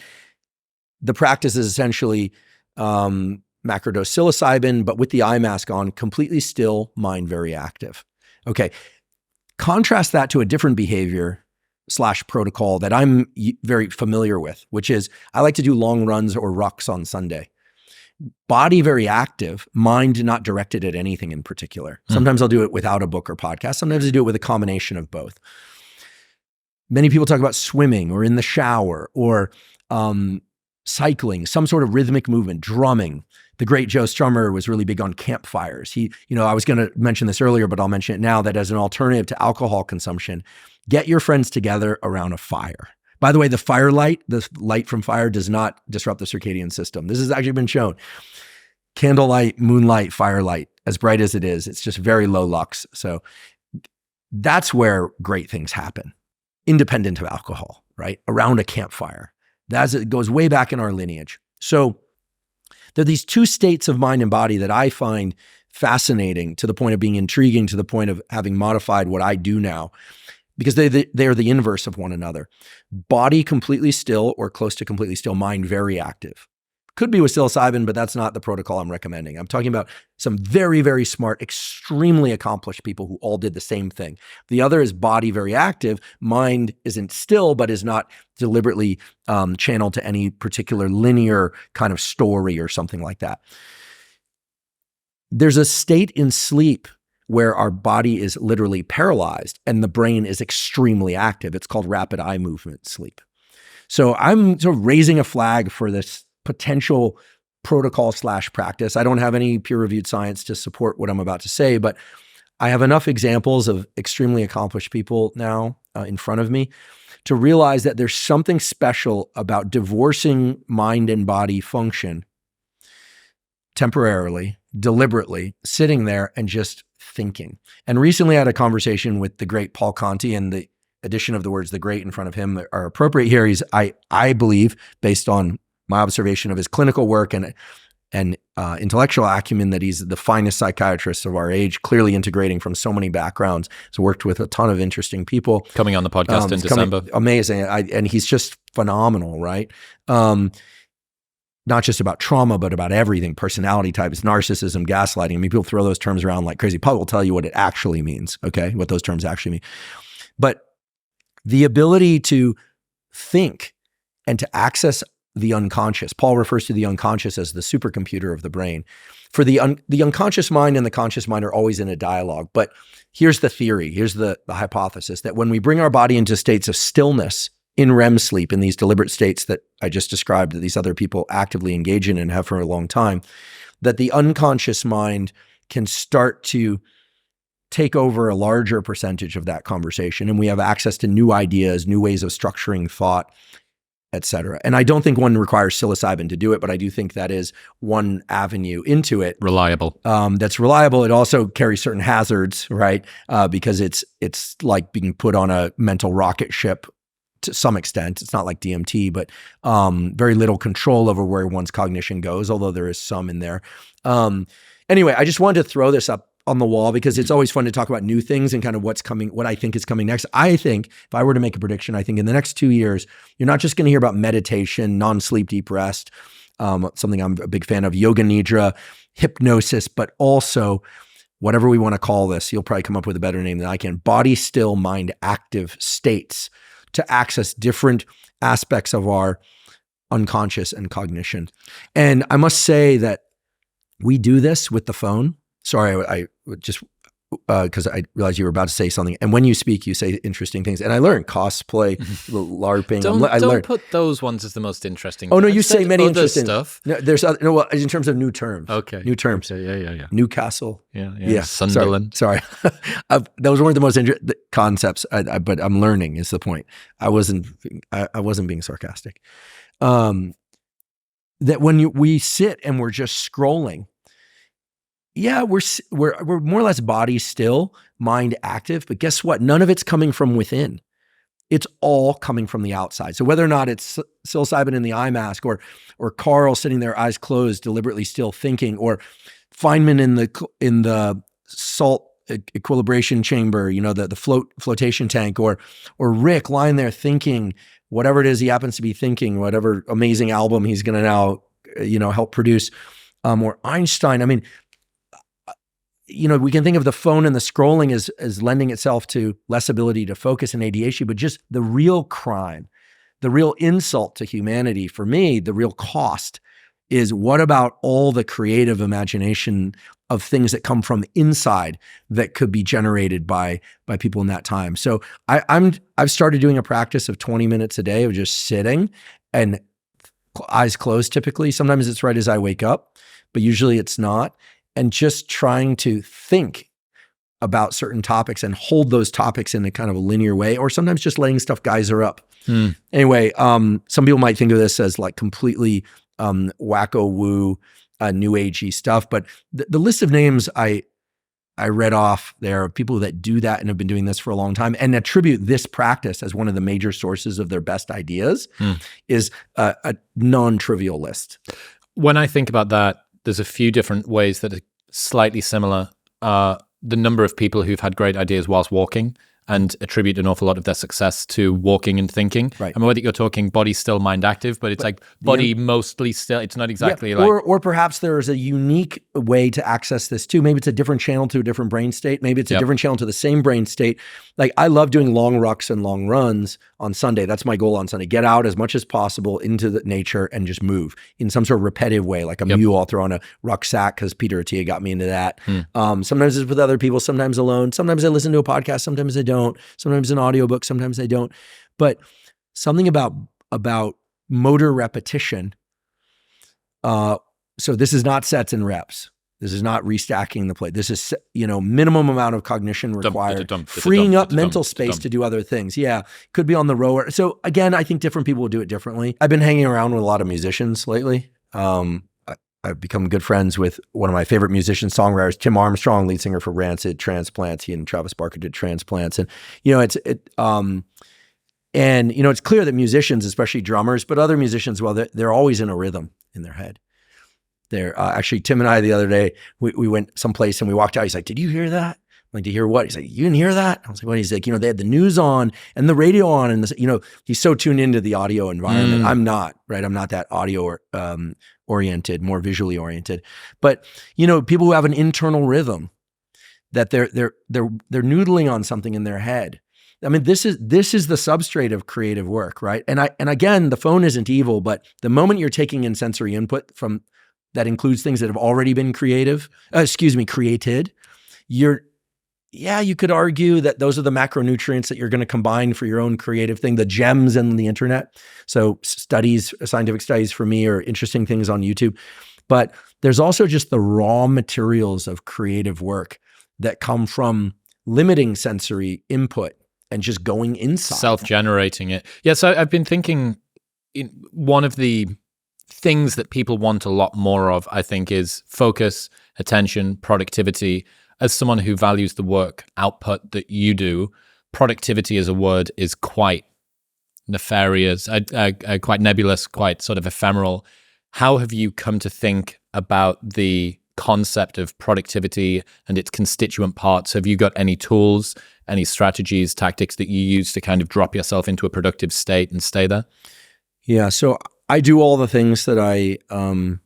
the practice is essentially macrodose psilocybin, but with the eye mask on, completely still, mind very active. Okay, contrast that to a different behavior / protocol that I'm very familiar with, which is I like to do long runs or rucks on Sunday. Body very active, mind not directed at anything in particular. Sometimes I'll do it without a book or podcast. Sometimes I do it with a combination of both. Many people talk about swimming or in the shower or cycling, some sort of rhythmic movement, drumming. The great Joe Strummer was really big on campfires. I was going to mention this earlier, but I'll mention it now, that as an alternative to alcohol consumption, get your friends together around a fire. By the way, the light from fire does not disrupt the circadian system. This has actually been shown. Candlelight, moonlight, firelight, as bright as it is, it's just very low lux. So that's where great things happen, independent of alcohol, right? Around a campfire. It goes way back in our lineage. So there are these 2 states of mind and body that I find fascinating, to the point of being intriguing, to the point of having modified what I do now. because they are the inverse of one another. Body completely still or close to completely still, mind very active. Could be with psilocybin, but that's not the protocol I'm recommending. I'm talking about some very, very smart, extremely accomplished people who all did the same thing. The other is body very active. Mind isn't still, but is not deliberately channeled to any particular linear kind of story or something like that. There's a state in sleep where our body is literally paralyzed and the brain is extremely active. It's called rapid eye movement sleep. So I'm sort of raising a flag for this potential protocol/practice. I don't have any peer-reviewed science to support what I'm about to say, but I have enough examples of extremely accomplished people now in front of me to realize that there's something special about divorcing mind and body function temporarily, deliberately, sitting there and just thinking. And recently I had a conversation with the great Paul Conti, and the addition of the words "the great" in front of him are appropriate here. He's, I believe, based on my observation of his clinical work and intellectual acumen, that he's the finest psychiatrist of our age, clearly integrating from so many backgrounds. He's worked with a ton of interesting people. Coming on the podcast in December. Amazing. And he's just phenomenal, right? Not just about trauma, but about everything, personality types, narcissism, gaslighting. I mean, people throw those terms around like crazy. Paul will tell you what it actually means, okay? What those terms actually mean. But the ability to think and to access the unconscious. Paul refers to the unconscious as the supercomputer of the brain. For the unconscious mind and the conscious mind are always in a dialogue. But here's the theory, here's the hypothesis, that when we bring our body into states of stillness in REM sleep, in these deliberate states that I just described, that these other people actively engage in and have for a long time, that the unconscious mind can start to take over a larger percentage of that conversation. And we have access to new ideas, new ways of structuring thought, et cetera. And I don't think one requires psilocybin to do it, but I do think that is one avenue into it. Reliable. That's reliable. It also carries certain hazards, right? Because it's like being put on a mental rocket ship to some extent. It's not like DMT, but very little control over where one's cognition goes, although there is some in there. Anyway, I just wanted to throw this up on the wall because it's always fun to talk about new things and kind of what's coming, what I think is coming next. I think if I were to make a prediction, I think in the next 2 years, you're not just going to hear about meditation, non-sleep, deep rest, something I'm a big fan of, yoga nidra, hypnosis, but also whatever we want to call this, you'll probably come up with a better name than I can, body still, mind active states to access different aspects of our unconscious and cognition. And I must say that we do this with the phone. Sorry, I just, because I realized you were about to say something. And when you speak, you say interesting things. And I learned cosplay, LARPing. Don't put those ones as the most interesting. Oh, no, you say many interesting stuff. No, there's other, no, well, in terms of new terms. Okay. New terms. Yeah. Newcastle. Yeah. Sunderland. Sorry. Those weren't the most concepts, but I'm learning is the point. I wasn't being sarcastic. That when we sit and we're just scrolling, yeah, we're more or less body still, mind active, but guess what? None of it's coming from within. It's all coming from the outside. So whether or not it's psilocybin in the eye mask, or Carl sitting there, eyes closed, deliberately still thinking, or Feynman in the salt equilibration chamber, the flotation tank, or Rick lying there thinking whatever it is he happens to be thinking, whatever amazing album he's going to now help produce, or Einstein. I mean, we can think of the phone and the scrolling as lending itself to less ability to focus and ADHD, but just the real crime, the real insult to humanity, for me, the real cost is what about all the creative imagination of things that come from inside that could be generated by people in that time. So I've started doing a practice of 20 minutes a day of just sitting and eyes closed typically. Sometimes it's right as I wake up, but usually it's not. And just trying to think about certain topics and hold those topics in a kind of a linear way, or sometimes just letting stuff geyser up. Anyway, some people might think of this as like completely wacko-woo, new agey stuff, but the list of names I read off there of people that do that and have been doing this for a long time and attribute this practice as one of the major sources of their best ideas is a non-trivial list. When I think about that, there's a few different ways that are slightly similar. The number of people who've had great ideas whilst walking. and attribute an awful lot of their success to walking and thinking. Right. I'm aware that you're talking body still, mind active, but it's like body mostly still. It's not exactly like... Or perhaps there is a unique way to access this too. Maybe it's a different channel to a different brain state. Maybe it's a different channel to the same brain state. Like I love doing long rucks and long runs on Sunday. That's my goal on Sunday. Get out as much as possible into the nature and just move in some sort of repetitive way, like a mule. I'll throw on a rucksack because Peter Attia got me into that. Sometimes it's with other people, sometimes alone. Sometimes I listen to a podcast, sometimes I don't. Sometimes an audiobook, sometimes I don't. But something about motor repetition. So this is not sets and reps. This is not restacking the plate. This is, minimum amount of cognition required, freeing up mental space to do other things. Yeah, could be on the rower. So again, I think different people will do it differently. I've been hanging around with a lot of musicians lately. I've become good friends with one of my favorite musicians, songwriters, Tim Armstrong, lead singer for Rancid, Transplants. He and Travis Barker did Transplants. And, it's clear that musicians, especially drummers, but other musicians, well, they're always in a rhythm in their head. They're actually, Tim and I the other day, we went someplace and we walked out. He's like, did you hear that? I'm like, to hear what? He's like, you didn't hear that? I was like, what? He's like, they had the news on and the radio on, and he's so tuned into the audio environment. I'm not, right? I'm not that audio oriented, more visually oriented. But people who have an internal rhythm, that they're noodling on something in their head. I mean, this is the substrate of creative work, right? And again, the phone isn't evil, but the moment you're taking in sensory input from that includes things that have already been created, you could argue that those are the macronutrients that you're going to combine for your own creative thing, the gems in the internet. So scientific studies for me are interesting things on YouTube. But there's also just the raw materials of creative work that come from limiting sensory input and just going inside. Self-generating it. Yeah, so I've been thinking, one of the things that people want a lot more of, I think, is focus, attention, productivity. As someone who values the work output that you do, productivity as a word is quite nefarious, quite nebulous, quite sort of ephemeral. How have you come to think about the concept of productivity and its constituent parts? Have you got any tools, any strategies, tactics that you use to kind of drop yourself into a productive state and stay there? Yeah, so I do all the things that I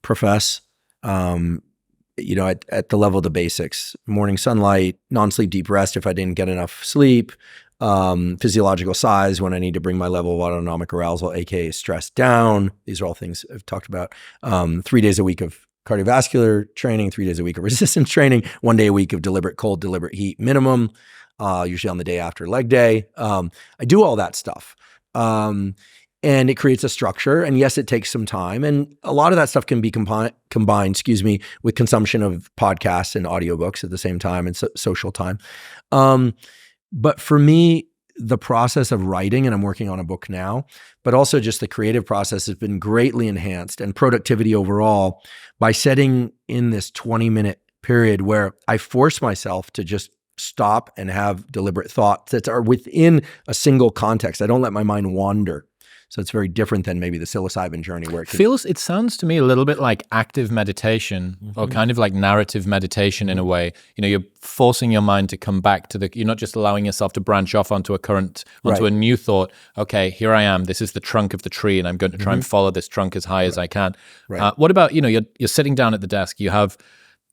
profess. At the level of the basics: morning sunlight, non-sleep deep rest if I didn't get enough sleep, physiological size when I need to bring my level of autonomic arousal, aka stress, down. These are all things I've talked about. 3 days a week of cardiovascular training, 3 days a week of resistance training, 1 day a week of deliberate cold, deliberate heat minimum, usually on the day after leg day. I do all that stuff. And it creates a structure. And yes, it takes some time. And a lot of that stuff can be combined, with consumption of podcasts and audiobooks at the same time, and social time. But for me, the process of writing, and I'm working on a book now, but also just the creative process has been greatly enhanced, and productivity overall, by setting in this 20-minute period where I force myself to just stop and have deliberate thoughts that are within a single context. I don't let my mind wander. So it's very different than maybe the psilocybin journey where it sounds to me a little bit like active meditation, or kind of like narrative meditation in a way. You're forcing your mind to come back to you're not just allowing yourself to branch off onto a new thought. Okay, here I am. This is the trunk of the tree, and I'm going to try and follow this trunk as high as I can. Right. What about, you're sitting down at the desk, you have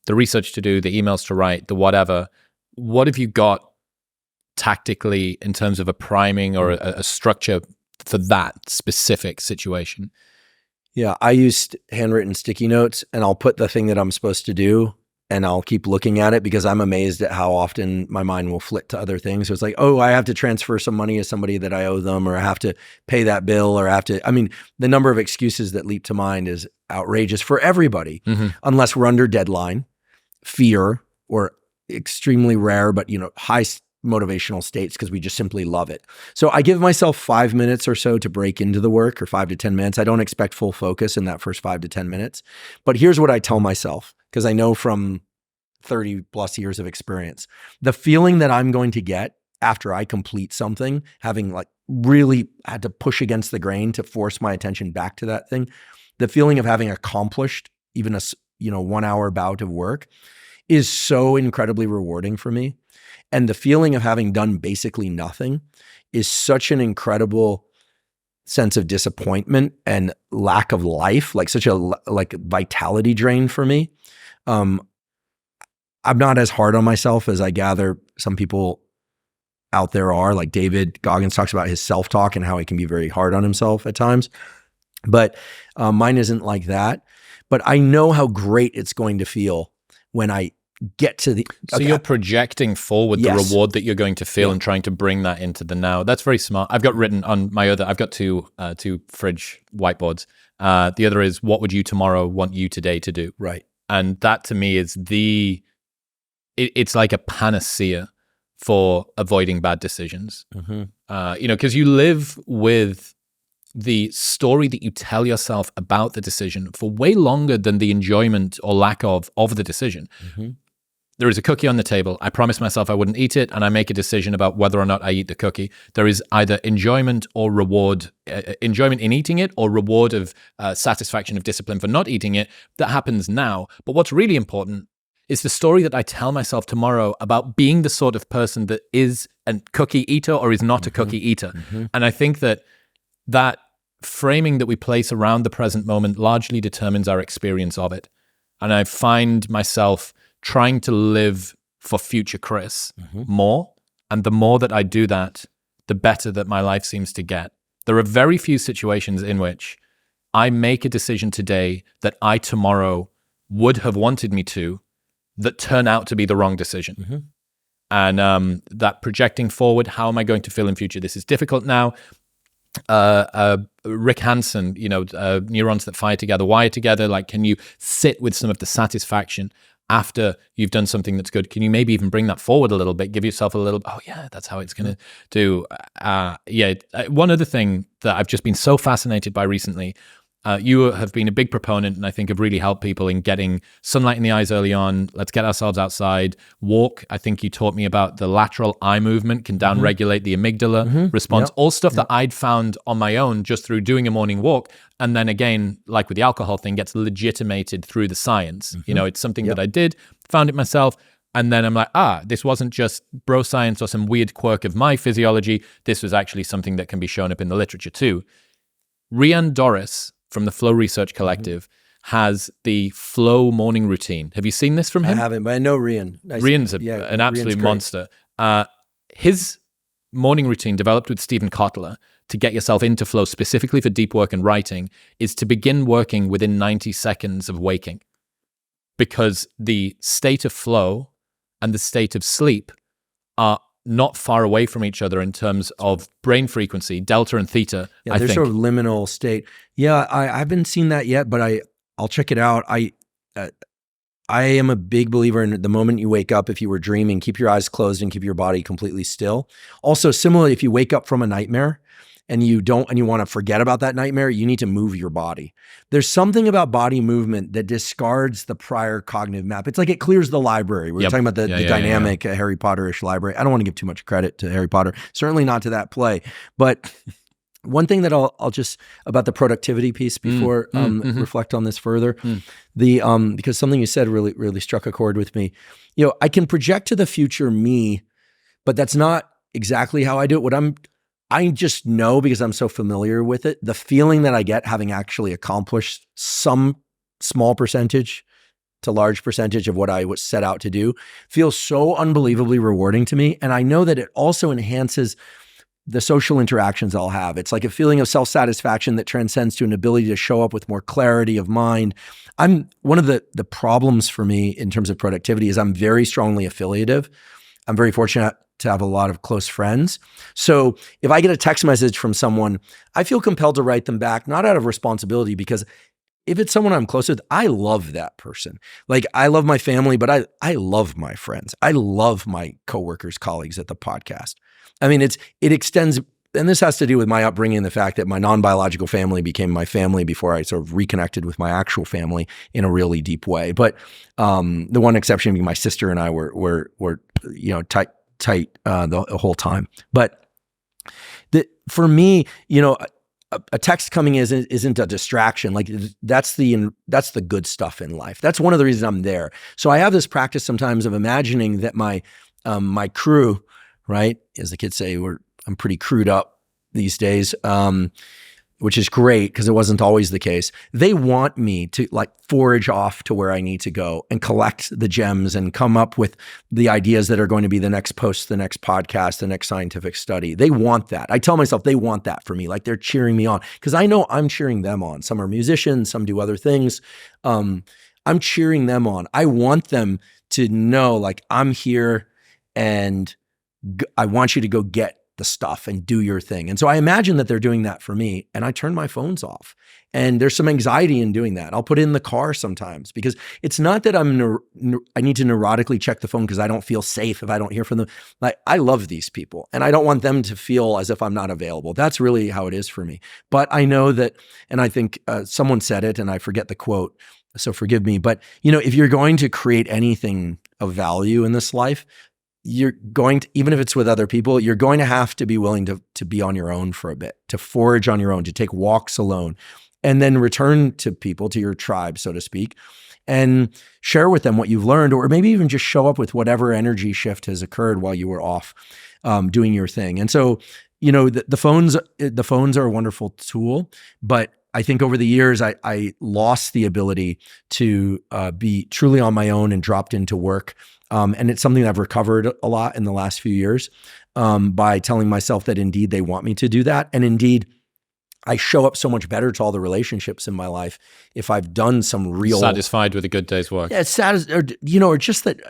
the research to do, the emails to write, the whatever. What have you got tactically in terms of a priming or a structure for that specific situation? Yeah, I use handwritten sticky notes, and I'll put the thing that I'm supposed to do, and I'll keep looking at it because I'm amazed at how often my mind will flit to other things. So it's like, oh, I have to transfer some money to somebody that I owe them, or I have to pay that bill, or the number of excuses that leap to mind is outrageous for everybody, unless we're under deadline, fear, or extremely rare, but high motivational states because we just simply love it. So I give myself 5 minutes or so to break into the work, or 5 to 10 minutes. I don't expect full focus in that first 5 to 10 minutes. But here's what I tell myself, because I know from 30 plus years of experience, the feeling that I'm going to get after I complete something, having really had to push against the grain to force my attention back to that thing, the feeling of having accomplished even a 1 hour bout of work is so incredibly rewarding for me. And the feeling of having done basically nothing is such an incredible sense of disappointment and lack of life, like such a vitality drain for me. I'm not as hard on myself as I gather some people out there are. Like David Goggins talks about his self-talk and how he can be very hard on himself at times. But mine isn't like that. But I know how great it's going to feel when I get to the... So you're projecting forward the reward that you're going to feel and trying to bring that into the now. That's very smart. I've got written on my I've got two fridge whiteboards. The other is, what would you tomorrow want you today to do? Right. And that to me is it's like a panacea for avoiding bad decisions. Because you live with the story that you tell yourself about the decision for way longer than the enjoyment or lack of the decision. There is a cookie on the table. I promised myself I wouldn't eat it, and I make a decision about whether or not I eat the cookie. There is either enjoyment or reward, enjoyment in eating it, or reward of satisfaction of discipline for not eating it. That happens now. But what's really important is the story that I tell myself tomorrow about being the sort of person that is a cookie eater or is not a cookie eater. And I think that framing that we place around the present moment largely determines our experience of it. And I find myself trying to live for future Chris more. And the more that I do that, the better that my life seems to get. There are very few situations in which I make a decision today that I tomorrow would have wanted me to, that turn out to be the wrong decision. And that projecting forward, how am I going to feel in future? This is difficult now. Rick Hansen, neurons that fire together, wire together. Like, can you sit with some of the satisfaction after you've done something that's good? Can you maybe even bring that forward a little bit? Give yourself a little, oh yeah, that's how it's going to do. One other thing that I've just been so fascinated by recently, you have been a big proponent, and I think have really helped people in getting sunlight in the eyes early on. Let's get ourselves outside. Walk. I think you taught me about the lateral eye movement can downregulate the amygdala response. All stuff that I'd found on my own just through doing a morning walk. And then again, like with the alcohol thing, gets legitimated through the science. It's something that I did, found it myself. And then I'm like, this wasn't just bro science or some weird quirk of my physiology. This was actually something that can be shown up in the literature too. Rian Doris from the Flow Research Collective has the Flow morning routine. Have you seen this from him? I haven't, but I know Rian. Rian's an absolute monster. His morning routine, developed with Stephen Kotler to get yourself into flow specifically for deep work and writing, is to begin working within 90 seconds of waking. Because the state of flow and the state of sleep are not far away from each other in terms of brain frequency, delta and theta. Yeah, there's sort of liminal state. Yeah, I haven't seen that yet, but I'll check it out. I am a big believer in the moment you wake up, if you were dreaming, keep your eyes closed and keep your body completely still. Also, similarly, if you wake up from a nightmare and you want to forget about that nightmare, you need to move your body. There's something about body movement that discards the prior cognitive map. It's like it clears the library. We were talking about the dynamic Harry Potter-ish library. I don't want to give too much credit to Harry Potter, certainly not to that play. But one thing that I'll just, about the productivity piece before reflect on this further, because something you said really struck a chord with me. I can project to the future me, but that's not exactly how I do it. I just know, because I'm so familiar with it, the feeling that I get having actually accomplished some small percentage to large percentage of what I was set out to do feels so unbelievably rewarding to me. And I know that it also enhances the social interactions I'll have. It's like a feeling of self-satisfaction that transcends to an ability to show up with more clarity of mind. One of the problems for me in terms of productivity is I'm very strongly affiliative. I'm very fortunate to have a lot of close friends. So if I get a text message from someone, I feel compelled to write them back, not out of responsibility, because if it's someone I'm close with, I love that person. Like, I love my family, but I love my friends. I love my coworkers, colleagues at the podcast. I mean, it extends, and this has to do with my upbringing and the fact that my non-biological family became my family before I sort of reconnected with my actual family in a really deep way. But the one exception being my sister and I were tight the whole time. But for me, a text coming isn't a distraction. Like, that's the good stuff in life. That's one of the reasons I'm there. So I have this practice sometimes of imagining that my my crew, right, as the kids say, I'm pretty crewed up these days, which is great because it wasn't always the case. They want me to like forage off to where I need to go and collect the gems and come up with the ideas that are going to be the next post, the next podcast, the next scientific study. They want that. I tell myself they want that for me. Like they're cheering me on because I know I'm cheering them on. Some are musicians, some do other things. I'm cheering them on. I want them to know like I'm here and I want you to go get the stuff and do your thing. And so I imagine that they're doing that for me, and I turn my phones off. And there's some anxiety in doing that. I'll put it in the car sometimes because it's not that I need to neurotically check the phone because I don't feel safe if I don't hear from them. Like I love these people and I don't want them to feel as if I'm not available. That's really how it is for me. But I know that, and I think someone said it and I forget the quote, so forgive me, but if you're going to create anything of value in this life, you're going to, even if it's with other people, you're going to have to be willing to be on your own for a bit, to forage on your own, to take walks alone, and then return to people, to your tribe, so to speak, and share with them what you've learned, or maybe even just show up with whatever energy shift has occurred while you were off doing your thing. And so, the phones are a wonderful tool, but I think over the years, I lost the ability to be truly on my own and dropped into work. And it's something that I've recovered a lot in the last few years by telling myself that indeed they want me to do that. And indeed, I show up so much better to all the relationships in my life if I've done some real— Satisfied with a good day's work. Yeah, it's or just that,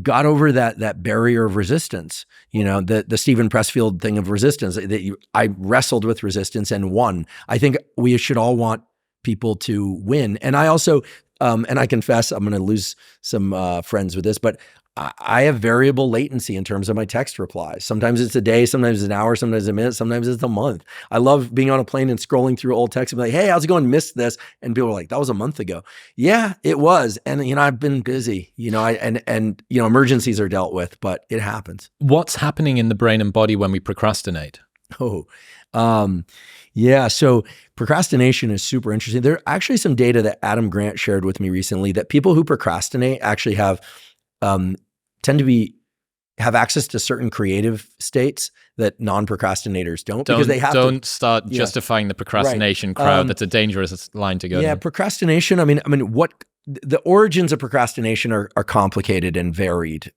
got over that barrier of resistance, the Stephen Pressfield thing of resistance. I wrestled with resistance and won. I think we should all want people to win. And I also, and I confess, I'm going to lose some friends with this, but I have variable latency in terms of my text replies. Sometimes it's a day, sometimes it's an hour, sometimes a minute, sometimes it's a month. I love being on a plane and scrolling through old texts and be like, hey, how's it going? Missed this. And people are like, that was a month ago. Yeah, it was. And, I've been busy, and emergencies are dealt with, but it happens. What's happening in the brain and body when we procrastinate? Yeah. So procrastination is super interesting. There are actually some data that Adam Grant shared with me recently that people who procrastinate actually have tend to have access to certain creative states that non-procrastinators don't because they have don't start justifying the procrastination crowd. That's a dangerous line to go to. Yeah, procrastination. I mean, what the origins of procrastination are complicated and varied.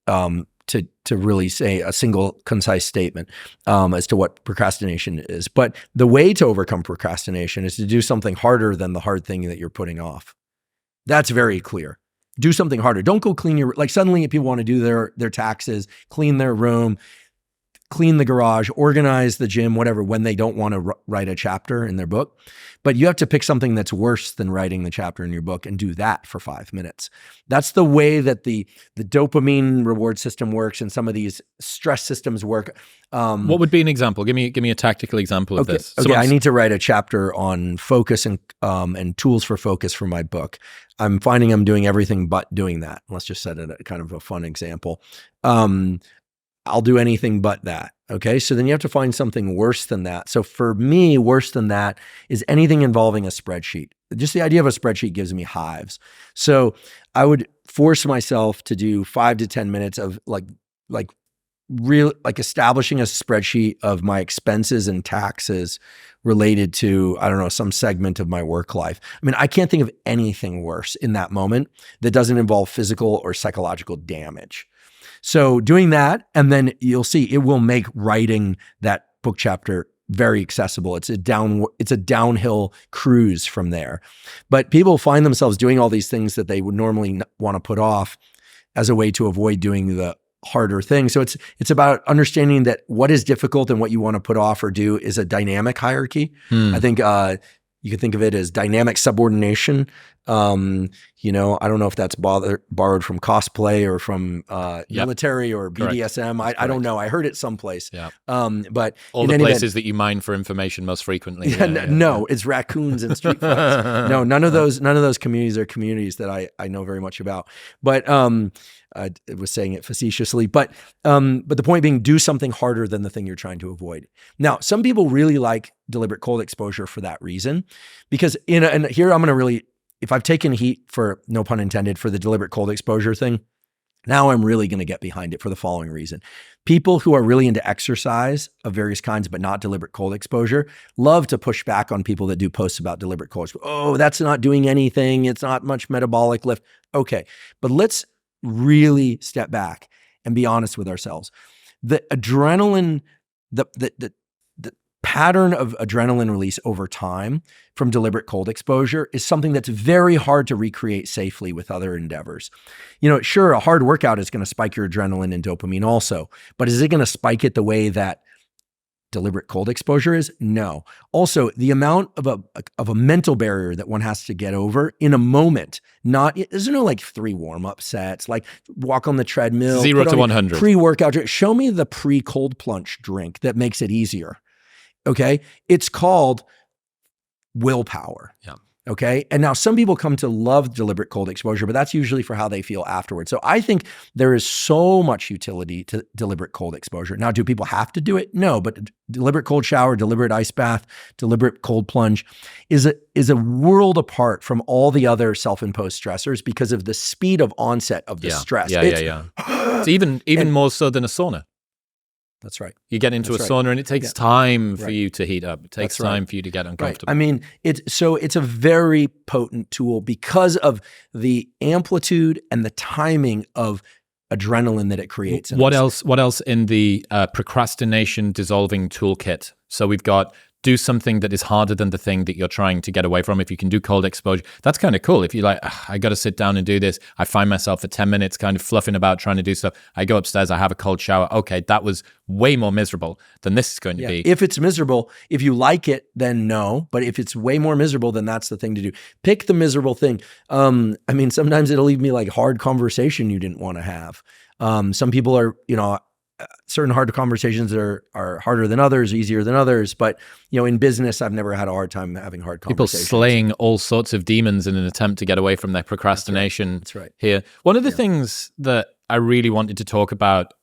To really say a single concise statement as to what procrastination is. But the way to overcome procrastination is to do something harder than the hard thing that you're putting off. That's very clear. Do something harder. Don't go clean suddenly people want to do their taxes, clean their room, clean the garage, organize the gym, whatever, when they don't want to write a chapter in their book. But you have to pick something that's worse than writing the chapter in your book and do that for 5 minutes. That's the way that the dopamine reward system works and some of these stress systems work. What would be an example? Give me a tactical example of this. Okay, I need to write a chapter on focus and tools for focus for my book. I'm finding I'm doing everything but doing that. Let's just set it a kind of a fun example. I'll do anything but that. Okay. So then you have to find something worse than that. So for me, worse than that is anything involving a spreadsheet. Just the idea of a spreadsheet gives me hives. So I would force myself to do 5 to 10 minutes of like establishing a spreadsheet of my expenses and taxes related to, I don't know, some segment of my work life. I mean, I can't think of anything worse in that moment that doesn't involve physical or psychological damage. So doing that, and then you'll see it will make writing that book chapter very accessible. It's a downhill cruise from there. But people find themselves doing all these things that they would normally want to put off as a way to avoid doing the harder thing. So it's about understanding that what is difficult and what you want to put off or do is a dynamic hierarchy. I think you can think of it as dynamic subordination. I don't know if that's borrowed from cosplay or from military or BDSM. I don't know. I heard it someplace. Yeah. But all the places that you mine for information most frequently. No, it's raccoons and street fights. No, none of those communities are communities that I know very much about. But I was saying it facetiously. But the point being, do something harder than the thing you're trying to avoid. Now, some people really like deliberate cold exposure for that reason, because and here I'm going to really, if I've taken heat, for no pun intended, for the deliberate cold exposure thing, Now I'm really going to get behind it for the following reason. People who are really into exercise of various kinds, but not deliberate cold exposure, love to push back on people that do posts about deliberate cold exposure. Oh, that's not doing anything. It's not much metabolic lift. Okay, but let's really step back and be honest with ourselves. The adrenaline, the pattern of adrenaline release over time from deliberate cold exposure is something that's very hard to recreate safely with other endeavors. Sure, a hard workout is going to spike your adrenaline and dopamine also, but is it going to spike it the way that deliberate cold exposure is? No. Also, the amount of a mental barrier that one has to get over in a moment, there's no like 3 warm-up sets, like walk on the treadmill. 0 to 100. Pre-workout drink. Show me the pre-cold plunge drink that makes it easier. Okay. It's called willpower. Yeah. Okay. And now some people come to love deliberate cold exposure, but that's usually for how they feel afterwards. So I think there is so much utility to deliberate cold exposure. Now, do people have to do it? No, but deliberate cold shower, deliberate ice bath, deliberate cold plunge is a world apart from all the other self-imposed stressors because of the speed of onset of the stress. It's even more so than a sauna. That's right. You get into a sauna and it takes time for you to heat up. It takes time for you to get uncomfortable. Right. I mean, it's a very potent tool because of the amplitude and the timing of adrenaline that it creates. What else in the procrastination dissolving toolkit? So we've got do something that is harder than the thing that you're trying to get away from. If you can do cold exposure, that's kind of cool. If you're like, I got to sit down and do this, I find myself for 10 minutes kind of fluffing about trying to do stuff. I go upstairs, I have a cold shower. Okay, that was way more miserable than this is going to be. If it's miserable, if you like it, then no. But if it's way more miserable, then that's the thing to do. Pick the miserable thing. I mean, sometimes it'll leave me like hard conversation you didn't want to have. Some people are, certain hard conversations are harder than others, easier than others. But, in business, I've never had a hard time having hard conversations. People slaying all sorts of demons in an attempt to get away from their procrastination. That's right. Here. One of the things that I really wanted to talk about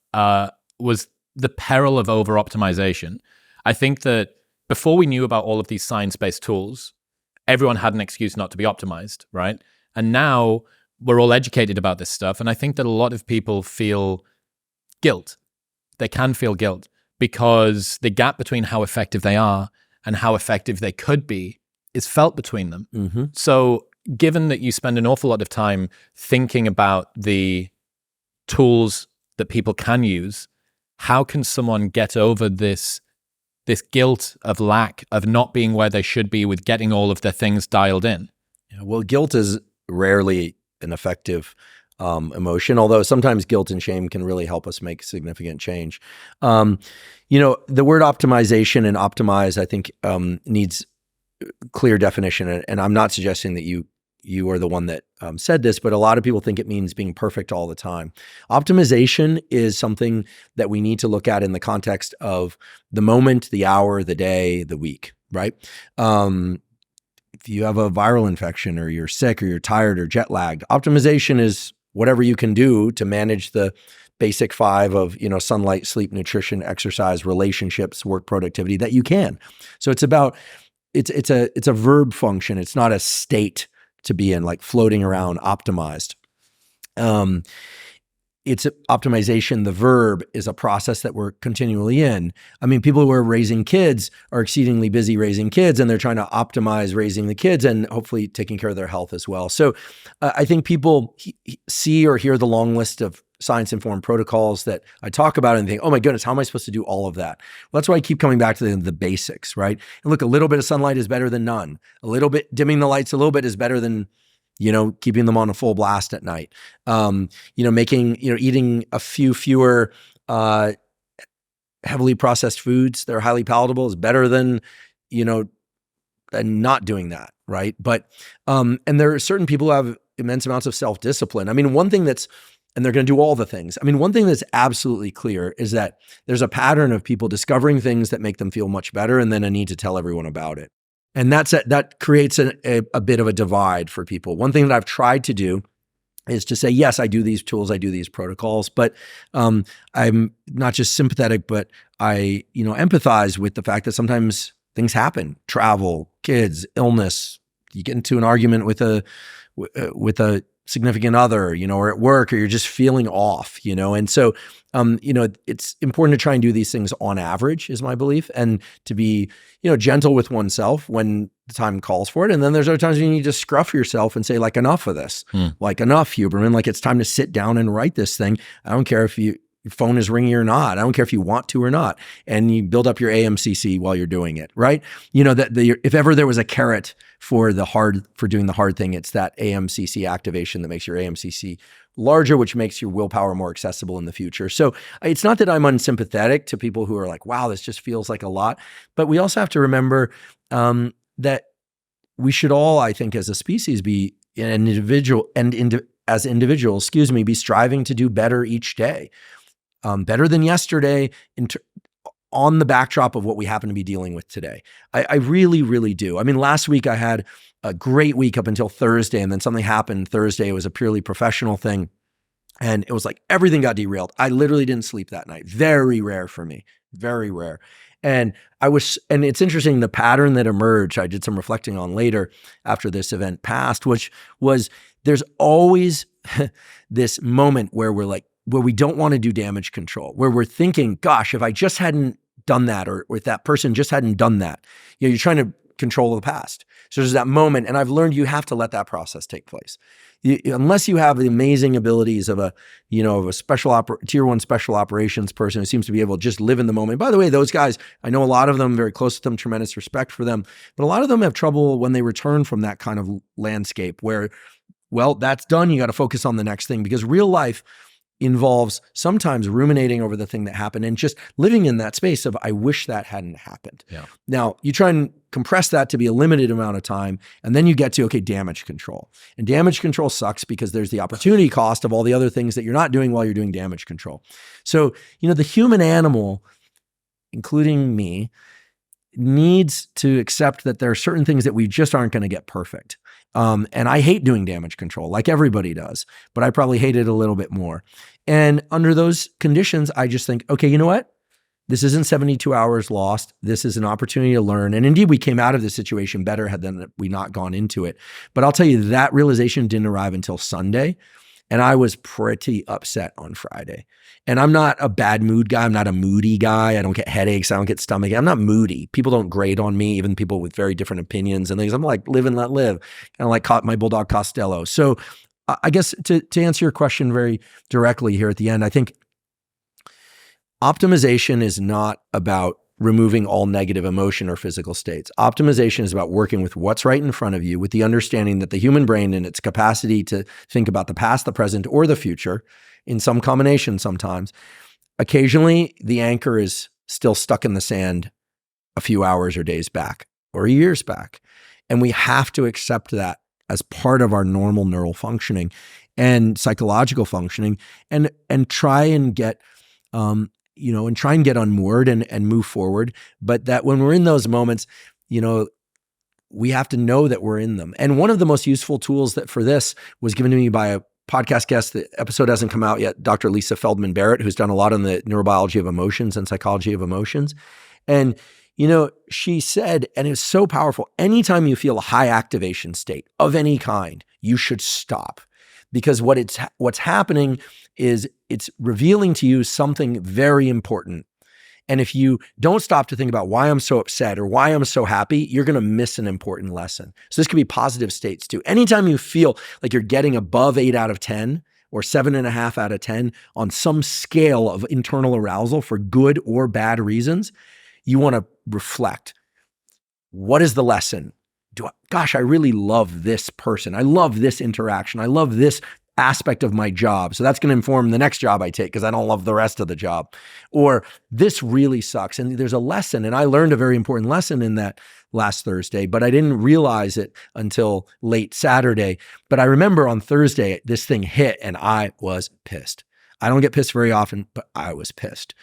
was the peril of over-optimization. I think that before we knew about all of these science-based tools, everyone had an excuse not to be optimized, right? And now we're all educated about this stuff. And I think that a lot of people feel guilt. They can feel guilt because the gap between how effective they are and how effective they could be is felt between them. Mm-hmm. So given that you spend an awful lot of time thinking about the tools that people can use, how can someone get over this guilt of lack, of not being where they should be with getting all of their things dialed in? Well, guilt is rarely an effective emotion, although sometimes guilt and shame can really help us make significant change. The word optimization and optimize, I think, needs clear definition. And I'm not suggesting that you are the one that said this, but a lot of people think it means being perfect all the time. Optimization is something that we need to look at in the context of the moment, the hour, the day, the week, right? If you have a viral infection or you're sick or you're tired or jet lagged, optimization is whatever you can do to manage the basic 5 of, sunlight, sleep, nutrition, exercise, relationships, work productivity that you can. So it's about, it's a verb function. It's not a state to be in, like floating around optimized. It's optimization. The verb is a process that we're continually in. I mean, people who are raising kids are exceedingly busy raising kids, and they're trying to optimize raising the kids and hopefully taking care of their health as well. So I think people see or hear the long list of science-informed protocols that I talk about and think, oh my goodness, how am I supposed to do all of that? Well, that's why I keep coming back to the basics, right? And look, a little bit of sunlight is better than none. A little bit, dimming the lights a little bit is better than keeping them on a full blast at night. Eating a few fewer heavily processed foods that are highly palatable is better than not doing that, right? But and there are certain people who have immense amounts of self-discipline. I mean, and they're going to do all the things. I mean, one thing that's absolutely clear is that there's a pattern of people discovering things that make them feel much better, and then a need to tell everyone about it. And that creates a bit of a divide for people. One thing that I've tried to do is to say, yes, I do these tools, I do these protocols, but I'm not just sympathetic, but I empathize with the fact that sometimes things happen: travel, kids, illness. You get into an argument with a significant other, or at work, or you're just feeling off, And so, it's important to try and do these things on average, is my belief, and to be, gentle with oneself when the time calls for it. And then there's other times when you need to scruff yourself and say, like, enough of this, like, enough, Huberman, like, it's time to sit down and write this thing. I don't care if your phone is ringing or not. I don't care if you want to or not. And you build up your AMCC while you're doing it, right? If ever there was a carrot for doing the hard thing, it's that AMCC activation that makes your AMCC larger, which makes your willpower more accessible in the future. So it's not that I'm unsympathetic to people who are like, wow, this just feels like a lot. But we also have to remember that we should all, I think, as a species, be an individual as individuals, be striving to do better each day. Better than yesterday on the backdrop of what we happen to be dealing with today. I really, really do. I mean, last week I had a great week up until Thursday, and then something happened Thursday. It was a purely professional thing. And it was like everything got derailed. I literally didn't sleep that night. Very rare for me, very rare. And it's interesting, the pattern that emerged, I did some reflecting on later after this event passed, which was there's always this moment where we don't want to do damage control, where we're thinking, gosh, if I just hadn't done that, or if that person just hadn't done that, you're trying to control the past. So there's that moment, and I've learned you have to let that process take place. Unless you have the amazing abilities of a tier 1 special operations person who seems to be able to just live in the moment. By the way, those guys, I know a lot of them, very close to them, tremendous respect for them, but a lot of them have trouble when they return from that kind of landscape where, well, that's done. You got to focus on the next thing, because real life involves sometimes ruminating over the thing that happened and just living in that space of, I wish that hadn't happened. Yeah. Now, you try and compress that to be a limited amount of time, and then you get to, okay, damage control. And damage control sucks because there's the opportunity cost of all the other things that you're not doing while you're doing damage control. So, the human animal, including me, needs to accept that there are certain things that we just aren't going to get perfect. And I hate doing damage control, like everybody does, but I probably hate it a little bit more. And under those conditions, I just think, okay, you know what? This isn't 72 hours lost. This is an opportunity to learn. And indeed, we came out of this situation better had we not gone into it. But I'll tell you, that realization didn't arrive until Sunday. And I was pretty upset on Friday. And I'm not a bad mood guy. I'm not a moody guy. I don't get headaches. I don't get stomach. I'm not moody. People don't grade on me, even people with very different opinions and things. I'm like, live and let live. And I like my bulldog Costello. So I guess to answer your question very directly here at the end, I think optimization is not about removing all negative emotion or physical states. Optimization is about working with what's right in front of you, with the understanding that the human brain and its capacity to think about the past, the present, or the future, in some combination sometimes, occasionally the anchor is still stuck in the sand a few hours or days back or years back. And we have to accept that as part of our normal neural functioning and psychological functioning, and try and get unmoored and move forward. But that when we're in those moments, we have to know that we're in them. And one of the most useful tools for this was given to me by a podcast guest. The episode hasn't come out yet, Dr. Lisa Feldman Barrett, who's done a lot on the neurobiology of emotions and psychology of emotions. And, she said, and it's so powerful, anytime you feel a high activation state of any kind, you should stop. Because what's happening is it's revealing to you something very important. And if you don't stop to think about why I'm so upset or why I'm so happy, you're going to miss an important lesson. So this could be positive states too. Anytime you feel like you're getting above 8 out of 10 or 7.5 out of 10 on some scale of internal arousal for good or bad reasons, you want to reflect. What is the lesson? I really love this person. I love this interaction. I love this aspect of my job. So that's going to inform the next job I take because I don't love the rest of the job. Or this really sucks. And there's a lesson. And I learned a very important lesson in that last Thursday, but I didn't realize it until late Saturday. But I remember on Thursday, this thing hit and I was pissed. I don't get pissed very often, but I was pissed.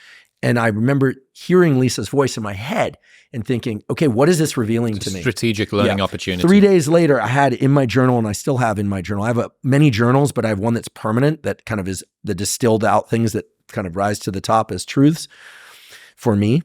And I remember hearing Lisa's voice in my head and thinking, okay, what is this revealing to me? Strategic learning opportunity. 3 days later, I had in my journal, and I still have in my journal, I have many journals, but I have one that's permanent, that kind of is the distilled out things that kind of rise to the top as truths for me.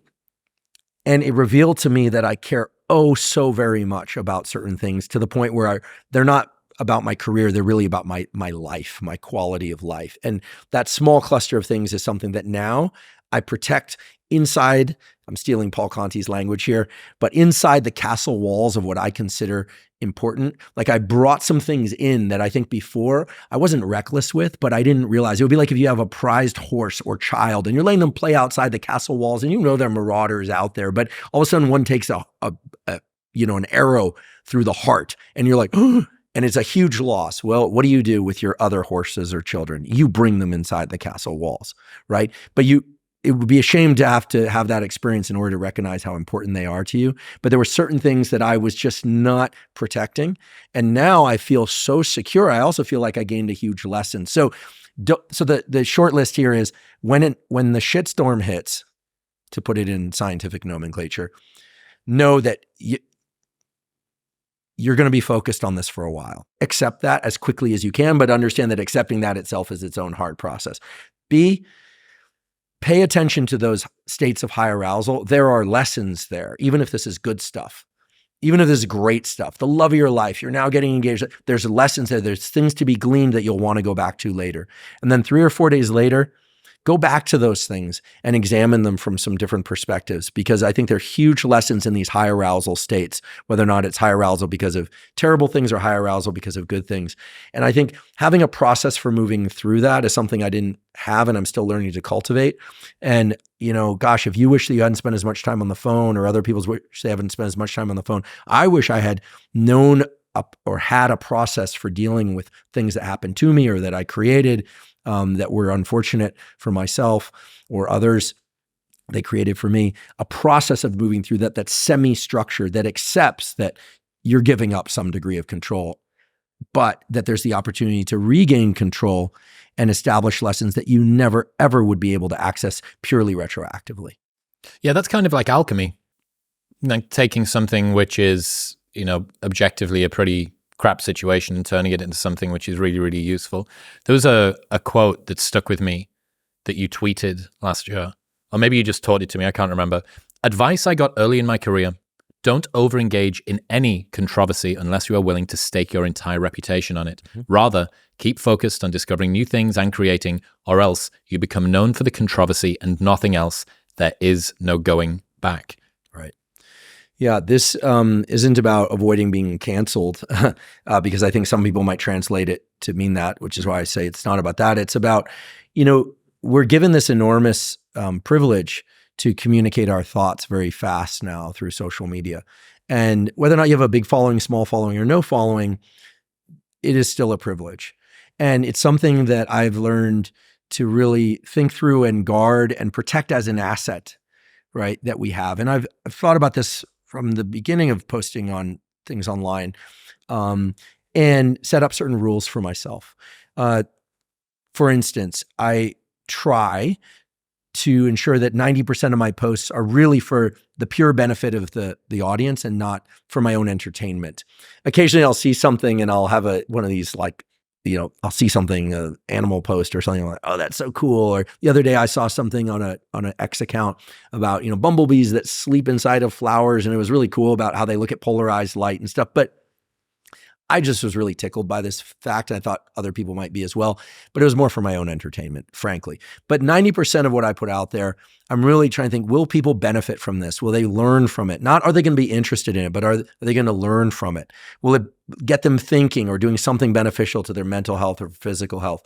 And it revealed to me that I care so very much about certain things, to the point where they're not about my career. They're really about my life, my quality of life. And that small cluster of things is something that now I protect inside. I'm stealing Paul Conti's language here, but inside the castle walls of what I consider important. Like I brought some things in that I think before I wasn't reckless with, but I didn't realize. It would be like if you have a prized horse or child and you're letting them play outside the castle walls and you know there are marauders out there, but all of a sudden one takes an arrow through the heart and you're like, oh, and it's a huge loss. Well, what do you do with your other horses or children? You bring them inside the castle walls, right? But it would be a shame to have that experience in order to recognize how important they are to you. But there were certain things that I was just not protecting. And now I feel so secure. I also feel like I gained a huge lesson. So the short list here is when the shitstorm hits, to put it in scientific nomenclature, know that you're going to be focused on this for a while. Accept that as quickly as you can, but understand that accepting that itself is its own hard process. B, pay attention to those states of high arousal. There are lessons there, even if this is good stuff, even if this is great stuff, the love of your life, you're now getting engaged. There's lessons there. There's things to be gleaned that you'll want to go back to later. And then 3 or 4 days later, go back to those things and examine them from some different perspectives, because I think there are huge lessons in these high arousal states, whether or not it's high arousal because of terrible things or high arousal because of good things. And I think having a process for moving through that is something I didn't have and I'm still learning to cultivate. And, gosh, if you wish that you hadn't spent as much time on the phone or other people wish they haven't spent as much time on the phone, I wish I had known or had a process for dealing with things that happened to me or that I created that were unfortunate for myself or others they created for me, a process of moving through that's semi-structured, that accepts that you're giving up some degree of control, but that there's the opportunity to regain control and establish lessons that you never, ever would be able to access purely retroactively. Yeah, that's kind of like alchemy, like taking something which is, objectively a pretty crap situation and turning it into something which is really, really useful. There was a quote that stuck with me that you tweeted last year, or maybe you just taught it to me, I can't remember. Advice I got early in my career: don't over-engage in any controversy unless you are willing to stake your entire reputation on it. Rather, keep focused on discovering new things and creating, or else you become known for the controversy and nothing else. There is no going back. Right. Yeah, this isn't about avoiding being canceled because I think some people might translate it to mean that, which is why I say it's not about that. It's about, we're given this enormous privilege to communicate our thoughts very fast now through social media. And whether or not you have a big following, small following, or no following, it is still a privilege. And it's something that I've learned to really think through and guard and protect as an asset, right, that we have. And I've thought about this from the beginning of posting on things online, and set up certain rules for myself. For instance, I try to ensure that 90% of my posts are really for the pure benefit of the audience and not for my own entertainment. Occasionally I'll see something and I'll have one of these I'll see something, animal post or something like, oh, that's so cool. Or the other day I saw something on an X account about, bumblebees that sleep inside of flowers. And it was really cool about how they look at polarized light and stuff. But I just was really tickled by this fact. I thought other people might be as well, but it was more for my own entertainment, frankly. But 90% of what I put out there, I'm really trying to think, will people benefit from this? Will they learn from it? Not are they going to be interested in it, but are they going to learn from it? Will it get them thinking or doing something beneficial to their mental health or physical health?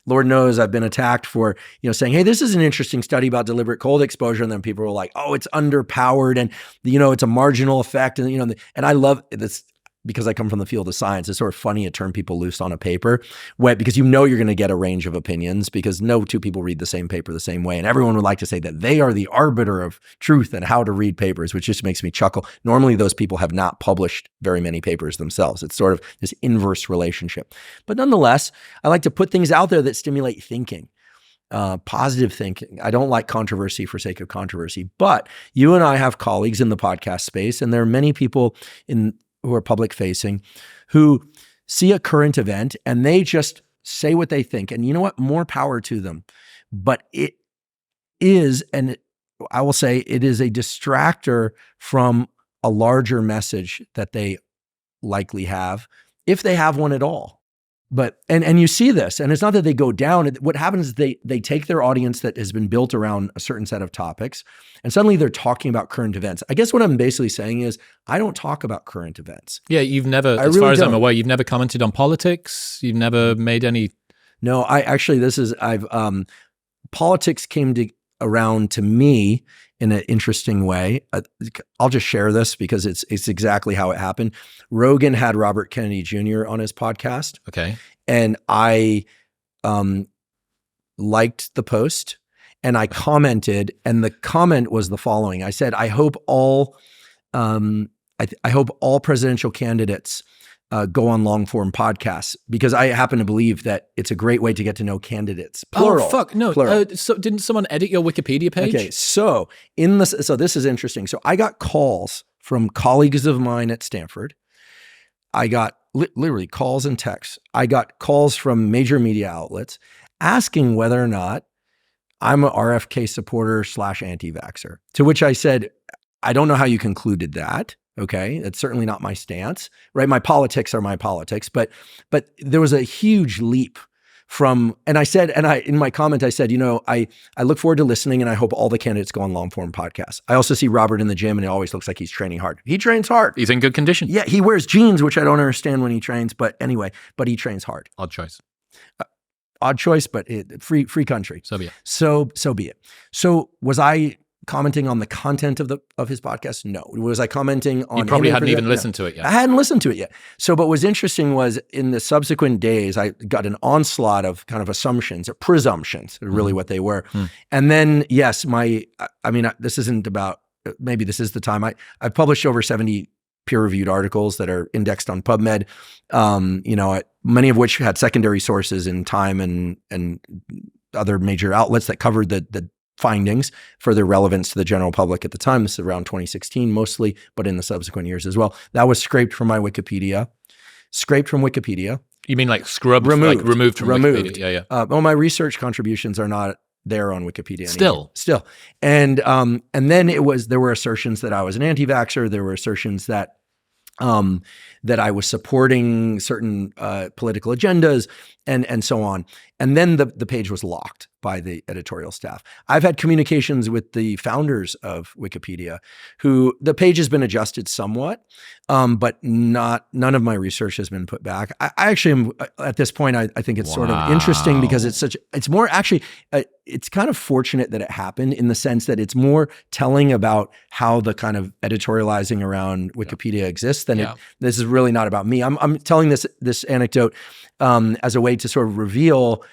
Lord knows I've been attacked for, saying, hey, this is an interesting study about deliberate cold exposure. And then people were like, oh, it's underpowered and, it's a marginal effect. And, and I love this. Because I come from the field of science, it's sort of funny to turn people loose on a paper because you're going to get a range of opinions because no two people read the same paper the same way. And everyone would like to say that they are the arbiter of truth and how to read papers, which just makes me chuckle. Normally, those people have not published very many papers themselves. It's sort of this inverse relationship. But nonetheless, I like to put things out there that stimulate thinking. Positive thinking. I don't like controversy for sake of controversy, but you and I have colleagues in the podcast space, and there are many people who are public facing, who see a current event and they just say what they think. And you know what? More power to them. But it is, and I will say it is a distractor from a larger message that they likely have. if they have one at all. But and you see this, and it's not that they go down. What happens is they take their audience that has been built around a certain set of topics, and suddenly they're talking about current events. I guess what I'm basically saying is I don't talk about current events. Yeah, you've never, as far as I'm aware, you've never commented on politics. You've never made any. No, politics came around to me in an interesting way. I'll just share this because it's exactly how it happened. Rogan had Robert Kennedy Jr. on his podcast. Okay. And I liked the post and I commented, and the comment was the following. I said, I hope all presidential candidates go on long form podcasts, because I happen to believe that it's a great way to get to know candidates. Plural. Oh, fuck. No. So didn't someone edit your Wikipedia page? Okay. So this is interesting. So I got calls from colleagues of mine at Stanford. I got literally calls and texts. I got calls from major media outlets asking whether or not I'm an RFK supporter / anti-vaxxer, to which I said, I don't know how you concluded that. Okay, that's certainly not my stance, right? My politics are my politics, but there was a huge leap from, and I said, in my comment, I said, I look forward to listening, and I hope all the candidates go on long form podcasts. I also see Robert in the gym, and it always looks like he's training hard. He trains hard. He's in good condition. Yeah, he wears jeans, which I don't understand when he trains, but anyway, he trains hard. Odd choice. Odd choice, but free country. So be it. So be it. So was I commenting on the content of his podcast? No. Was I commenting on? You probably hadn't even listened to it yet. I hadn't listened to it yet. So, but what's interesting was in the subsequent days, I got an onslaught of kind of assumptions or presumptions, really what they were. And then, yes, this isn't about, maybe this is the time. I've published over 70 peer-reviewed articles that are indexed on PubMed, many of which had secondary sources in Time and other major outlets that covered the findings for their relevance to the general public at the time. This is around 2016 mostly, but in the subsequent years as well. That was scraped from my Wikipedia. Scraped from Wikipedia. You mean like scrubbed, removed from Wikipedia? Yeah. Well, my research contributions are not there on Wikipedia anymore. Still. And then there were assertions that I was an anti-vaxxer. There were assertions that I was supporting certain political agendas and so on. And then the page was locked by the editorial staff. I've had communications with the founders of Wikipedia, who the page has been adjusted somewhat, but none of my research has been put back. I actually am at this point. I think it's sort of interesting because it's more actually. It's kind of fortunate that it happened in the sense that it's more telling about how the kind of editorializing around Wikipedia exists than this is really not about me. I'm telling this anecdote as a way to sort of reveal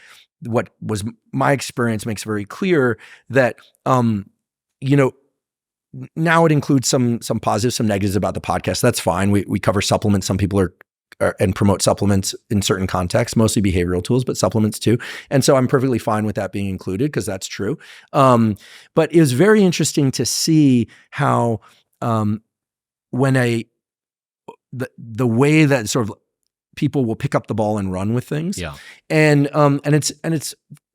what was my experience. Makes very clear that now it includes some positives, some negatives about the podcast. That's fine. We cover supplements. Some people are and promote supplements in certain contexts, mostly behavioral tools, but supplements too. And so I'm perfectly fine with that being included because that's true. But it was very interesting to see how when the way that sort of people will pick up the ball and run with things. Yeah. And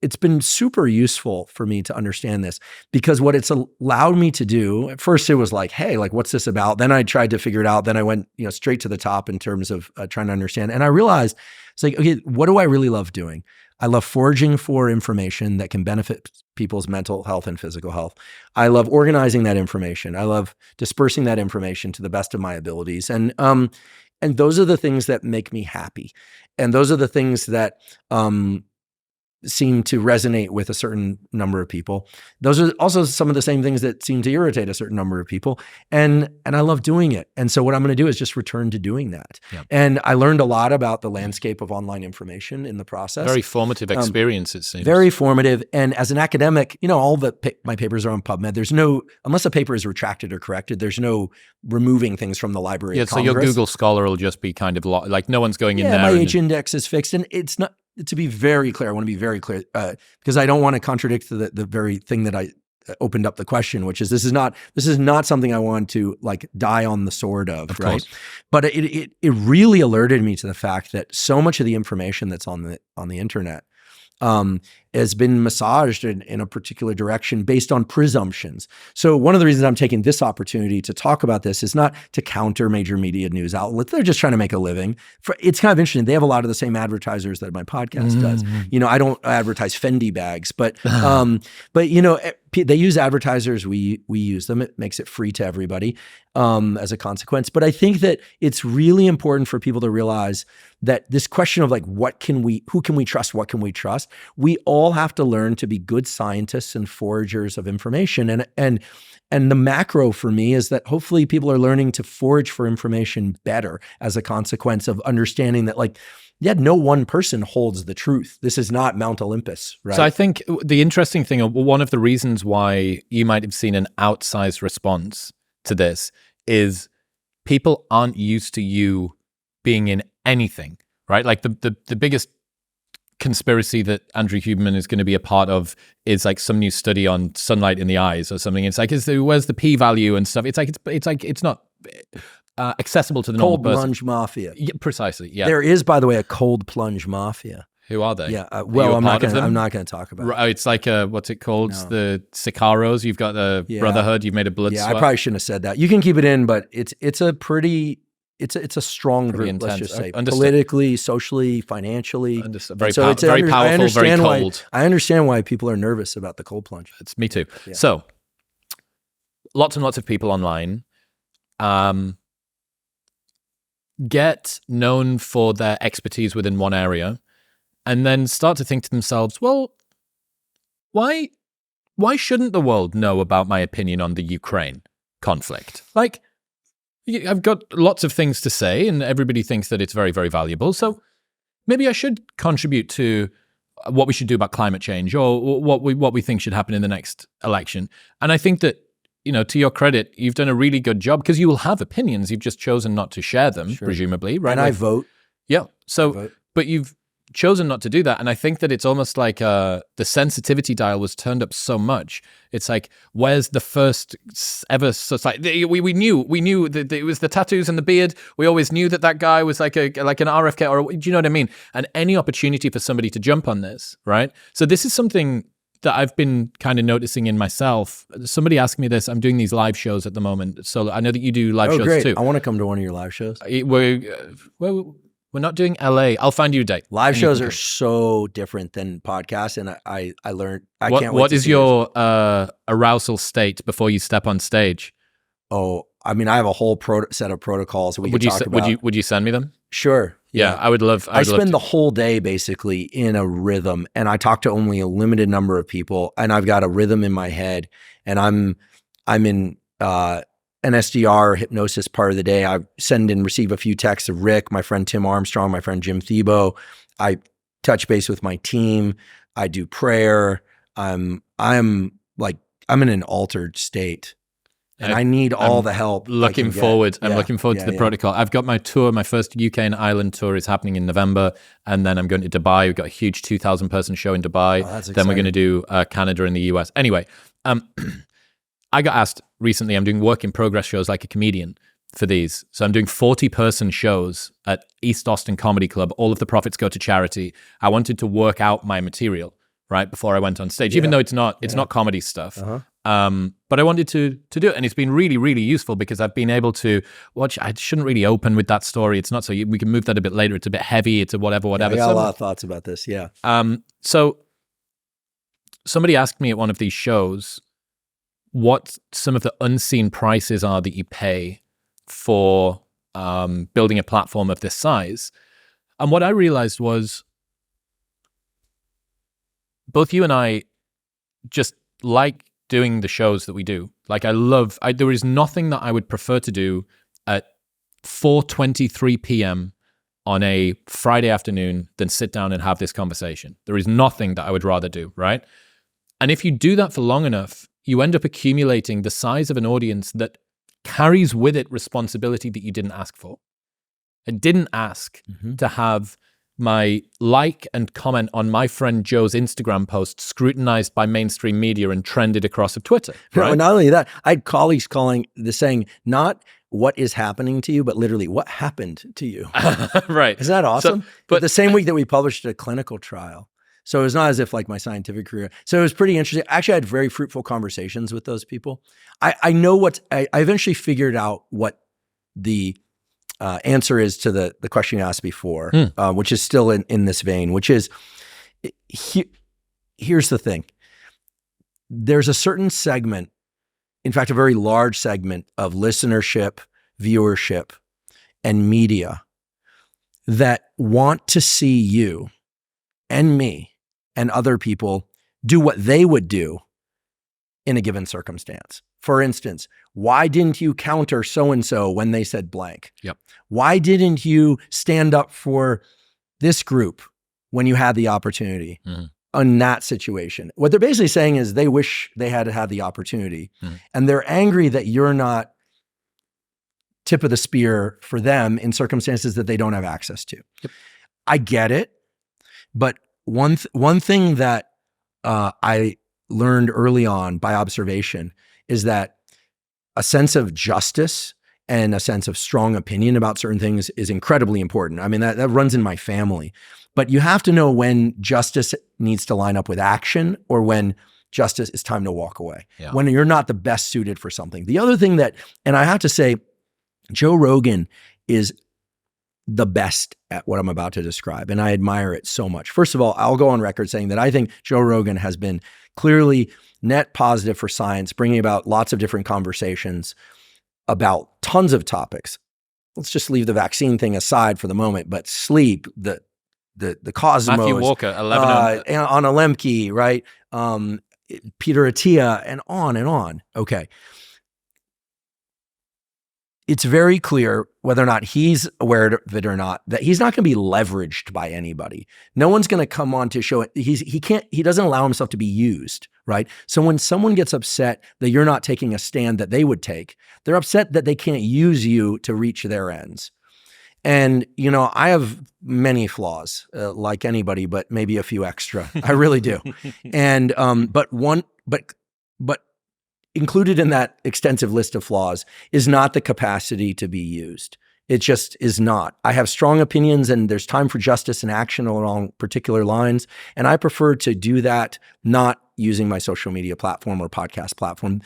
it's been super useful for me to understand this, because what it's allowed me to do, at first it was like, hey, like, what's this about? Then I tried to figure it out. Then I went, straight to the top in terms of trying to understand. And I realized it's like, okay, what do I really love doing? I love foraging for information that can benefit people's mental health and physical health. I love organizing that information. I love dispersing that information to the best of my abilities. And those are the things that make me happy. And those are the things that seem to resonate with a certain number of people. Those are also some of the same things that seem to irritate a certain number of people. And I love doing it. And so what I'm going to do is just return to doing that. Yeah. And I learned a lot about the landscape of online information in the process. Very formative experience, it seems. Very formative. And as an academic, all my papers are on PubMed. Unless a paper is retracted or corrected, there's no removing things from the Library of Congress. So your Google Scholar will just be kind of like no one's going in there. My H index is fixed. And it's not, to be very clear, I want to be very clear because I don't want to contradict the very thing that I opened up the question, which is this is not something I want to like die on the sword of right? Course. But it really alerted me to the fact that so much of the information that's on the internet has been massaged in a particular direction based on presumptions. So one of the reasons I'm taking this opportunity to talk about this is not to counter major media news outlets. They're just trying to make a living. It's kind of interesting. They have a lot of the same advertisers that my podcast does. I don't advertise Fendi bags, but they use advertisers. We use them. It makes it free to everybody as a consequence. But I think that it's really important for people to realize that this question of like, who can we trust? What can we trust? We all have to learn to be good scientists and foragers of information. And the macro for me is that hopefully people are learning to forage for information better as a consequence of understanding that no one person holds the truth. This is not Mount Olympus, right? So I think the interesting thing, one of the reasons why you might have seen an outsized response to this is people aren't used to you being in anything, right? Like the biggest conspiracy that Dr Huberman is going to be a part of is like some new study on sunlight in the eyes or something. It's like, where's the p-value and stuff? It's not accessible to the normal person. Cold plunge mafia. Yeah, precisely. Yeah. There is, by the way, a cold plunge mafia. Who are they? Yeah. I'm not going to talk about it. Right, it's like what's it called? No. The Sicaros. You've got the Brotherhood. You've made a blood sweat. I probably shouldn't have said that. You can keep it in, but it's a strong group. Let's just say politically, socially, financially. Very powerful, very cold. I understand why people are nervous about the cold plunge. It's me too. Yeah. So, lots and lots of people online get known for their expertise within one area, and then start to think to themselves, well, why shouldn't the world know about my opinion on the Ukraine conflict? Like, I've got lots of things to say, and everybody thinks that it's very, very valuable. So maybe I should contribute to what we should do about climate change, or what we think should happen in the next election. And I think that, to your credit, you've done a really good job, because you will have opinions. You've just chosen not to share them, presumably, right? And I vote. Yeah. So, but you've chosen not to do that. And I think that it's almost like the sensitivity dial was turned up so much. It's like, where's the first ever society? We knew that it was the tattoos and the beard. We always knew that guy was like an RFK, or do you know what I mean? And any opportunity for somebody to jump on this, right? So this is something that I've been kind of noticing in myself. Somebody asked me this. I'm doing these live shows at the moment. So I know that you do live shows great. too. I want to come to one of your live shows. We're not doing LA. I'll find you a date. Live shows are so different than podcasts, and I learned. Can't wait. What is your arousal state before you step on stage? Oh, I mean, I have a whole set of protocols we could talk about. Would you send me them? Sure. Yeah, I would love. I spend the whole day basically in a rhythm, and I talk to only a limited number of people, and I've got a rhythm in my head, and I'm in an SDR hypnosis part of the day. I send and receive a few texts of Rick, my friend Tim Armstrong, my friend Jim Thiebaud. I touch base with my team. I do prayer. I'm in an altered state. And I need all the help. I'm looking forward to the protocol. I've got my tour. My first UK and Ireland tour is happening in November. And then I'm going to Dubai. We've got a huge 2,000 person show in Dubai. That's then we're going to do Canada and the US. Anyway, I got asked recently, I'm doing work in progress shows like a comedian for these. So I'm doing 40-person shows at East Austin Comedy Club. All of the profits go to charity. I wanted to work out my material right before I went on stage, even though it's not comedy stuff. But I wanted to do it, and it's been really, really useful, because I've been able to watch. I shouldn't really open with that story. It's not so we can move that a bit later. It's a bit heavy. It's a whatever. I got a lot of thoughts about this. Yeah. So somebody asked me at one of these shows what some of the unseen prices are that you pay for building a platform of this size, and what I realized was both you and I just like doing the shows that we do. Like there is nothing that I would prefer to do at 4:23 p.m. on a Friday afternoon than sit down and have this conversation. There is nothing that I would rather do, right? And if you do that for long enough, you end up accumulating the size of an audience that carries with it responsibility that you didn't ask for. I didn't ask to have my like and comment on my friend Joe's Instagram post scrutinized by mainstream media and trended across of Twitter. Right? No, not only that, I had colleagues saying not what is happening to you, but literally what happened to you. Right. Isn't that awesome? So, but the same week that we published a clinical trial, So it was not as if like my scientific career. So it was pretty interesting. Actually, I had very fruitful conversations with those people. I know I eventually figured out what the answer is to the question you asked before, which is still in this vein, which is, here's the thing. There's a certain segment, in fact, a very large segment of listenership, viewership, and media that want to see you and me and other people do what they would do in a given circumstance. For instance, why didn't you counter so-and-so when they said blank? Yep. Why didn't you stand up for this group when you had the opportunity in that situation? What they're basically saying is they wish they had had the opportunity, and they're angry that you're not tip of the spear for them in circumstances that they don't have access to. Yep. I get it. But one thing that I learned early on by observation is that a sense of justice and a sense of strong opinion about certain things is incredibly important. I mean, that runs in my family. But you have to know when justice needs to line up with action or when justice is time to walk away, when you're not the best suited for something. The other thing that, and I have to say, Joe Rogan is the best at what I'm about to describe, and I admire it so much. First of all, I'll go on record saying that I think Joe Rogan has been clearly net positive for science, bringing about lots of different conversations about tons of topics. Let's just leave the vaccine thing aside for the moment, but sleep, the cosmos, Matthew Walker, 11 on Lemke, right? Peter Attia, and on. Okay. It's very clear, whether or not he's aware of it or not, that he's not going to be leveraged by anybody. No one's going to come on to show it. He doesn't allow himself to be used, right? So when someone gets upset that you're not taking a stand that they would take, they're upset that they can't use you to reach their ends. And, you know, I have many flaws, like anybody, but maybe a few extra. I really do. And, but included in that extensive list of flaws is not the capacity to be used. It just is not. I have strong opinions, and there's time for justice and action along particular lines. And I prefer to do that not using my social media platform or podcast platform,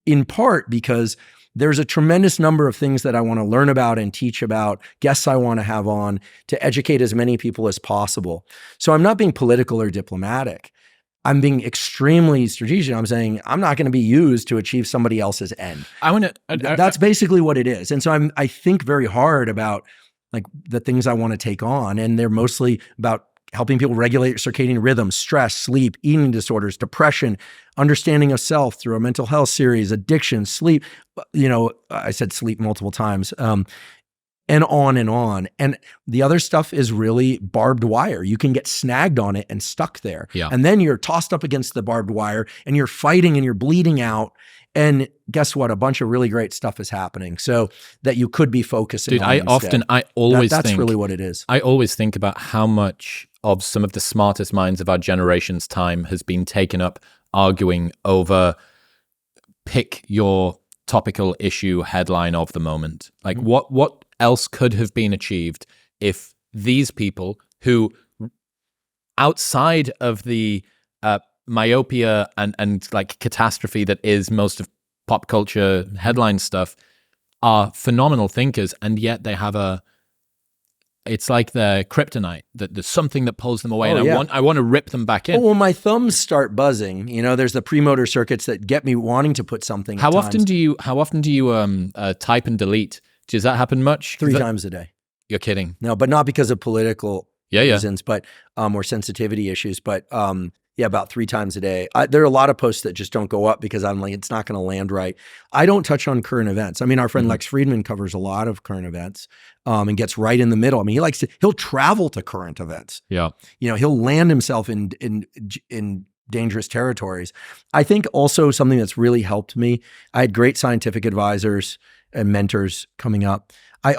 in part because there's a tremendous number of things that I want to learn about and teach about, guests I want to have on to educate as many people as possible. So I'm not being political or diplomatic. I'm being extremely strategic. I'm saying I'm not going to be used to achieve somebody else's end. That's basically what it is. And so I think very hard about like the things I want to take on, and they're mostly about helping people regulate circadian rhythms, stress, sleep, eating disorders, depression, understanding of self through a mental health series, addiction, sleep. You know, I said sleep multiple times. And on and on. And the other stuff is really barbed wire. You can get snagged on it and stuck there. Yeah. And then you're tossed up against the barbed wire and you're fighting and you're bleeding out. And guess what? A bunch of really great stuff is happening. So that you could be focusing on instead. That's really what it is. I always think about how much of some of the smartest minds of our generation's time has been taken up arguing over pick your topical issue headline of the moment. Like what else could have been achieved if these people who, outside of the myopia and like catastrophe that is most of pop culture headline stuff, are phenomenal thinkers, and yet they have it's like the kryptonite, that there's something that pulls them away, I want to rip them back in. Oh, well, my thumbs start buzzing. You know, there's the premotor circuits that get me wanting to put something. How often do you type and delete? Does that happen much? 3 times a day. You're kidding. No, but not because of political reasons, but or sensitivity issues. But about 3 times a day. There are a lot of posts that just don't go up because I'm like, it's not going to land right. I don't touch on current events. I mean, our friend Lex Friedman covers a lot of current events and gets right in the middle. I mean, he'll travel to current events. Yeah. You know, he'll land himself in dangerous territories. I think also something that's really helped me, I had great scientific advisors and mentors coming up. I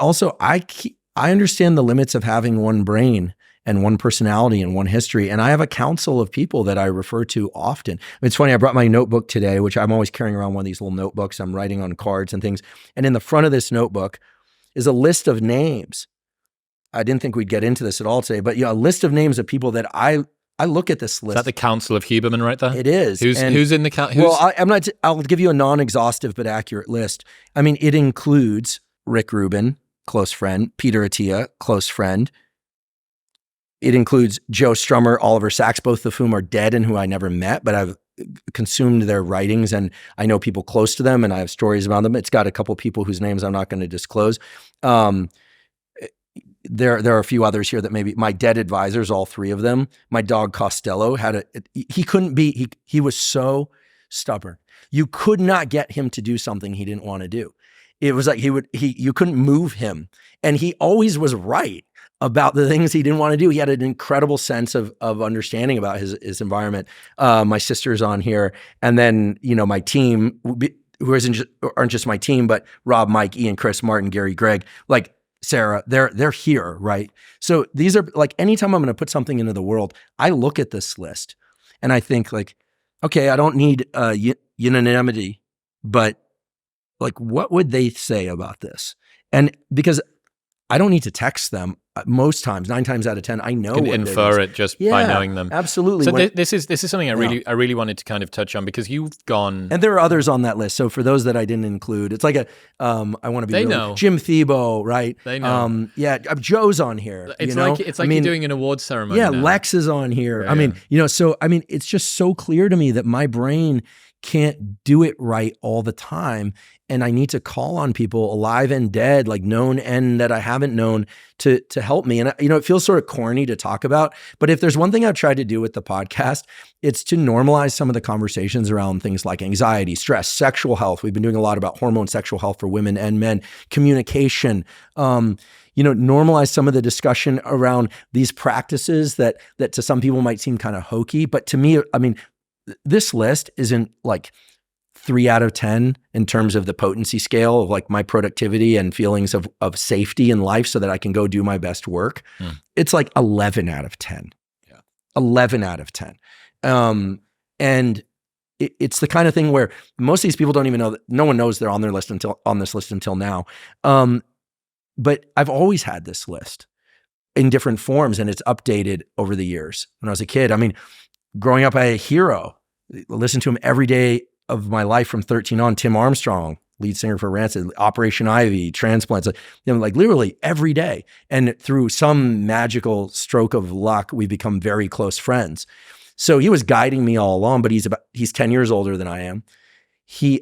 understand the limits of having one brain and one personality and one history. And I have a council of people that I refer to often. It's funny, I brought my notebook today, which I'm always carrying around one of these little notebooks. I'm writing on cards and things. And in the front of this notebook is a list of names. I didn't think we'd get into this at all today, but a list of names of people that I I look at this list. Is that the Council of Huberman right there? It is. Who's in the council? Well, I'll give you a non-exhaustive but accurate list. I mean, it includes Rick Rubin, close friend, Peter Attia, close friend. It includes Joe Strummer, Oliver Sacks, both of whom are dead and who I never met, but I've consumed their writings and I know people close to them and I have stories about them. It's got a couple people whose names I'm not going to disclose. There are a few others here that maybe my dead advisors, all three of them. My dog Costello he was so stubborn. You could not get him to do something he didn't want to do. It was like you couldn't move him. And he always was right about the things he didn't want to do. He had an incredible sense of understanding about his environment. My sister's on here. And then, my team, who aren't just my team, but Rob, Mike, Ian, Chris, Martin, Gary, Greg, like Sarah, they're here, right? So these are like, anytime I'm going to put something into the world, I look at this list and I think like, okay, I don't need unanimity, but like, what would they say about this? And because I don't need to text them most times, 9 times out of 10, I know. You can infer it just by knowing them. Absolutely. So this is something I really wanted to kind of touch on because you've gone. And there are others on that list. So for those that I didn't include, it's like I want to be. They know. Jim Thiebaud, right? They know. Joe's on here. It's like you're doing an awards ceremony. Yeah, now. Lex is on here. It's just so clear to me that my brain can't do it right all the time. And I need to call on people alive and dead, like known and that I haven't known to help me. And, it feels sort of corny to talk about, but if there's one thing I've tried to do with the podcast, it's to normalize some of the conversations around things like anxiety, stress, sexual health. We've been doing a lot about hormone sexual health for women and men, communication, normalize some of the discussion around these practices that to some people might seem kind of hokey. But to me, this list isn't like 3 out of 10 in terms of the potency scale of like my productivity and feelings of safety in life so that I can go do my best work. It's like 11 out of 10. Yeah. 11 out of 10. And it's the kind of thing where most of these people don't even know that no one knows they're on this list until now. But I've always had this list in different forms and it's updated over the years. When I was a kid, growing up, I had a hero. I listened to him every day of my life from 13 on. Tim Armstrong, lead singer for Rancid, Operation Ivy, transplants, like literally every day. And through some magical stroke of luck, we become very close friends. So he was guiding me all along, but he's 10 years older than I am. He's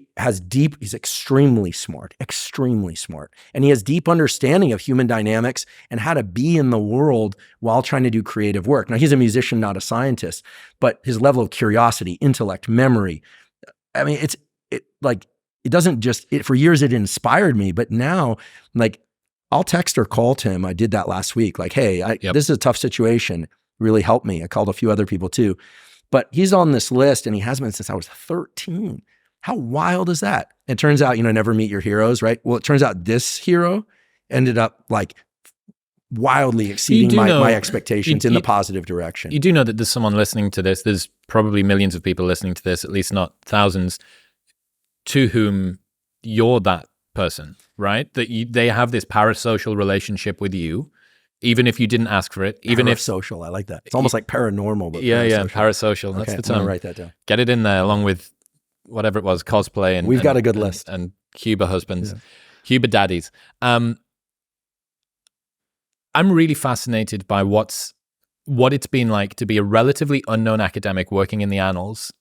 extremely smart. And he has deep understanding of human dynamics and how to be in the world while trying to do creative work. Now, he's a musician, not a scientist, but his level of curiosity, intellect, memory, for years it inspired me, but now like I'll text or call Tim. I did that last week. Like, hey, this is a tough situation. Really helped me. I called a few other people too, but he's on this list and he has been since I was 13. How wild is that? It turns out, never meet your heroes, right? Well, it turns out this hero ended up like wildly exceeding my expectations in the positive direction. You do know that there's someone listening to this. There's probably millions of people listening to this, at least not thousands, to whom you're that person, right? That they have this parasocial relationship with you, even if you didn't ask for it. Parasocial, I like that. It's almost like paranormal, but parasocial. That's the term. I'm gonna write that down. Get it in there along with whatever it was, cosplay, and we've got a good list. And Huber husbands, Huber daddies. I'm really fascinated by what it's been like to be a relatively unknown academic working in the annals,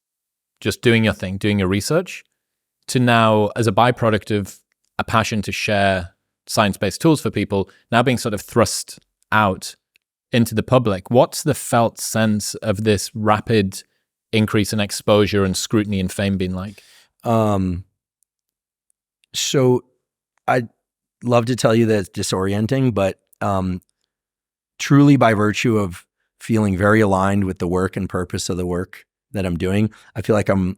just doing your thing, doing your research, to now, as a byproduct of a passion to share science-based tools for people, now being sort of thrust out into the public. What's the felt sense of this rapid increase in exposure and scrutiny and fame been like? So I'd love to tell you that it's disorienting, but truly by virtue of feeling very aligned with the work and purpose of the work that I'm doing, I feel like I'm,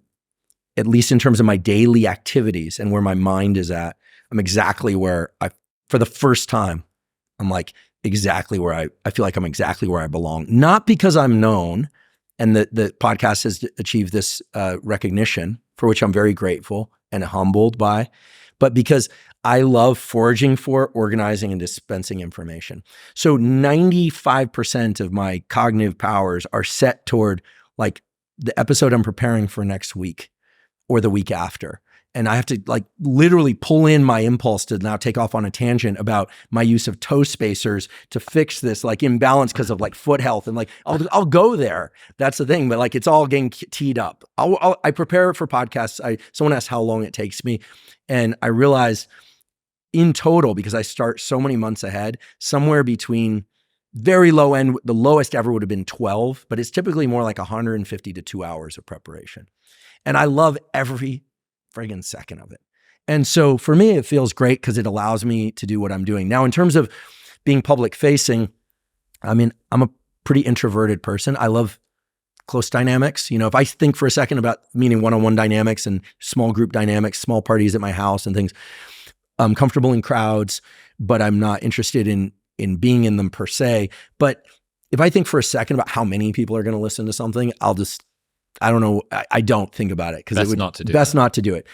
at least in terms of my daily activities and where my mind is at, I'm exactly where for the first time, I'm like exactly where I feel like I'm exactly where I belong. Not because I'm known and the podcast has achieved this recognition for which I'm very grateful and humbled by, but because I love foraging for, organizing, and dispensing information. So 95% of my cognitive powers are set toward like the episode I'm preparing for next week or the week after. And I have to like literally pull in my impulse to now take off on a tangent about my use of toe spacers to fix this like imbalance because of like foot health. And like, I'll go there. That's the thing. But like, it's all getting teed up. I prepare for podcasts. Someone asked how long it takes me. And I realize in total, because I start so many months ahead, somewhere between very low end, the lowest ever would have been 12, but it's typically more like 150 to 2 hours of preparation. And I love every friggin' second of it. And so for me, it feels great because it allows me to do what I'm doing. Now, in terms of being public facing, I mean, I'm a pretty introverted person. I love close dynamics. You know, if I think for a second about meaning one-on-one dynamics and small group dynamics, small parties at my house and things, I'm comfortable in crowds, but I'm not interested in being in them per se. But if I think for a second about how many people are going to listen to something, I don't know. I don't think about it because it would best not to do it.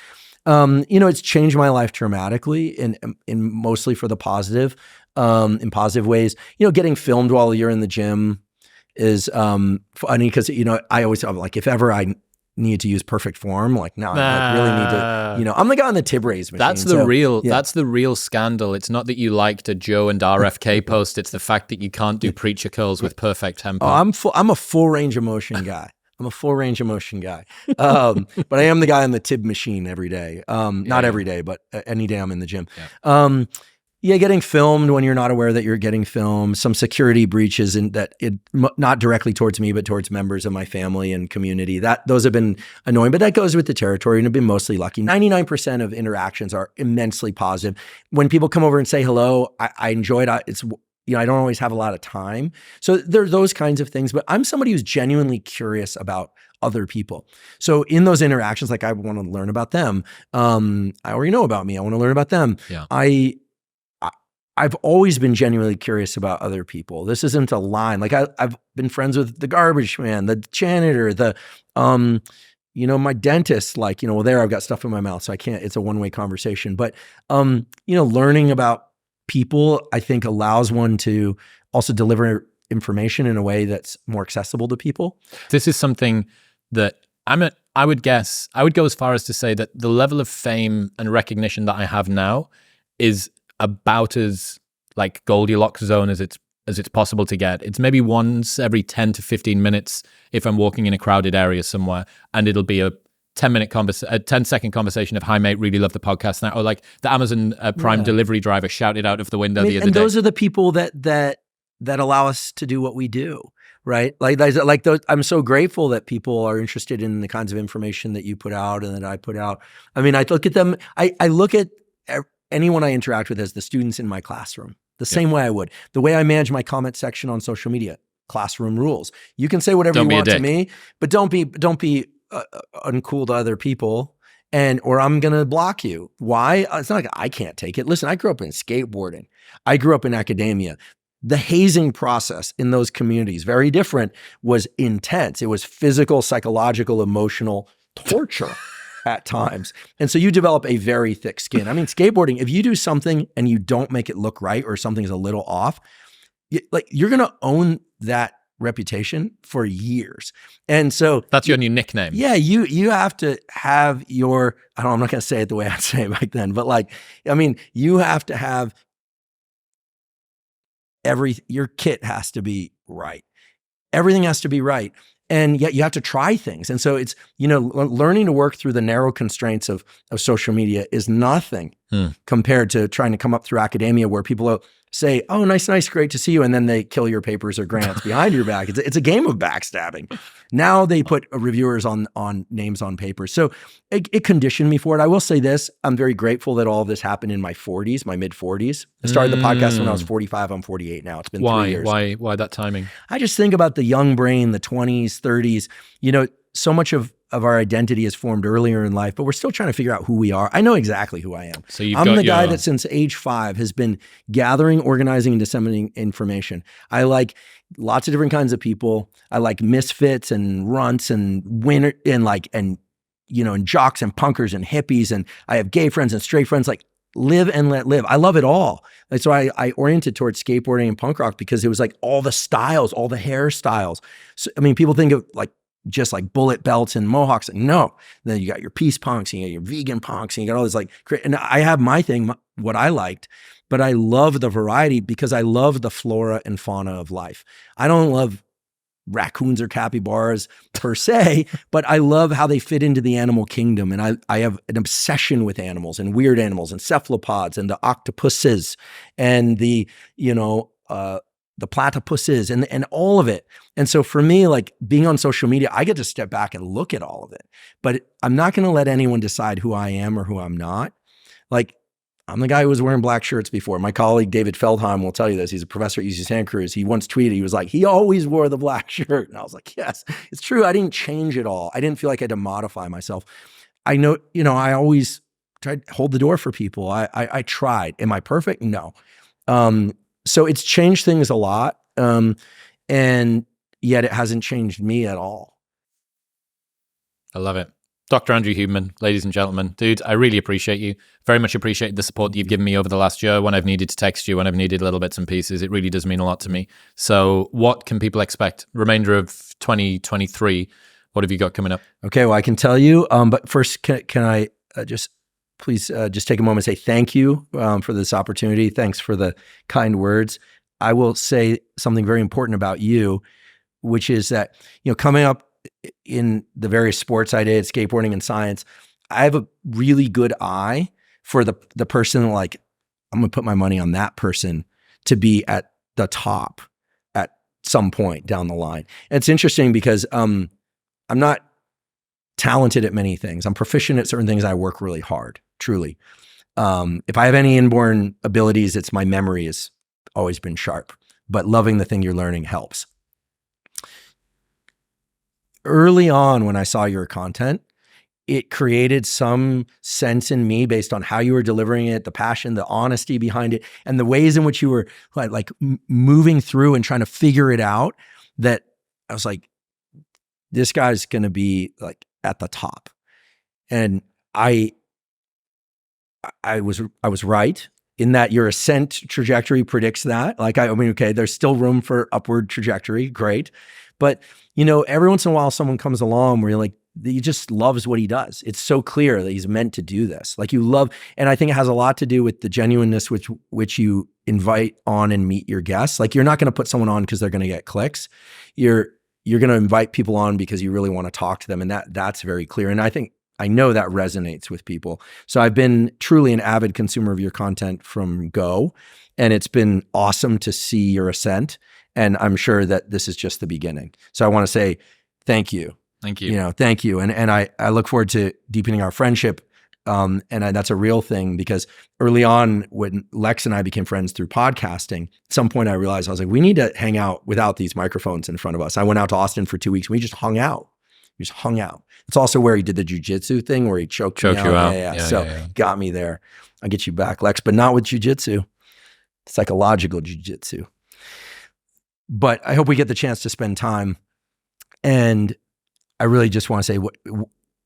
You know, it's changed my life dramatically in mostly for the positive, in positive ways. You know, getting filmed while you're in the gym is funny because, you know, I always like if ever I need to use perfect form, like now I really need to, you know, I'm the guy on the tib raise machine. That's the real scandal. It's not that you liked a Joe and RFK post. It's the fact that you can't do preacher curls with perfect tempo. Oh, I'm a full range of motion guy. I'm a full range of motion guy. But I am the guy on the tib machine every day. Not every day, but any day I'm in the gym. Yeah. Getting filmed when you're not aware that you're getting filmed, some security breaches and not directly towards me, but towards members of my family and community. Those have been annoying, but that goes with the territory and I've been mostly lucky. 99% of interactions are immensely positive. When people come over and say hello, I enjoy it. It's, you know, I don't always have a lot of time. So there's those kinds of things, but I'm somebody who's genuinely curious about other people. So in those interactions, like I want to learn about them. I already know about me. I want to learn about them. Yeah. I've always been genuinely curious about other people. This isn't a line. Like I've been friends with the garbage man, the janitor, you know, my dentist, like, you know, well there I've got stuff in my mouth, so I can't, it's a one-way conversation. But, you know, learning about people, I think allows one to also deliver information in a way that's more accessible to people. This is something that I would go as far as to say that the level of fame and recognition that I have now is about as like Goldilocks zone as it's possible to get. It's maybe once every 10 to 15 minutes if I'm walking in a crowded area somewhere, and it'll be a 10-second conversation of, hi mate, really love the podcast now, or like the Amazon Prime delivery driver shouted out of the window the other day. And those are the people that allow us to do what we do, right? Like those, I'm so grateful that people are interested in the kinds of information that you put out and that I put out. I mean, I look at them, I look at anyone I interact with as the students in my classroom, the same way I would. The way I manage my comment section on social media, classroom rules. You can say whatever you want to me, but don't be uncool to other people, or I'm going to block you. Why? It's not like I can't take it. Listen, I grew up in skateboarding. I grew up in academia. The hazing process in those communities, very different, was intense. It was physical, psychological, emotional torture at times. And so you develop a very thick skin. I mean, skateboarding, if you do something and you don't make it look right or something's a little off, you're going to own that reputation for years. And so that's your new nickname. Yeah, you have to have your, I'm not going to say it the way I'd say it back then, but like, I mean, you have to have your kit has to be right. Everything has to be right. And yet you have to try things. And so it's, you know, learning to work through the narrow constraints of social media is nothing compared to trying to come up through academia where people say, oh, nice, great to see you. And then they kill your papers or grants behind your back. It's a game of backstabbing. Now they put reviewers on names on papers. So it conditioned me for it. I will say this, I'm very grateful that all of this happened in my 40s, my mid 40s. I started the podcast when I was 45. I'm 48 now. It's been 3 years. Why that timing? I just think about the young brain, the 20s, 30s, you know, so much of our identity is formed earlier in life, but we're still trying to figure out who we are. I know exactly who I am. So I'm the guy that since age 5 has been gathering, organizing, and disseminating information. I like lots of different kinds of people. I like misfits and runts and winner and and jocks and punkers and hippies, and I have gay friends and straight friends, like live and let live. I love it all. And so I oriented towards skateboarding and punk rock because it was like all the styles, all the hairstyles. So, I mean, people think of like just like bullet belts and mohawks. No, then you got your peace punks, and you got your vegan punks, and you got all this like, and I have my thing, what I liked, but I love the variety because I love the flora and fauna of life. I don't love raccoons or capybaras per se, but I love how they fit into the animal kingdom. And I have an obsession with animals and weird animals and cephalopods and the octopuses and the platypuses and all of it. And so for me, like being on social media, I get to step back and look at all of it, but I'm not going to let anyone decide who I am or who I'm not. Like, I'm the guy who was wearing black shirts before. My colleague, David Feldheim, will tell you this. He's a professor at UC Santa Cruz. He once tweeted, he was like, he always wore the black shirt. And I was like, yes, it's true. I didn't change it all. I didn't feel like I had to modify myself. I know, I always tried to hold the door for people. I tried. Am I perfect? No. So it's changed things a lot. And yet it hasn't changed me at all. I love it. Dr. Andrew Huberman, ladies and gentlemen, dude, I really appreciate you. Very much appreciate the support that you've given me over the last year when I've needed to text you, when I've needed little bits and pieces. It really does mean a lot to me. So what can people expect? Remainder of 2023, what have you got coming up? Okay, well, I can tell you, but first, can I please take a moment and say thank you for this opportunity. Thanks for the kind words. I will say something very important about you, which is that, coming up in the various sports I did, skateboarding and science, I have a really good eye for the person, like, I'm going to put my money on that person to be at the top at some point down the line. And it's interesting because I'm not talented at many things. I'm proficient at certain things. I work really hard, truly. If I have any inborn abilities, it's my memory has always been sharp, but loving the thing you're learning helps. Early on, when I saw your content, it created some sense in me based on how you were delivering it, the passion, the honesty behind it, and the ways in which you were like moving through and trying to figure it out, that I was like, this guy's going to be like at the top. And I was right in that your ascent trajectory predicts that. Like, okay, there's still room for upward trajectory. Great. But, every once in a while someone comes along where you're like, he just loves what he does. It's so clear that he's meant to do this. Like, you love, and I think it has a lot to do with the genuineness which you invite on and meet your guests. Like, you're not going to put someone on because they're going to get clicks. You're going to invite people on because you really want to talk to them. And that's very clear. And I know that resonates with people. So I've been truly an avid consumer of your content from go, and it's been awesome to see your ascent. And I'm sure that this is just the beginning. So I want to say thank you. Thank you. Thank you. And I look forward to deepening our friendship. That's a real thing, because early on when Lex and I became friends through podcasting, at some point I realized, I was like, we need to hang out without these microphones in front of us. I went out to Austin for 2 weeks. We just hung out. It's also where he did the jujitsu thing where he choked me out. You out. Yeah. So got me there. I'll get you back, Lex, but not with jujitsu. Psychological jujitsu. But I hope we get the chance to spend time. And I really just want to say,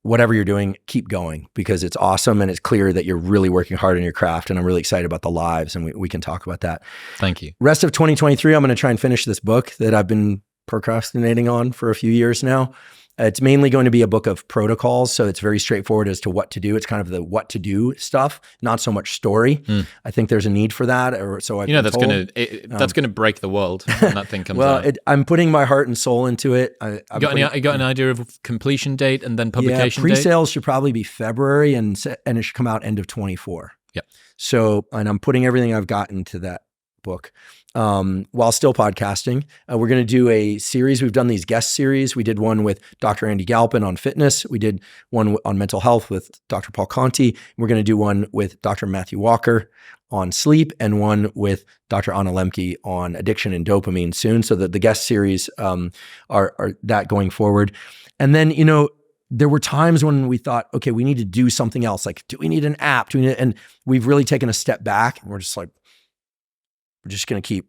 whatever you're doing, keep going, because it's awesome. And it's clear that you're really working hard in your craft. And I'm really excited about the lives, and we can talk about that. Thank you. Rest of 2023, I'm going to try and finish this book that I've been procrastinating on for a few years now. It's mainly going to be a book of protocols. So it's very straightforward as to what to do. It's kind of the what to do stuff, not so much story. I think there's a need for that. That's going to break the world when that thing comes out. I'm putting my heart and soul into it. You got an idea of completion date and then publication date? Pre-sales should probably be February, and it should come out end of 24. Yeah. So, and I'm putting everything I've got into that book. While still podcasting, we're going to do a series. We've done these guest series. We did one with Dr. Andy Galpin on fitness. We did one on mental health with Dr. Paul Conti. We're going to do one with Dr. Matthew Walker on sleep, and one with Dr. Anna Lemke on addiction and dopamine soon. So that the guest series are that going forward. And then, there were times when we thought, okay, we need to do something else. Like, do we need an app? And we've really taken a step back, and we're just like, we're just going to keep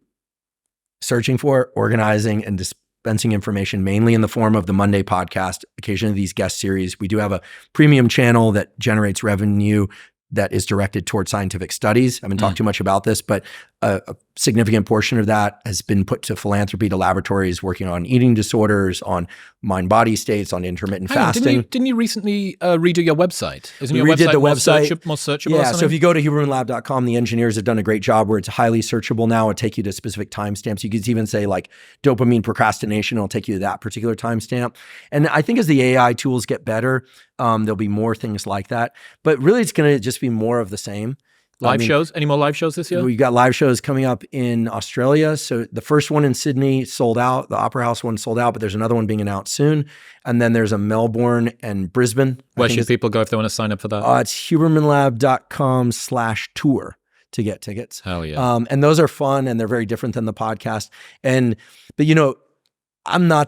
searching for, organizing, and just dispensing information, mainly in the form of the Monday podcast, occasionally these guest series. We do have a premium channel that generates revenue that is directed towards scientific studies. I haven't talked too much about this, but a significant portion of that has been put to philanthropy, to laboratories working on eating disorders, on mind-body states, on intermittent fasting. Didn't you recently redo your website? Isn't your redid website the website. more searchable? Yeah, so if you go to hubermanlab.com, the engineers have done a great job where it's highly searchable now. It'll take you to specific timestamps. You could even say like dopamine procrastination. It'll take you to that particular timestamp. And I think as the AI tools get better, there'll be more things like that. But really, it's going to just be more of the same. Live shows? Any more live shows this year? We've got live shows coming up in Australia. So the first one in Sydney sold out. The Opera House one sold out, but there's another one being announced soon. And then there's a Melbourne and Brisbane. Where should people go if they want to sign up for that? It's hubermanlab.com/tour to get tickets. Hell yeah. And those are fun and they're very different than the podcast. But you know, I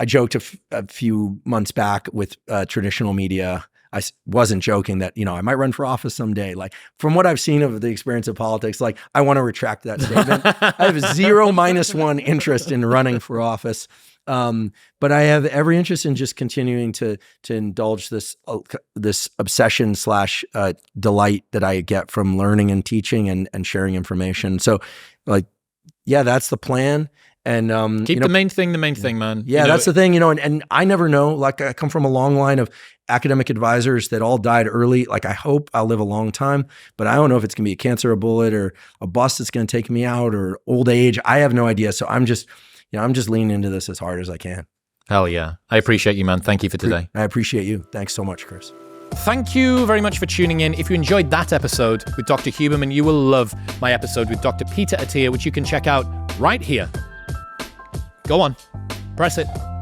joked a few months back with traditional media. I wasn't joking that, you know, I might run for office someday. Like from what I've seen of the experience of politics, like I want to retract that statement. I have 0-1 interest in running for office. But I have every interest in just continuing to indulge this obsession / delight that I get from learning and teaching and sharing information. So like, yeah, that's the plan. And keep the main thing, man. Yeah, that's the thing, you know, and I never know. Like I come from a long line of academic advisors that all died early. Like I hope I'll live a long time, but I don't know if it's gonna be a cancer, a bullet, or a bus that's gonna take me out, or old age. I have no idea. So I'm just leaning into this as hard as I can. Hell yeah. I appreciate you, man. Thank you for today. I appreciate you. Thanks so much, Chris. Thank you very much for tuning in. If you enjoyed that episode with Dr. Huberman, you will love my episode with Dr. Peter Attia, which you can check out right here. Go on, press it.